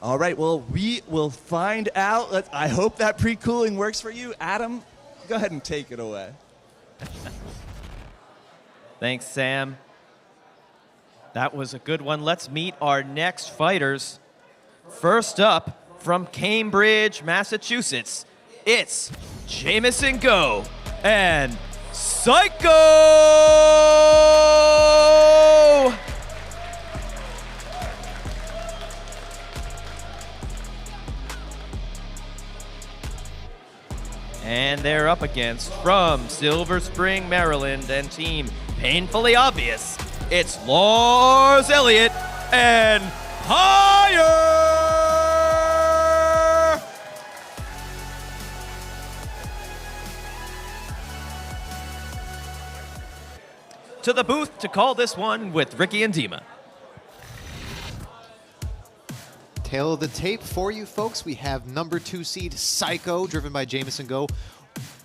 All right, well, we will find out. I hope that pre-cooling works for you. Adam, go ahead and take it away. Thanks, Sam. That was a good one. Let's meet our next fighters. First up, from Cambridge, Massachusetts, it's Jamison Go and Psycho! And they're up against, from Silver Spring, Maryland, and Team Painfully Obvious, it's Lars Elliott and Higher! To the booth to call this one with Ricky and Dima. Tail of the tape for you folks. We have number 2 seed Psycho, driven by Jamison Go.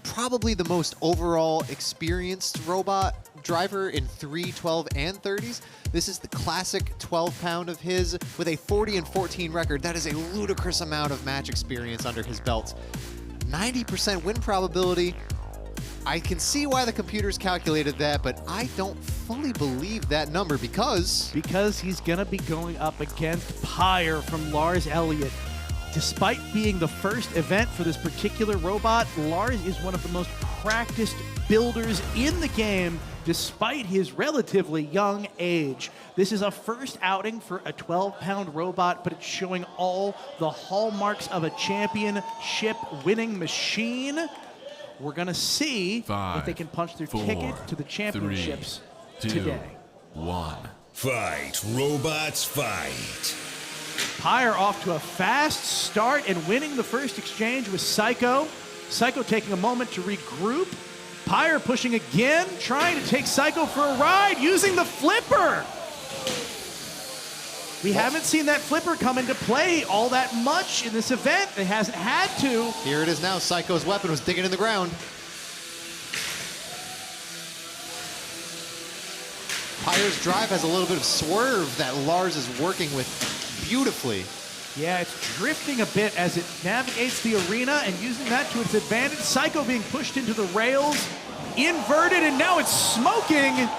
Probably the most overall experienced robot driver in 3, 12, and 30s. This is the classic 12-pound of his with a 40-14 record. That is a ludicrous amount of match experience under his belt. 90% win probability. I can see why the computers calculated that, but I don't fully believe that number because he's going to be going up against Pyre from Lars Elliott. Despite being the first event for this particular robot, Lars is one of the most practiced builders in the game, despite his relatively young age. This is a first outing for a 12-pound robot, but it's showing all the hallmarks of a championship winning machine. We're going to see 5, if they can punch their 4, ticket to the championships 3, 2, today. 1. Fight, robots, fight. Pyre off to a fast start and winning the first exchange with Psycho. Psycho taking a moment to regroup. Pyre pushing again, trying to take Psycho for a ride, using the flipper. We haven't seen that flipper come into play all that much in this event. It hasn't had to. Here it is now. Psycho's weapon was digging in the ground. Pyre's drive has a little bit of swerve that Lars is working with beautifully. Yeah, it's drifting a bit as it navigates the arena and using that to its advantage. Psycho being pushed into the rails, inverted, and now it's smoking.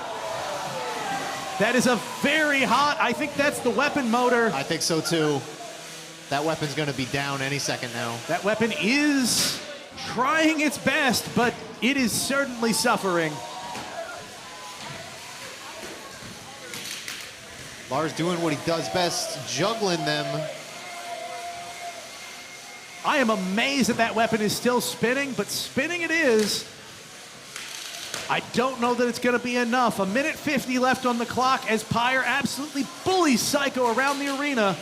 That is a very hot, I think that's the weapon motor. I think so too. That weapon's gonna be down any second now. That weapon is trying its best, but it is certainly suffering. Lars doing what he does best, juggling them. I am amazed that that weapon is still spinning, but spinning it is. I don't know that it's going to be enough. 1:50 left on the clock as Pyre absolutely bullies Psycho around the arena.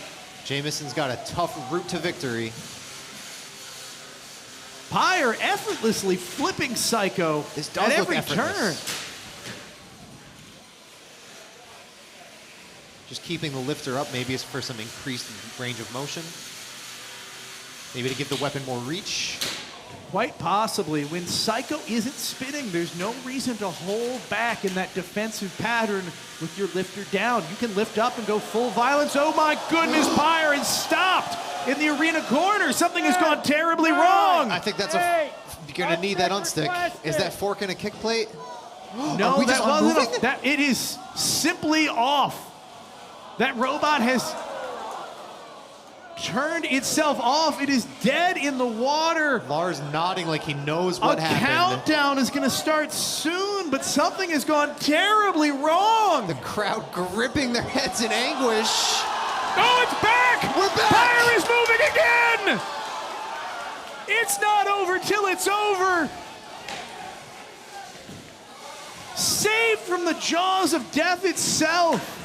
Jameson's got a tough route to victory. Pyre effortlessly flipping Psycho at every turn. Just keeping the lifter up, maybe it's for some increased range of motion. Maybe to give the weapon more reach. Quite possibly. When Psycho isn't spinning, there's no reason to hold back in that defensive pattern with your lifter down. You can lift up and go full violence. Oh my goodness, Pyre is stopped in the arena corner. Something has gone terribly wrong. I think that's you're gonna need that unstick. Is that fork in a kick plate? No, that wasn't. It is simply off. That robot has turned itself off. It is dead in the water. Lars nodding like he knows what happened. A countdown is going to start soon, but something has gone terribly wrong. The crowd gripping their heads in anguish. Oh, it's back! We're back! Pyre is moving again! It's not over till it's over. Saved from the jaws of death itself.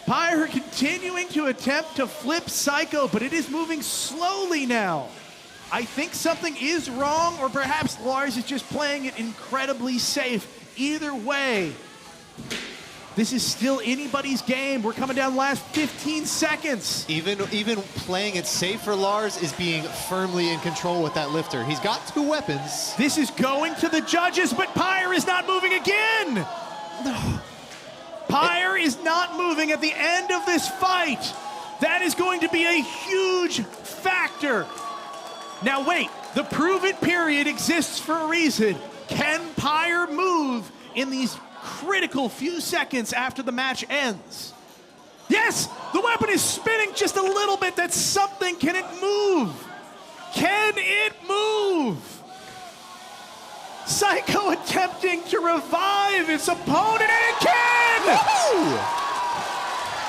Pyre continuing to attempt to flip Psycho, but it is moving slowly now. I think something is wrong, or perhaps Lars is just playing it incredibly safe. Either way, this is still anybody's game. We're coming down the last 15 seconds. Even playing it safe for Lars is being firmly in control with that lifter. He's got two weapons. This is going to the judges, but Pyre is not moving again. No. Pyre is not moving at the end of this fight. That is going to be a huge factor. Now wait, the prove it period exists for a reason. Can Pyre move in these critical few seconds after the match ends? Yes, the weapon is spinning just a little bit. That's something. Can it move? Can it move? Psycho attempting to revive its opponent, and it can! Woo!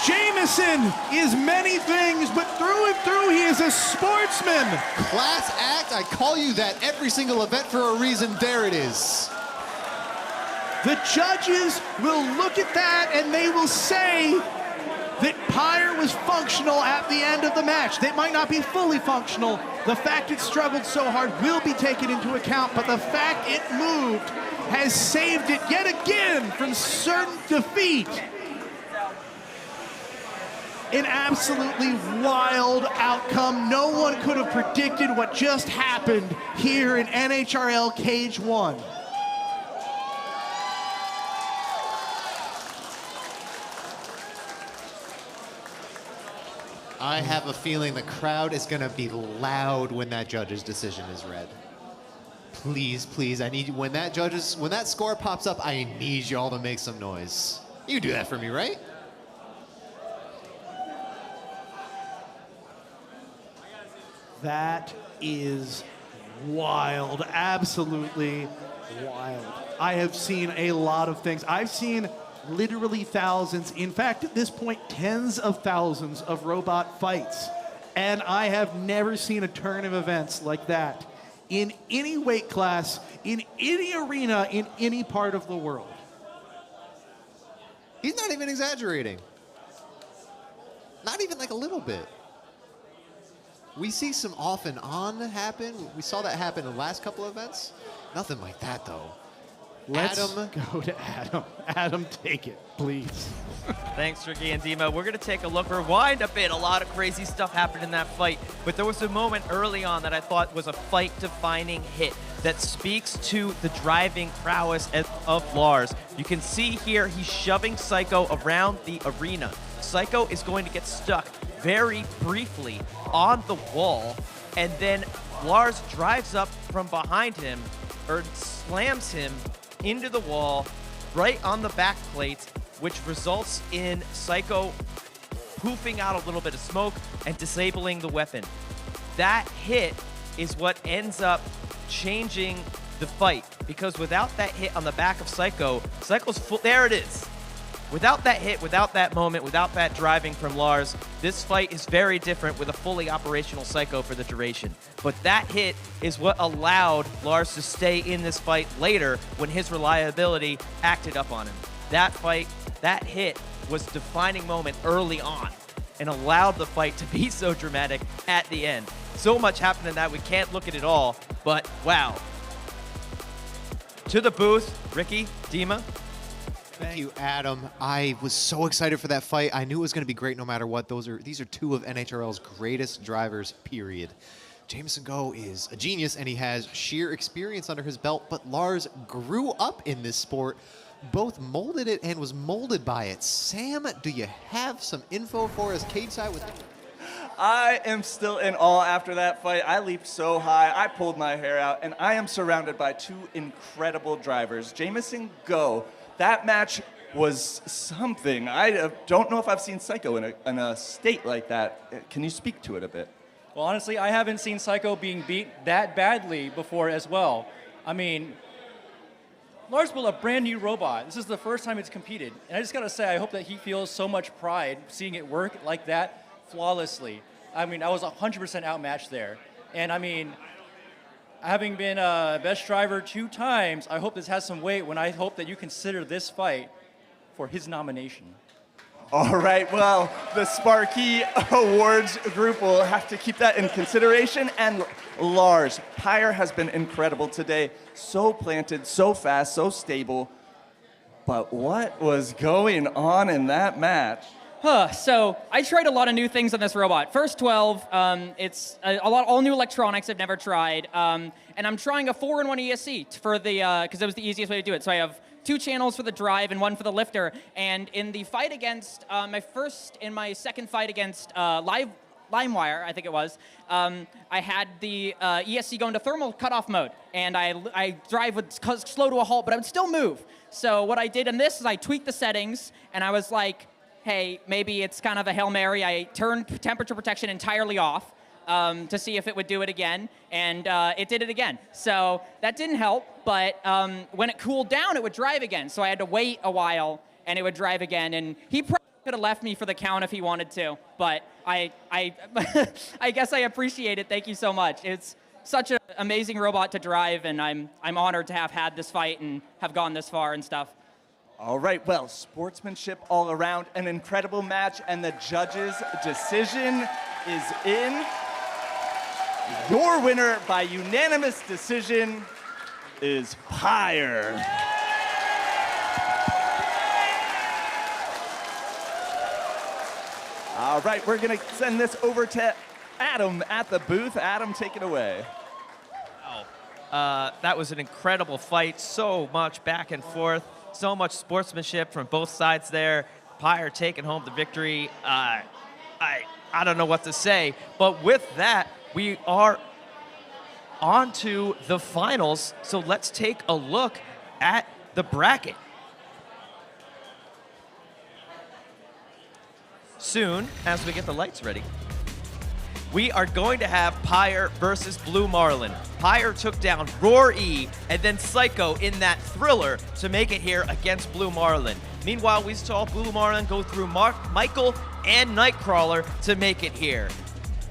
Jameson is many things, but through and through, he is a sportsman. Class act, I call you that every single event for a reason. There it is. The judges will look at that and they will say that Pyre was functional at the end of the match. They might not be fully functional. The fact it struggled so hard will be taken into account, but the fact it moved has saved it yet again from certain defeat. An absolutely wild outcome. No one could have predicted what just happened here in NHRL Cage 1. I have a feeling the crowd is going to be loud when that judge's decision is read. Please, please, I need you, when that score pops up, I need y'all to make some noise. You do that for me, right? That is wild, absolutely wild. I have seen a lot of things. I've seen literally thousands, in fact, at this point, tens of thousands of robot fights. And I have never seen a turn of events like that in any weight class, in any arena, in any part of the world. He's not even exaggerating. Not even like a little bit. We see some off and on happen. We saw that happen in the last couple of events. Nothing like that, though. Let's Adam. go to Adam. Adam, take it, please. Thanks, Ricky and Dima. We're going to take a look, rewind a bit. A lot of crazy stuff happened in that fight, but there was a moment early on that I thought was a fight-defining hit that speaks to the driving prowess of Lars. You can see here he's shoving Psycho around the arena. Psycho is going to get stuck very briefly on the wall, and then Lars drives up from behind him, or slams him into the wall right on the back plate, which results in Psycho poofing out a little bit of smoke and disabling the weapon. That hit is what ends up changing the fight, because without that hit on the back of Psycho, Psycho's full, there it is. Without that hit, without that moment, without that driving from Lars, this fight is very different with a fully operational Psycho for the duration. But that hit is what allowed Lars to stay in this fight later when his reliability acted up on him. That fight, that hit was a defining moment early on and allowed the fight to be so dramatic at the end. So much happened in that, we can't look at it all, but wow. To the booth, Ricky, Dima. Thank you, Adam. I was so excited for that fight. I knew it was going to be great no matter what. These are two of NHRL's greatest drivers, period. Jameson Go is a genius, and he has sheer experience under his belt, but Lars grew up in this sport, both molded it and was molded by it. Sam, do you have some info for us cage side with I am still in awe after that fight. I leaped so high, I pulled my hair out, and I am surrounded by two incredible drivers. Jameson Go. That match was something. I don't know if I've seen Psycho in a state like that. Can you speak to it a bit? Well, honestly, I haven't seen Psycho being beat that badly before as well. I mean, Lars built a brand new robot. This is the first time it's competed. And I just got to say, I hope that he feels so much pride seeing it work like that flawlessly. I mean, I was 100% outmatched there. And I mean, having been best driver 2 times, I hope this has some weight when I hope that you consider this fight for his nomination. All right, well, the Sparky Awards group will have to keep that in consideration. And Lars, Pyre has been incredible today. So planted, so fast, so stable. But what was going on in that match? So I tried a lot of new things on this robot. First 12, it's all new electronics I've never tried, and I'm trying a 4-in-1 ESC for the because it was the easiest way to do it. So I have 2 channels for the drive and 1 for the lifter. And in the fight against my second fight against LimeWire, I think it was, I had the ESC go into thermal cutoff mode, and I drive would slow to a halt, but I would still move. So what I did in this is I tweaked the settings, and I was like, hey, maybe it's kind of a Hail Mary. I turned temperature protection entirely off to see if it would do it again, and it did it again. So that didn't help, but when it cooled down, it would drive again. So I had to wait a while, and it would drive again. And he probably could have left me for the count if he wanted to, but I guess I appreciate it. Thank you so much. It's such an amazing robot to drive, and I'm honored to have had this fight and have gone this far and stuff. All right, well, sportsmanship all around, an incredible match, and the judges' decision is in. Your winner by unanimous decision is Pyre. All right, we're gonna send this over to Adam at the booth. Adam, take it away. That was an incredible fight, so much back and forth. So much sportsmanship from both sides there. Pyre taking home the victory. I don't know what to say, but with that, we are on to the finals. So let's take a look at the bracket. Soon, as we get the lights ready, we are going to have Pyre versus Blue Marlin. Pyre took down Rory and then Psycho in that thriller to make it here against Blue Marlin. Meanwhile, we saw Blue Marlin go through Michael and Nightcrawler to make it here.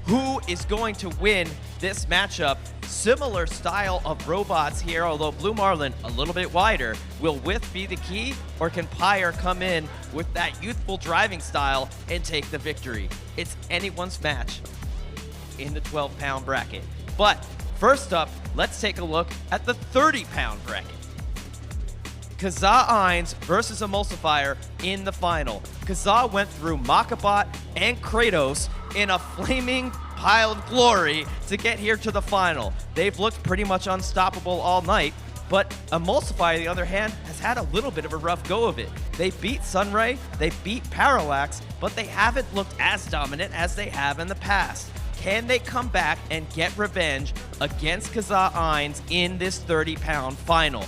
Who is going to win this matchup. Similar style of robots here, although Blue Marlin a little bit wider. Will width be the key, or can Pyre come in with that youthful driving style and take the victory? It's anyone's match in the 12-pound bracket. But first up, let's take a look at the 30-pound bracket. Kazah Ainz versus Emulsifier in the final. Kazah went through Makabot and Kratos in a flaming pile of glory to get here to the final. They've looked pretty much unstoppable all night, but Emulsifier, on the other hand, has had a little bit of a rough go of it. They beat Sunray, they beat Parallax, but they haven't looked as dominant as they have in the past. Can they come back and get revenge against Kazah Ainz in this 30-pound final?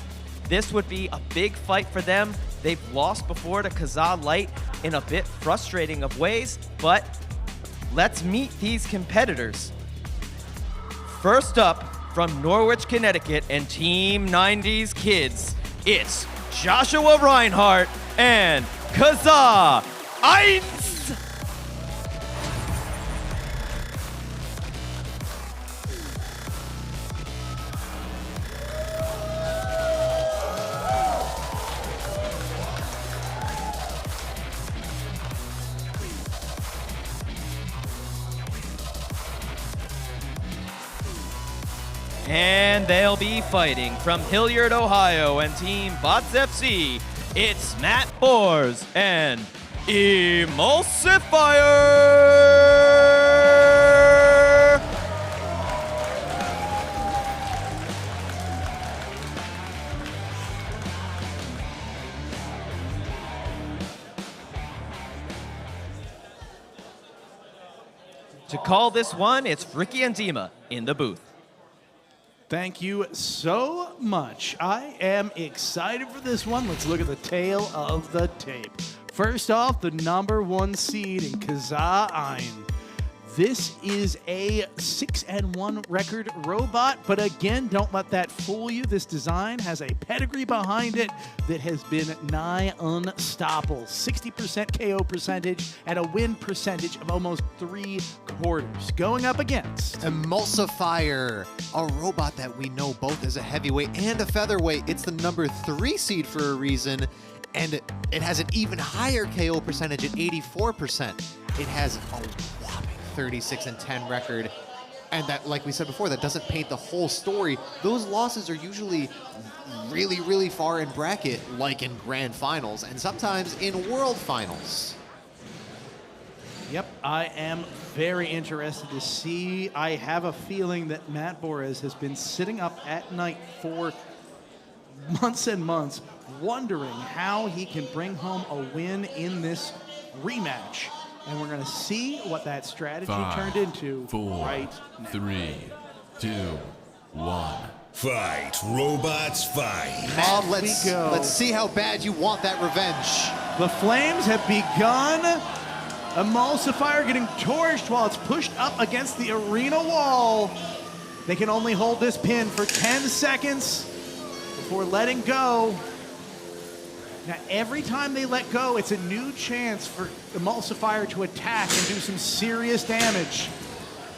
This would be a big fight for them. They've lost before to Kazah Light in a bit frustrating of ways, but let's meet these competitors. First up, from Norwich, Connecticut, and Team 90s Kids, it's Joshua Reinhardt and Kazah Ainz. And they'll be fighting from Hilliard, Ohio, and Team Bots FC. It's Matt Bors and Emulsifier! To call this one, it's Ricky and Dima in the booth. Thank you so much. I am excited for this one. Let's look at the tail of the tape. First off, the #1 seed in Kazah Ainz. This is a 6-1 record robot, but again, don't let that fool you. This design has a pedigree behind it that has been nigh unstoppable. 60% KO percentage and a win percentage of almost 3/4. Going up against Emulsifier, a robot that we know both as a heavyweight and a featherweight. It's the #3 seed for a reason, and it has an even higher KO percentage at 84%. It has a whopping 36-10 record, and that, like we said before, that doesn't paint the whole story. Those losses are usually really, really far in bracket, like in grand finals, and sometimes in world finals. Yep, I am very interested to see. I have a feeling that Matt Bors has been sitting up at night for months and months, wondering how he can bring home a win in this rematch. And we're going to see what that strategy turned into 4, right now. 3, 2, 1. Fight, robots, fight. Matt, let's see how bad you want that revenge. The flames have begun. Emulsifier getting torched while it's pushed up against the arena wall. They can only hold this pin for 10 seconds before letting go. Now, every time they let go, it's a new chance for Emulsifier to attack and do some serious damage.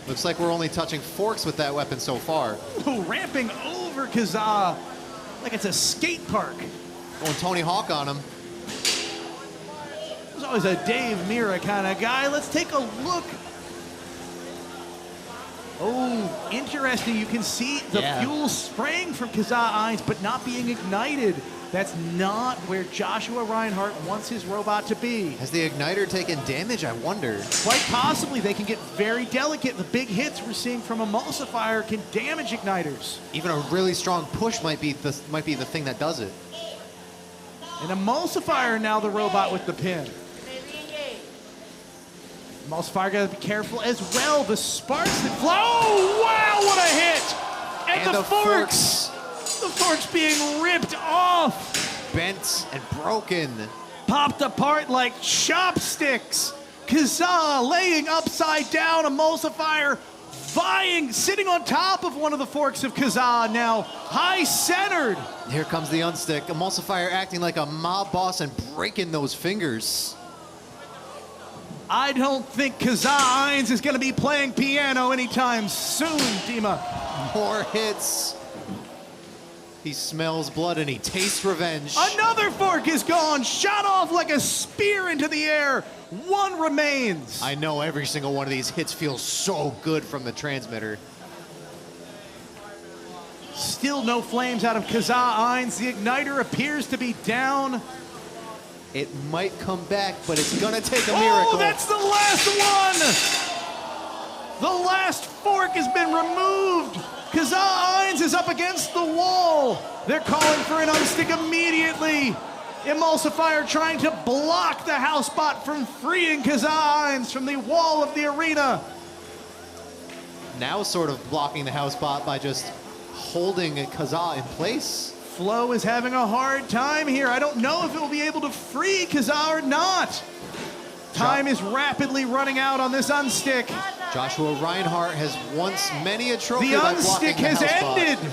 Looks like we're only touching forks with that weapon so far. Ooh, ramping over Kazah like it's a skate park. Going Tony Hawk on him. He's always a Dave Mirra kind of guy. Let's take a look. Oh, interesting. You can see the fuel spraying from Kazah Ainz, but not being ignited. That's not where Joshua Reinhardt wants his robot to be. Has the igniter taken damage, I wonder? Quite possibly. They can get very delicate. The big hits we're seeing from Emulsifier can damage igniters. Even a really strong push might be the thing that does it. And Emulsifier now the robot with the pin. Emulsifier got to be careful as well. The sparks that fly. Oh, wow, what a hit! And the forks. The forks being ripped off. Bent and broken. Popped apart like chopsticks. Kazah laying upside down. Emulsifier vying, sitting on top of one of the forks of Kazah, now high-centered. Here comes the unstick. Emulsifier acting like a mob boss and breaking those fingers. I don't think Kazah Ainz is going to be playing piano anytime soon, Dima. More hits. He smells blood and he tastes revenge. Another fork is gone, shot off like a spear into the air. One remains. I know every single one of these hits feels so good from the transmitter. Still no flames out of Kazah Ainz. The igniter appears to be down. It might come back, but it's gonna take a miracle. Oh, that's the last one! The last fork has been removed. Kazah Ainz is up against the wall. They're calling for an unstick immediately. Emulsifier trying to block the house bot from freeing Kazah Ainz from the wall of the arena. Now sort of blocking the house bot by just holding Kazah in place. Flo is having a hard time here. I don't know if it will be able to free Kazah or not. Time is rapidly running out on this unstick. Joshua Reinhardt has won many a trophy The by blocking unstick the has house bot. ended.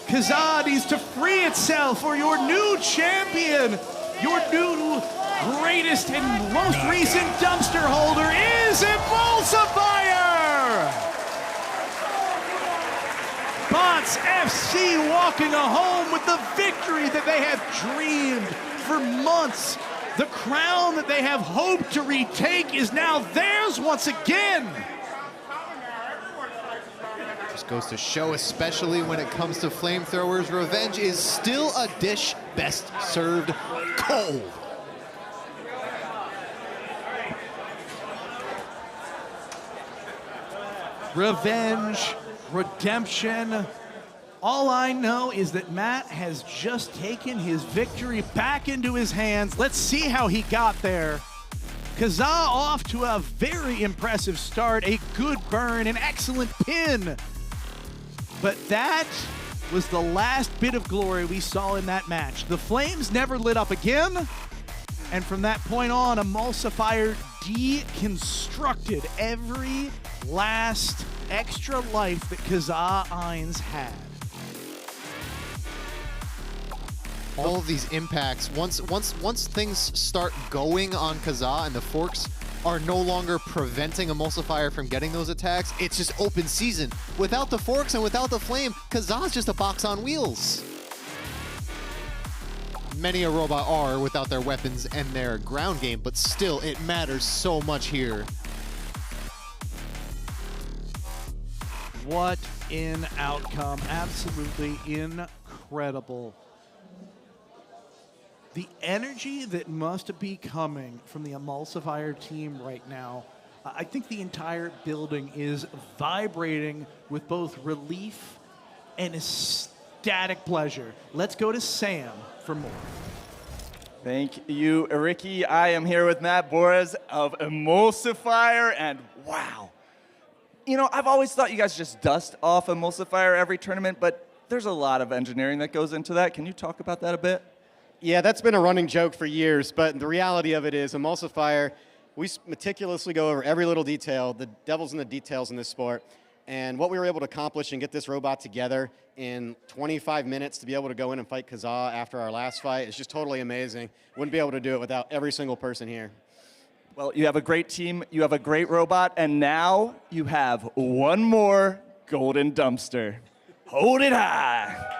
Kazah needs to free itself for your new champion. Your new greatest and most recent dumpster holder is Emulsifier. Bots FC walking home with the victory that they have dreamed for months. The crown that they have hoped to retake is now theirs once again. Just goes to show, especially when it comes to flamethrowers, revenge is still a dish best served cold. Revenge, redemption. All I know is that Matt has just taken his victory back into his hands. Let's see how he got there. Kazah off to a very impressive start, a good burn, an excellent pin. But that was the last bit of glory we saw in that match. The flames never lit up again, and from that point on, Emulsifier deconstructed every last extra life that Kazah Ainz had. All of these impacts, once things start going on Kazah and the forks are no longer preventing Emulsifier from getting those attacks, it's just open season. Without the forks and without the flame, Kazah's just a box on wheels. Many a robot are without their weapons and their ground game, but still, it matters so much here. What an outcome. Absolutely incredible. The energy that must be coming from the Emulsifier team right now, I think the entire building is vibrating with both relief and ecstatic pleasure. Let's go to Sam for more. Thank you, Ricky. I am here with Matt Boras of Emulsifier, and wow. You know, I've always thought you guys just dust off Emulsifier every tournament, but there's a lot of engineering that goes into that. Can you talk about that a bit? Yeah, that's been a running joke for years, but the reality of it is Emulsifier, we meticulously go over every little detail. The devil's in the details in this sport. And what we were able to accomplish and get this robot together in 25 minutes to be able to go in and fight Kazah after our last fight is just totally amazing. Wouldn't be able to do it without every single person here. Well, you have a great team, you have a great robot, and now you have one more golden dumpster. Hold it high.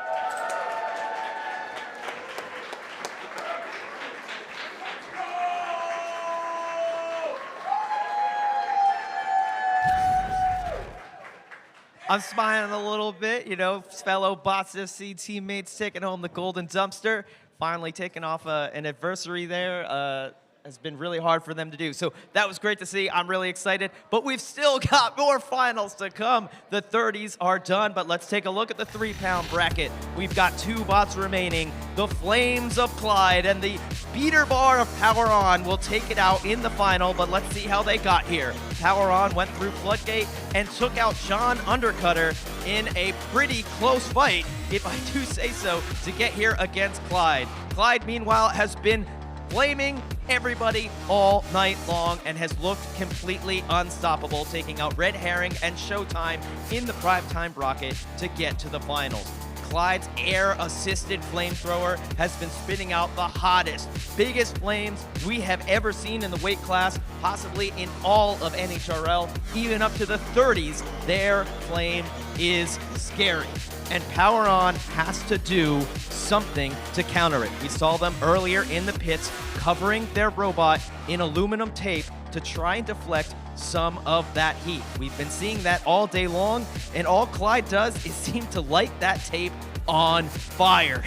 I'm smiling a little bit, you know, fellow Bots FC teammates taking home the golden dumpster, finally taking off an adversary there. Has been really hard for them to do. So that was great to see. I'm really excited. But we've still got more finals to come. The 30s are done, but let's take a look at the 3-pound bracket. We've got 2 bots remaining. The Flames of Clyde and the Beater Bar of Power On will take it out in the final, but let's see how they got here. Power On went through Floodgate and took out John Undercutter in a pretty close fight, if I do say so, to get here against Clyde. Clyde, meanwhile, has been blaming everybody all night long and has looked completely unstoppable, taking out Red Herring and Showtime in the primetime bracket to get to the finals. Clyde's air-assisted flamethrower has been spitting out the hottest, biggest flames we have ever seen in the weight class, possibly in all of NHRL, even up to the 30s. Their flame is scary. And Power On has to do something to counter it. We saw them earlier in the pits covering their robot in aluminum tape to try and deflect some of that heat. We've been seeing that all day long, and all Clyde does is seem to light that tape on fire.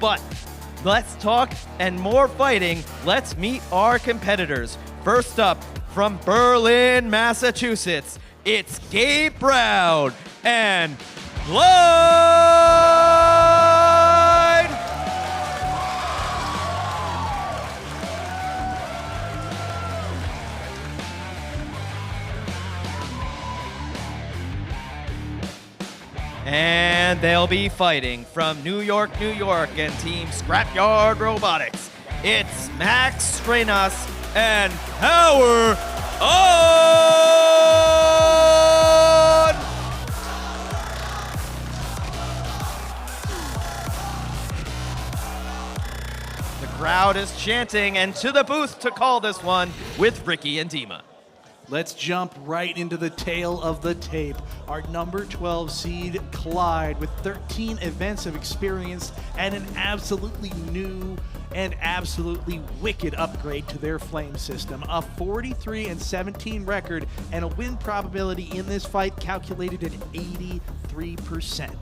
But let's talk and more fighting. Let's meet our competitors. First up, from Berlin, Massachusetts, it's Gabe Brown and Clyde! And they'll be fighting from New York, New York, and Team Scrapyard Robotics. It's Max Strenas and Power On! The crowd is chanting, and to the booth to call this one with Ricky and Dima. Let's jump right into the tail of the tape. Our number 12 seed, Clyde, with 13 events of experience and an absolutely new and absolutely wicked upgrade to their flame system. A 43-17 record and a win probability in this fight calculated at 83%.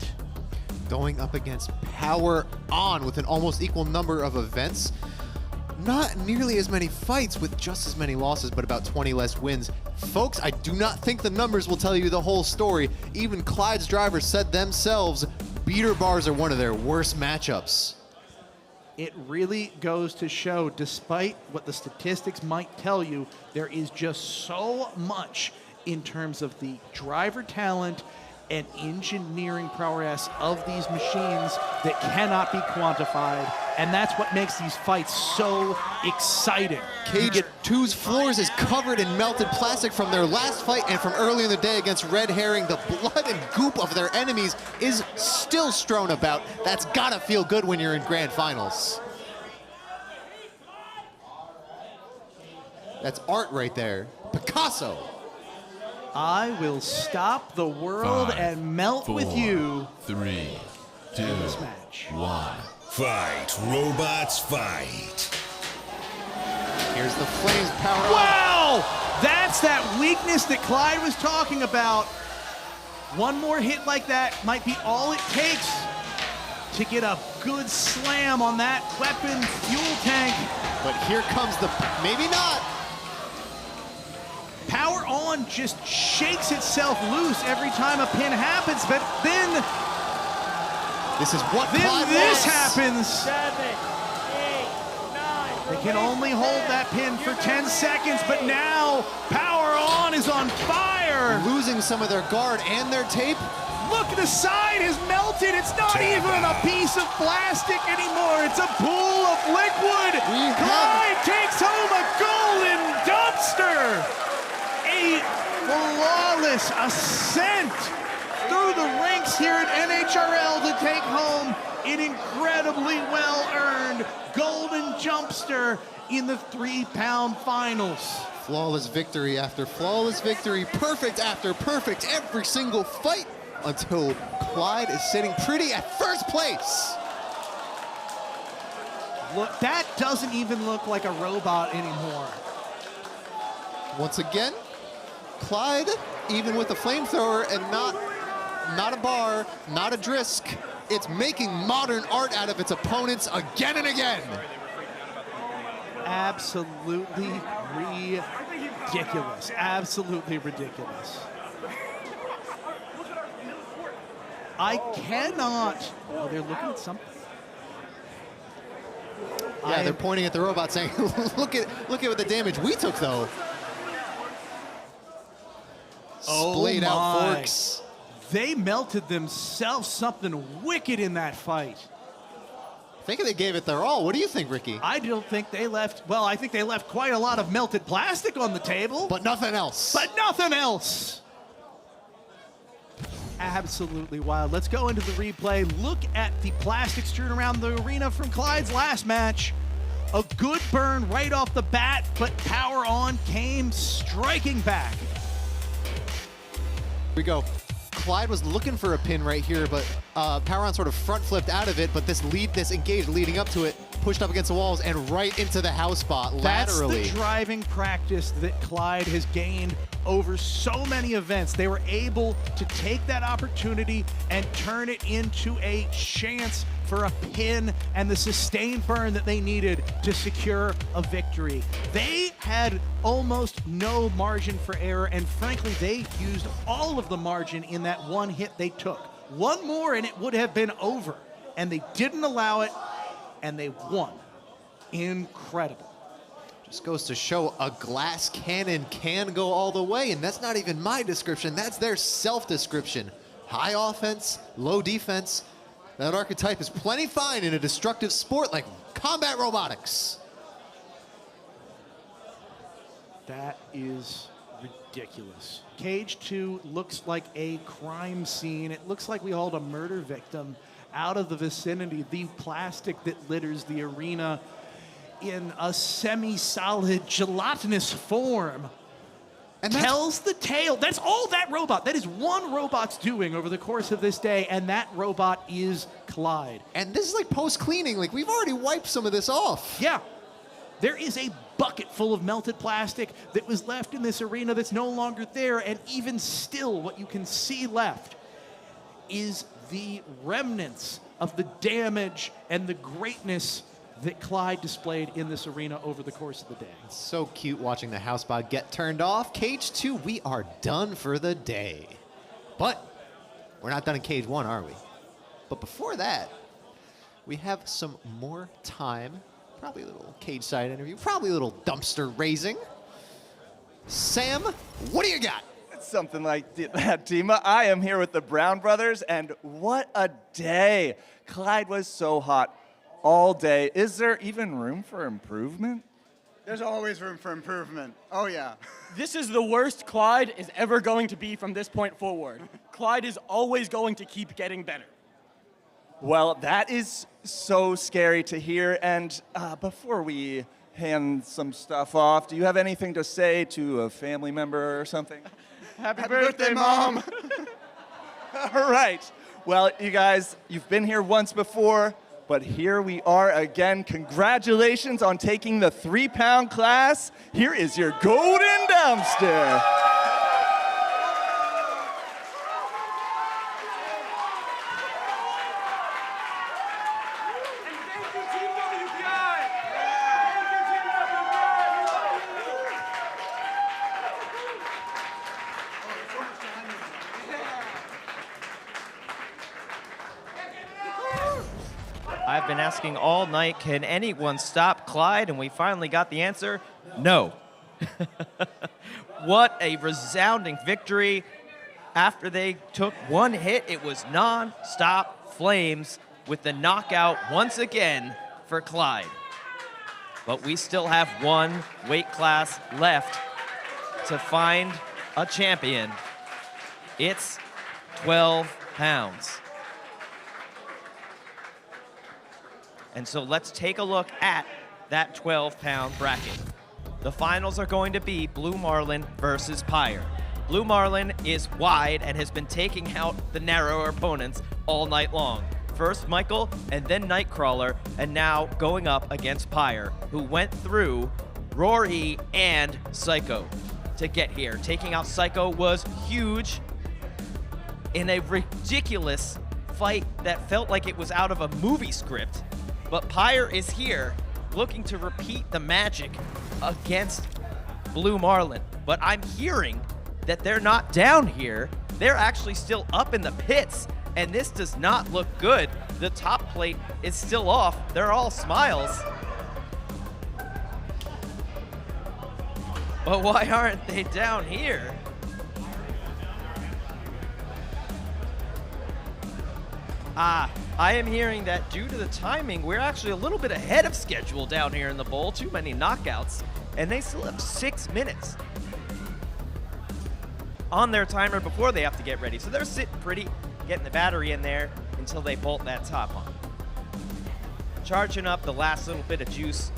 Going up against Power On with an almost equal number of events. Not nearly as many fights with just as many losses, but about 20 less wins. Folks, I do not think the numbers will tell you the whole story. Even Clyde's drivers said themselves, beater bars are one of their worst matchups. It really goes to show, despite what the statistics might tell you, there is just so much in terms of the driver talent and engineering prowess of these machines that cannot be quantified, and that's what makes these fights so exciting. Cage 2's floors is covered in melted plastic from their last fight and from early in the day against Red Herring. The blood and goop of their enemies is still strewn about. That's gotta feel good when you're in grand finals. That's art right there. Picasso. I will stop the world 5, and melt 4, with you. 3, 2, this match. 1. Fight, robots, fight. Here's the flames power. Wow! That's that weakness that Clyde was talking about. One more hit like that might be all it takes to get a good slam on that weapon fuel tank. But here comes the, maybe not. Power On just shakes itself loose every time a pin happens, but then this is what this happens. 7, 8, 9. They can only hold that pin for 10 seconds, but now Power On is on fire. Losing some of their guard and their tape. Look, the side is melted. It's not even a piece of plastic anymore. It's a pool of liquid. Clyde takes home a golden dumpster. A flawless ascent through the ranks here at NHRL to take home an incredibly well-earned golden jumpster in the 3-pound finals. Flawless victory after flawless victory, perfect after perfect, every single fight until Clyde is sitting pretty at first place. Look, that doesn't even look like a robot anymore. Once again, Clyde, even with the flamethrower and not a bar, not a Drisk, it's making modern art out of its opponents again and again. Absolutely ridiculous. Absolutely ridiculous. I cannot. Oh, they're looking at something. Yeah, they're pointing at the robot saying, look at what the damage we took though. Splayed out forks. They melted themselves something wicked in that fight. I think they gave it their all. What do you think, Ricky? I don't think they left, well, I think they left quite a lot of melted plastic on the table. But nothing else. But nothing else. absolutely wild. Let's go into the replay. Look at the plastic strewn around the arena from Clyde's last match. A good burn right off the bat, but Power On came striking back. Here we go. Clyde was looking for a pin right here, but Power On sort of front flipped out of it, but this engage leading up to it, pushed up against the walls and right into the house spot laterally. That's the driving practice that Clyde has gained over so many events. They were able to take that opportunity and turn it into a chance for a pin and the sustained burn that they needed to secure a victory. They had almost no margin for error, and frankly, they used all of the margin in that one hit they took. One more and it would have been over, and they didn't allow it, and they won. Incredible. Just goes to show a glass cannon can go all the way, and that's not even my description, that's their self-description. High offense, low defense. That archetype is plenty fine in a destructive sport like combat robotics. That is ridiculous. Cage 2 looks like a crime scene. It looks like we hauled a murder victim out of the vicinity. The plastic that litters the arena in a semi-solid gelatinous form and tells the tale. That's all that robot. That is one robot's doing over the course of this day, and that robot is Clyde. And this is like post-cleaning. Like, we've already wiped some of this off. Yeah. There is a bucket full of melted plastic that was left in this arena that's no longer there, and even still, what you can see left is the remnants of the damage and the greatness that Clyde displayed in this arena over the course of the day. It's so cute watching the house spot get turned off. Cage 2, we are done for the day. But we're not done in Cage 1, are we? But before that, we have some more time. Probably a little cage side interview, probably a little dumpster raising. Sam, what do you got? Something like that, Dima. I am here with the Brown brothers, and what a day. Clyde was so hot all day. Is there even room for improvement? There's always room for improvement. Oh, yeah. This is the worst Clyde is ever going to be from this point forward. Clyde is always going to keep getting better. Well, that is so scary to hear. And before we hand some stuff off, do you have anything to say to a family member or something? Happy birthday, Mom. All right. Well, you guys, you've been here once before, but here we are again. Congratulations on taking the 3-pound class. Here is your golden dumpster. I've been asking all night, can anyone stop Clyde? And we finally got the answer, no. What a resounding victory. After they took one hit, it was non-stop flames with the knockout once again for Clyde. But we still have one weight class left to find a champion. It's 12 pounds. And so let's take a look at that 12-pound bracket. The finals are going to be Blue Marlin versus Pyre. Blue Marlin is wide and has been taking out the narrower opponents all night long. First Michael and then Nightcrawler, and now going up against Pyre, who went through Rory and Psycho to get here. Taking out Psycho was huge in a ridiculous fight that felt like it was out of a movie script. But Pyre is here looking to repeat the magic against Blue Marlin. But I'm hearing that they're not down here. They're actually still up in the pits, and this does not look good. The top plate is still off. They're all smiles. But why aren't they down here? I am hearing that due to the timing, we're actually a little bit ahead of schedule down here in the bowl. Too many knockouts, and they still have 6 minutes. on their timer before they have to get ready. So they're sitting pretty, getting the battery in there until they bolt that top on. Charging up the last little bit of juice,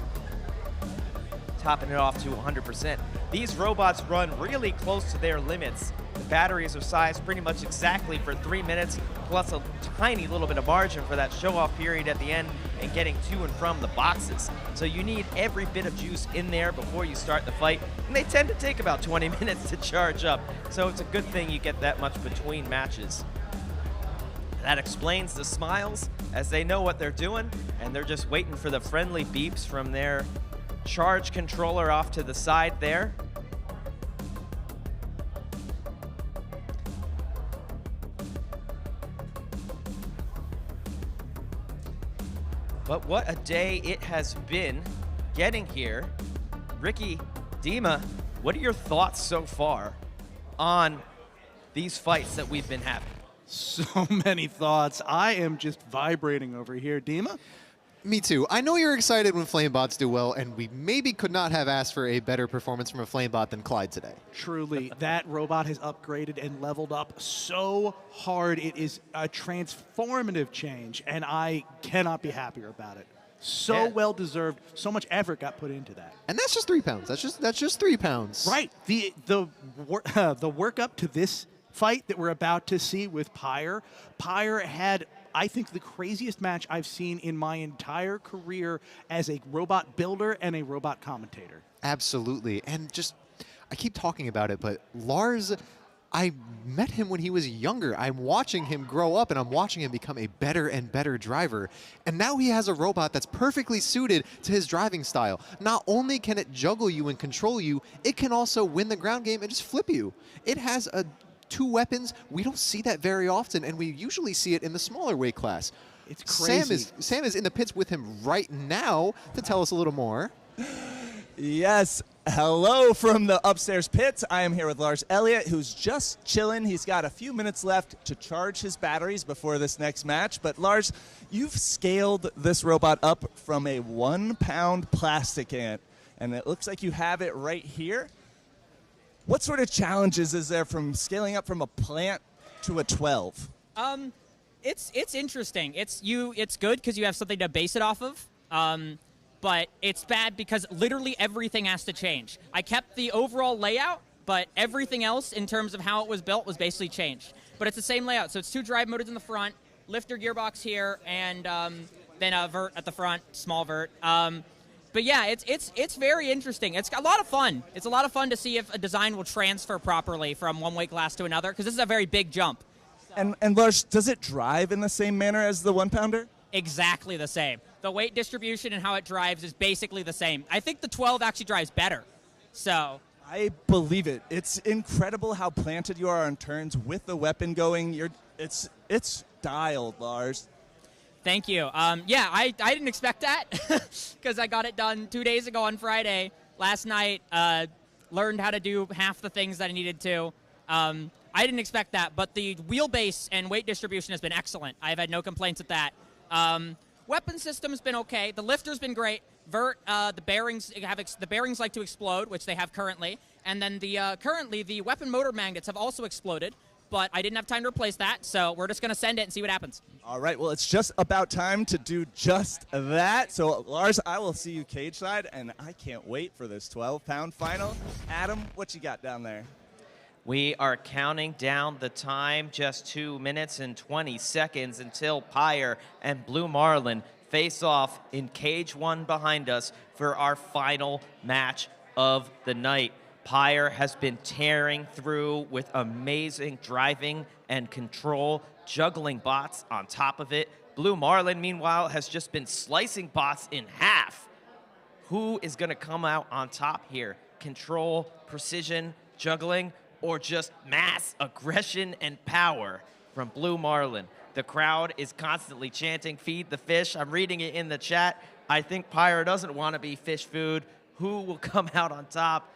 topping it off to 100%. These robots run really close to their limits. The batteries are sized pretty much exactly for 3 minutes, plus a tiny little bit of margin for that show-off period at the end and getting to and from the boxes. So you need every bit of juice in there before you start the fight, and they tend to take about 20 minutes to charge up. So it's a good thing you get that much between matches. That explains the smiles, as they know what they're doing, and they're just waiting for the friendly beeps from their charge controller off to the side there. But what a day it has been getting here. Ricky, Dima, what are your thoughts so far on these fights that we've been having? So many thoughts. I am just vibrating over here. Dima? Me too. I know you're excited when Flamebots do well, and we maybe could not have asked for a better performance from a Flamebot than Clyde today. Truly, that robot has upgraded and leveled up so hard. It is a transformative change, and I cannot be happier about it. So well deserved. So much effort got put into that. And that's just 3 pounds. That's just 3 pounds. Right. The work up to this fight that we're about to see with Pyre. Pyre had, I think, the craziest match I've seen in my entire career as a robot builder and a robot commentator. Absolutely. And just, I keep talking about it, but Lars, I met him when he was younger. I'm watching him grow up, and I'm watching him become a better and better driver. And now he has a robot that's perfectly suited to his driving style. Not only can it juggle you and control you, it can also win the ground game and just flip you. It has 2 weapons. We don't see that very often, and we usually see it in the smaller weight class. It's crazy. Sam is in the pits with him right now to tell us a little more. Yes. Hello from the upstairs pits. I am here with Lars Elliott, who's just chilling. He's got a few minutes left to charge his batteries before this next match. But Lars, you've scaled this robot up from a 1-pound plastic ant, and it looks like you have it right here. What sort of challenges is there from scaling up from a plant to a 12? It's interesting. It's good because you have something to base it off of. But it's bad because literally everything has to change. I kept the overall layout, but everything else in terms of how it was built was basically changed. But it's the same layout. So it's 2 drive motors in the front, lifter gearbox here, and then a vert at the front, small vert. But yeah, it's very interesting. It's a lot of fun. It's a lot of fun to see if a design will transfer properly from one weight class to another, because this is a very big jump. And Lars, does it drive in the same manner as the 1-pounder? Exactly the same. The weight distribution and how it drives is basically the same. I think the 12 actually drives better. So I believe it. It's incredible how planted you are on turns with the weapon going. It's dialed, Lars. Thank you. Yeah, I didn't expect that because I got it done 2 days ago on Friday. Last night, learned how to do half the things that I needed to. I didn't expect that, but the wheelbase and weight distribution has been excellent. I've had no complaints with that. Weapon system's been okay. The lifter's been great. Vert, the bearings like to explode, which they have currently, and then currently the weapon motor magnets have also exploded. But I didn't have time to replace that, so we're just going to send it and see what happens. All right, well, it's just about time to do just that. So, Lars, I will see you cage side, and I can't wait for this 12-pound final. Adam, what you got down there? We are counting down the time, just 2 minutes and 20 seconds until Pyre and Blue Marlin face off in cage 1 behind us for our final match of the night. Pyre has been tearing through with amazing driving and control, juggling bots on top of it. Blue Marlin, meanwhile, has just been slicing bots in half. Who is going to come out on top here? Control, precision, juggling, or just mass aggression and power from Blue Marlin? The crowd is constantly chanting, "Feed the fish." I'm reading it in the chat. I think Pyre doesn't want to be fish food. Who will come out on top?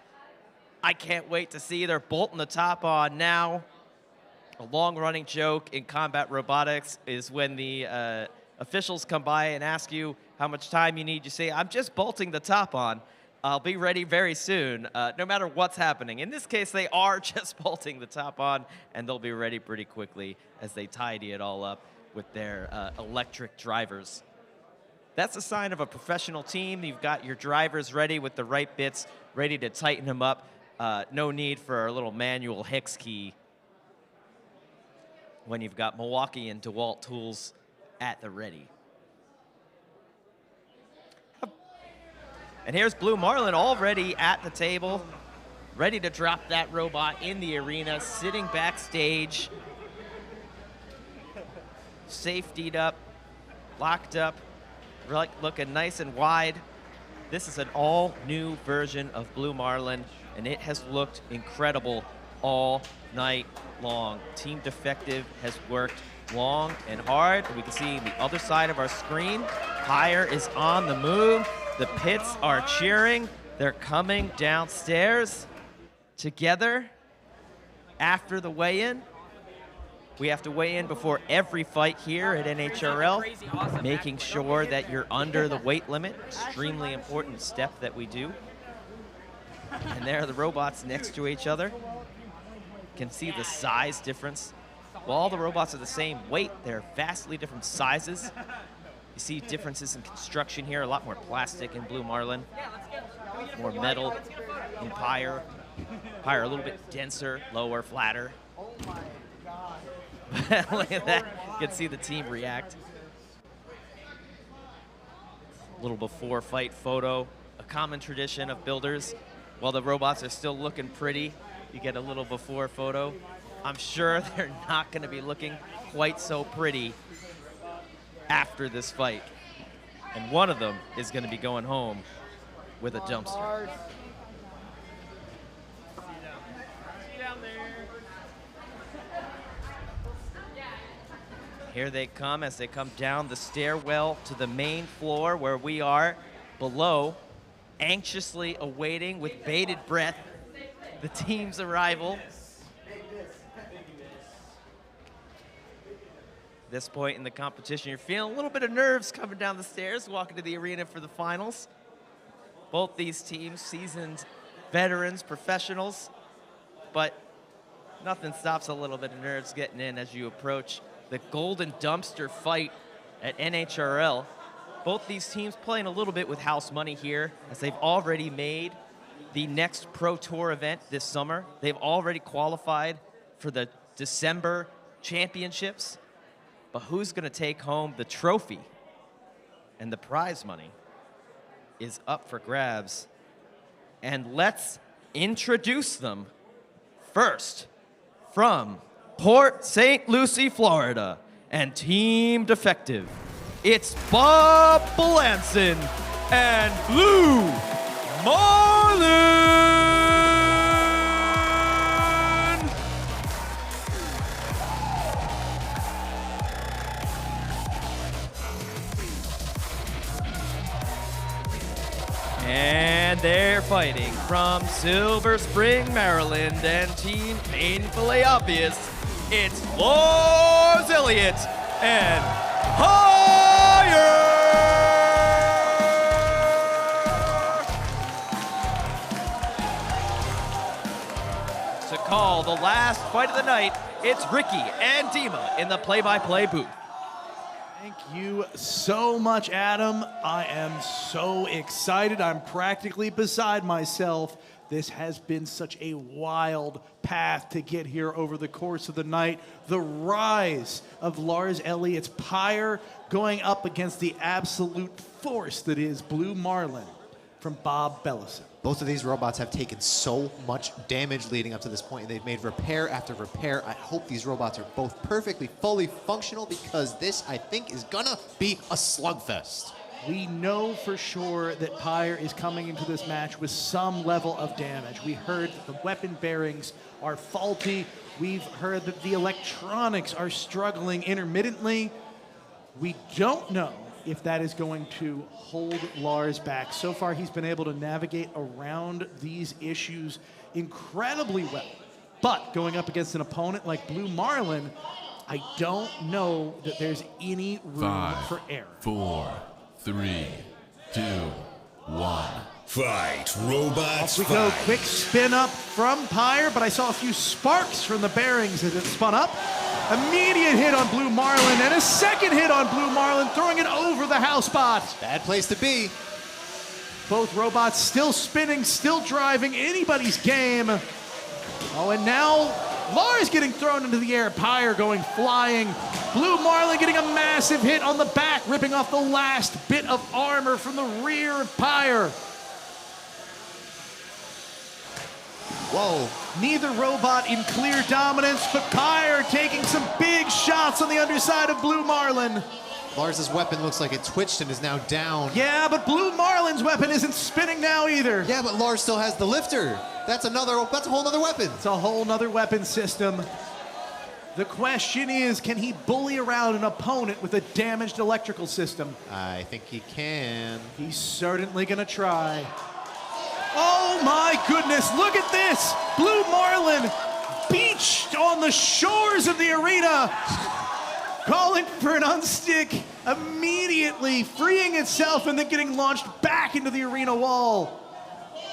I can't wait to see. They're bolting the top on now. A long-running joke in combat robotics is when the officials come by and ask you how much time you need. You say, "I'm just bolting the top on." I'll be ready very soon, no matter what's happening. In this case, they are just bolting the top on, and they'll be ready pretty quickly as they tidy it all up with their electric drivers. That's a sign of a professional team. You've got your drivers ready with the right bits, ready to tighten them up. No need for a little manual hex key when you've got Milwaukee and DeWalt tools at the ready. And here's Blue Marlin already at the table, ready to drop that robot in the arena, sitting backstage, safetied up, locked up, looking nice and wide. This is an all-new version of Blue Marlin, and it has looked incredible all night long. Team Defective has worked long and hard. We can see the other side of our screen. Pyre is on the move. The pits are cheering. They're coming downstairs together after the weigh-in. We have to weigh in before every fight here at NHRL, making sure that you're under the weight limit. Extremely important step that we do. And there are the robots next to each other. You can see the size difference. While all the robots are the same weight, they're vastly different sizes. You see differences in construction here, a lot more plastic in Blue Marlin, more metal in Pyre. Pyre a little bit denser, lower, flatter. Oh my God. Look at that, you can see the team react. A little before fight photo, a common tradition of builders. While the robots are still looking pretty, you get a little before photo. I'm sure they're not gonna be looking quite so pretty after this fight. And one of them is going to be going home with a dumpster. Here they come as they come down the stairwell to the main floor where we are below, anxiously awaiting with bated breath the team's arrival. This point in the competition, you're feeling a little bit of nerves coming down the stairs, walking to the arena for the finals. Both these teams, seasoned veterans, professionals, but nothing stops a little bit of nerves getting in as you approach the Golden Dumpster fight at NHRL. Both these teams playing a little bit with house money here, as they've already made the next Pro Tour event this summer. They've already qualified for the December championships. But who's going to take home the trophy? And the prize money is up for grabs. And let's introduce them. First, from Port St. Lucie, Florida, and Team Defective, it's Bob Belanson and Blue Marlin! And they're fighting from Silver Spring, Maryland, and Team Painfully Obvious. It's Lars Elliott and Higher! To call the last fight of the night, it's Ricky and Dima in the play-by-play booth. Thank you so much, Adam. I am so excited. I'm practically beside myself. This has been such a wild path to get here over the course of the night. The rise of Lars Elliott's Pyre going up against the absolute force that is Blue Marlin from Bob Bellison. Both of these robots have taken so much damage leading up to this point, and they've made repair after repair. I hope these robots are both perfectly, fully functional, because this, I think, is gonna be a slugfest. We know for sure that Pyre is coming into this match with some level of damage. We heard that the weapon bearings are faulty. We've heard that the electronics are struggling intermittently. We don't know if that is going to hold Lars back. So far, he's been able to navigate around these issues incredibly well. But going up against an opponent like Blue Marlin, I don't know that there's any room for error. 5, 4, 3, 2, 1. Fight, robots, Off we fight. go, quick spin up from Pyre, but I saw a few sparks from the bearings as it spun up. Immediate hit on Blue Marlin, and a second hit on Blue Marlin, throwing it over the house bot. Bad place to be. Both robots still spinning, still driving, anybody's game. Oh, and now Lars getting thrown into the air, Pyre going flying. Blue Marlin getting a massive hit on the back, ripping off the last bit of armor from the rear of Pyre. Whoa. Neither robot in clear dominance, but Pyre taking some big shots on the underside of Blue Marlin. Lars's weapon looks like it twitched and is now down. Yeah, but Blue Marlin's weapon isn't spinning now either. Yeah, but Lars still has the lifter. That's a whole nother weapon. It's a whole nother weapon system. The question is, can he bully around an opponent with a damaged electrical system? I think he can. He's certainly gonna try. Oh my goodness, look at this! Blue Marlin beached on the shores of the arena, calling for an unstick, immediately freeing itself and then getting launched back into the arena wall.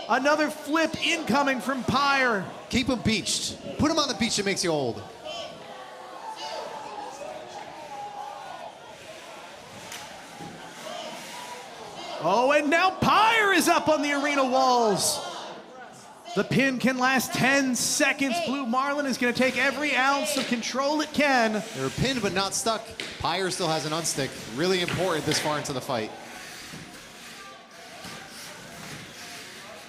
Another flip incoming from Pyre. Keep him beached. Put him on the beach that makes you old. Oh, and now Pyre is up on the arena walls. The pin can last 10 seconds. Blue Marlin is going to take every ounce of control it can. They're pinned but not stuck. Pyre still has an unstick. Really important this far into the fight.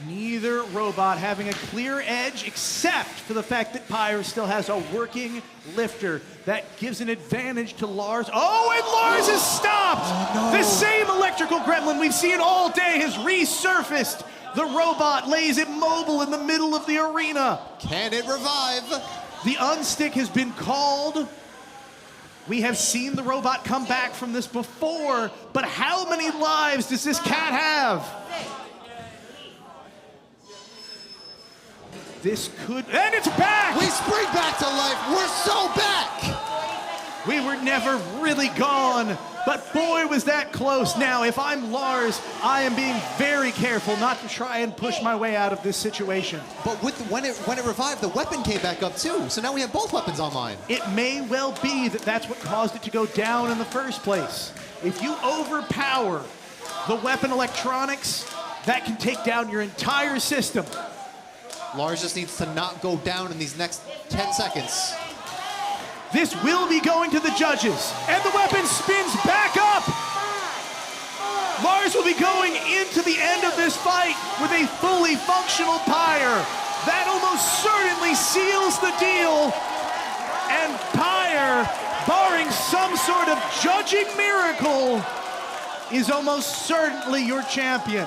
Neither robot having a clear edge except for the fact that Pyre still has a working lifter. That gives an advantage to Lars. Oh, and Lars is stopped! Oh, no. The same electrical gremlin we've seen all day has resurfaced. The robot lays immobile in the middle of the arena. Can it revive? The unstick has been called. We have seen the robot come back from this before, but how many lives does this cat have? This could, and it's back! We spring back to life. We're so back! We were never really gone, but boy, was that close. Now, if I'm Lars, I am being very careful not to try and push my way out of this situation. But when it revived, the weapon came back up too. So now we have both weapons online. It may well be that that's what caused it to go down in the first place. If you overpower the weapon electronics, that can take down your entire system. Lars just needs to not go down in these next 10 seconds. This will be going to the judges, and the weapon spins back up. Lars will be going into the end of this fight with a fully functional Pyre. That almost certainly seals the deal. And Pyre, barring some sort of judging miracle, is almost certainly your champion.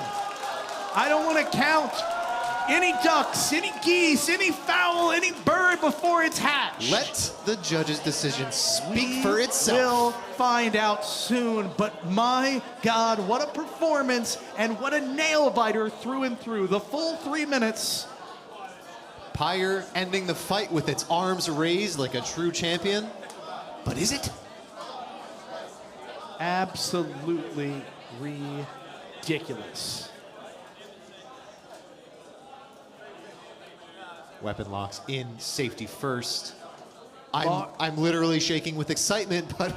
I don't want to count any ducks, any geese, any fowl, any bird before it's hatched. Let the judge's decision speak for itself. We'll find out soon, but my God, what a performance and what a nail biter through and through. The full 3 minutes. Pyre ending the fight with its arms raised like a true champion. But is it? Absolutely ridiculous. Weapon locks in, safety first. I'm literally shaking with excitement, but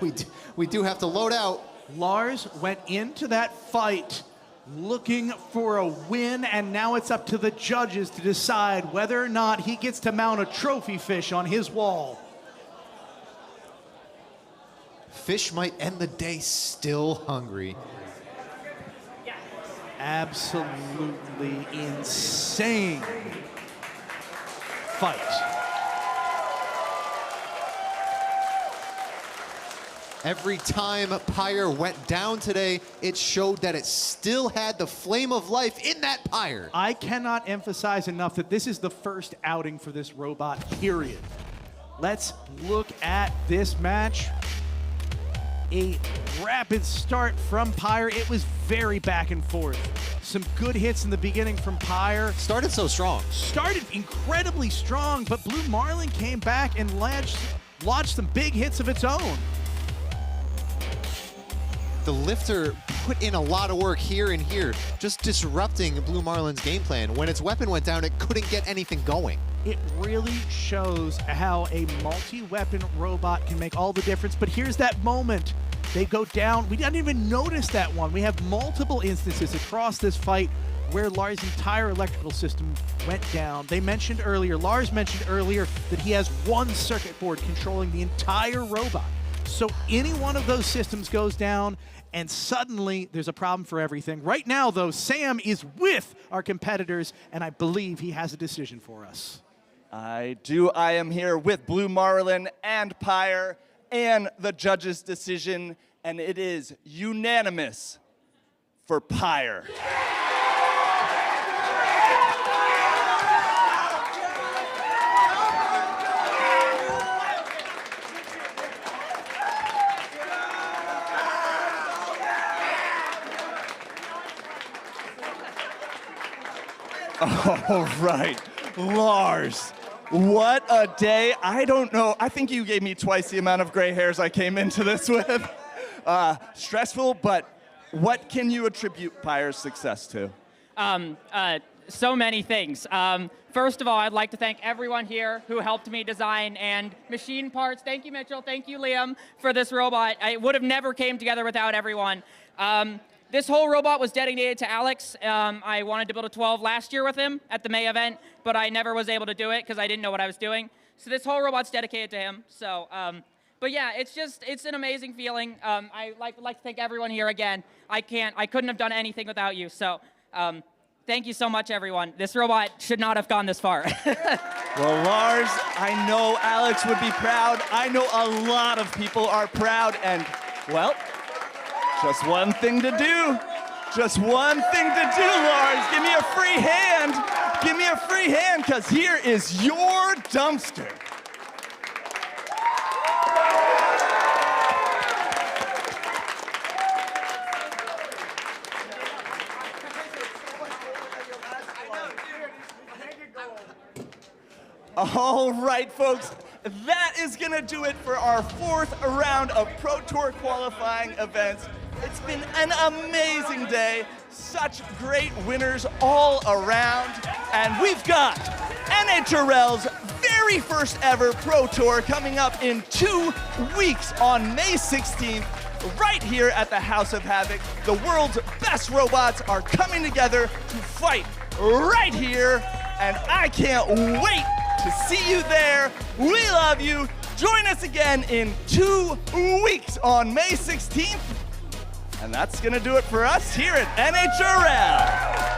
we do have to load out. Lars went into that fight looking for a win, and now it's up to the judges to decide whether or not he gets to mount a trophy fish on his wall. Fish might end the day still hungry. Absolutely insane fight. Every time Pyre went down today, it showed that it still had the flame of life in that Pyre. I cannot emphasize enough that this is the first outing for this robot, period. Let's look at this match. A rapid start from Pyre. It was very back and forth. Some good hits in the beginning from Pyre. Started so strong. Started incredibly strong, but Blue Marlin came back and lodged some big hits of its own. The lifter put in a lot of work here and here, just disrupting Blue Marlin's game plan. When its weapon went down, it couldn't get anything going. It really shows how a multi-weapon robot can make all the difference. But here's that moment. They go down. We didn't even notice that one. We have multiple instances across this fight where Lars' entire electrical system went down. Lars mentioned earlier that he has one circuit board controlling the entire robot. So any one of those systems goes down, and suddenly there's a problem for everything. Right now, though, Sam is with our competitors, and I believe he has a decision for us. I do. I am here with Blue Marlin and Pyre and the judge's decision, and it is unanimous for Pyre. All right, Lars, what a day. I don't know. I think you gave me twice the amount of gray hairs I came into this with. Stressful, but what can you attribute Pyre's success to? So many things. First of all, I'd like to thank everyone here who helped me design and machine parts. Thank you, Mitchell. Thank you, Liam, for this robot. It would have never came together without everyone. This whole robot was dedicated to Alex. I wanted to build a 12 last year with him at the May event, but I never was able to do it because I didn't know what I was doing. So this whole robot's dedicated to him. So, but yeah, it's an amazing feeling. I like to thank everyone here again. I couldn't have done anything without you. So, thank you so much, everyone. This robot should not have gone this far. Well, Lars, I know Alex would be proud. I know a lot of people are proud, and well, just one thing to do. Just one thing to do, Lars. Give me a free hand. Give me a free hand, because here is your dumpster. All right, folks. That is going to do it for our 4th round of Pro Tour qualifying events. It's been an amazing day. Such great winners all around. And we've got NHRL's very first ever Pro Tour coming up in 2 weeks on May 16th, right here at the House of Havoc. The world's best robots are coming together to fight right here. And I can't wait to see you there. We love you. Join us again in 2 weeks on May 16th. And that's going to do it for us here at NHRL.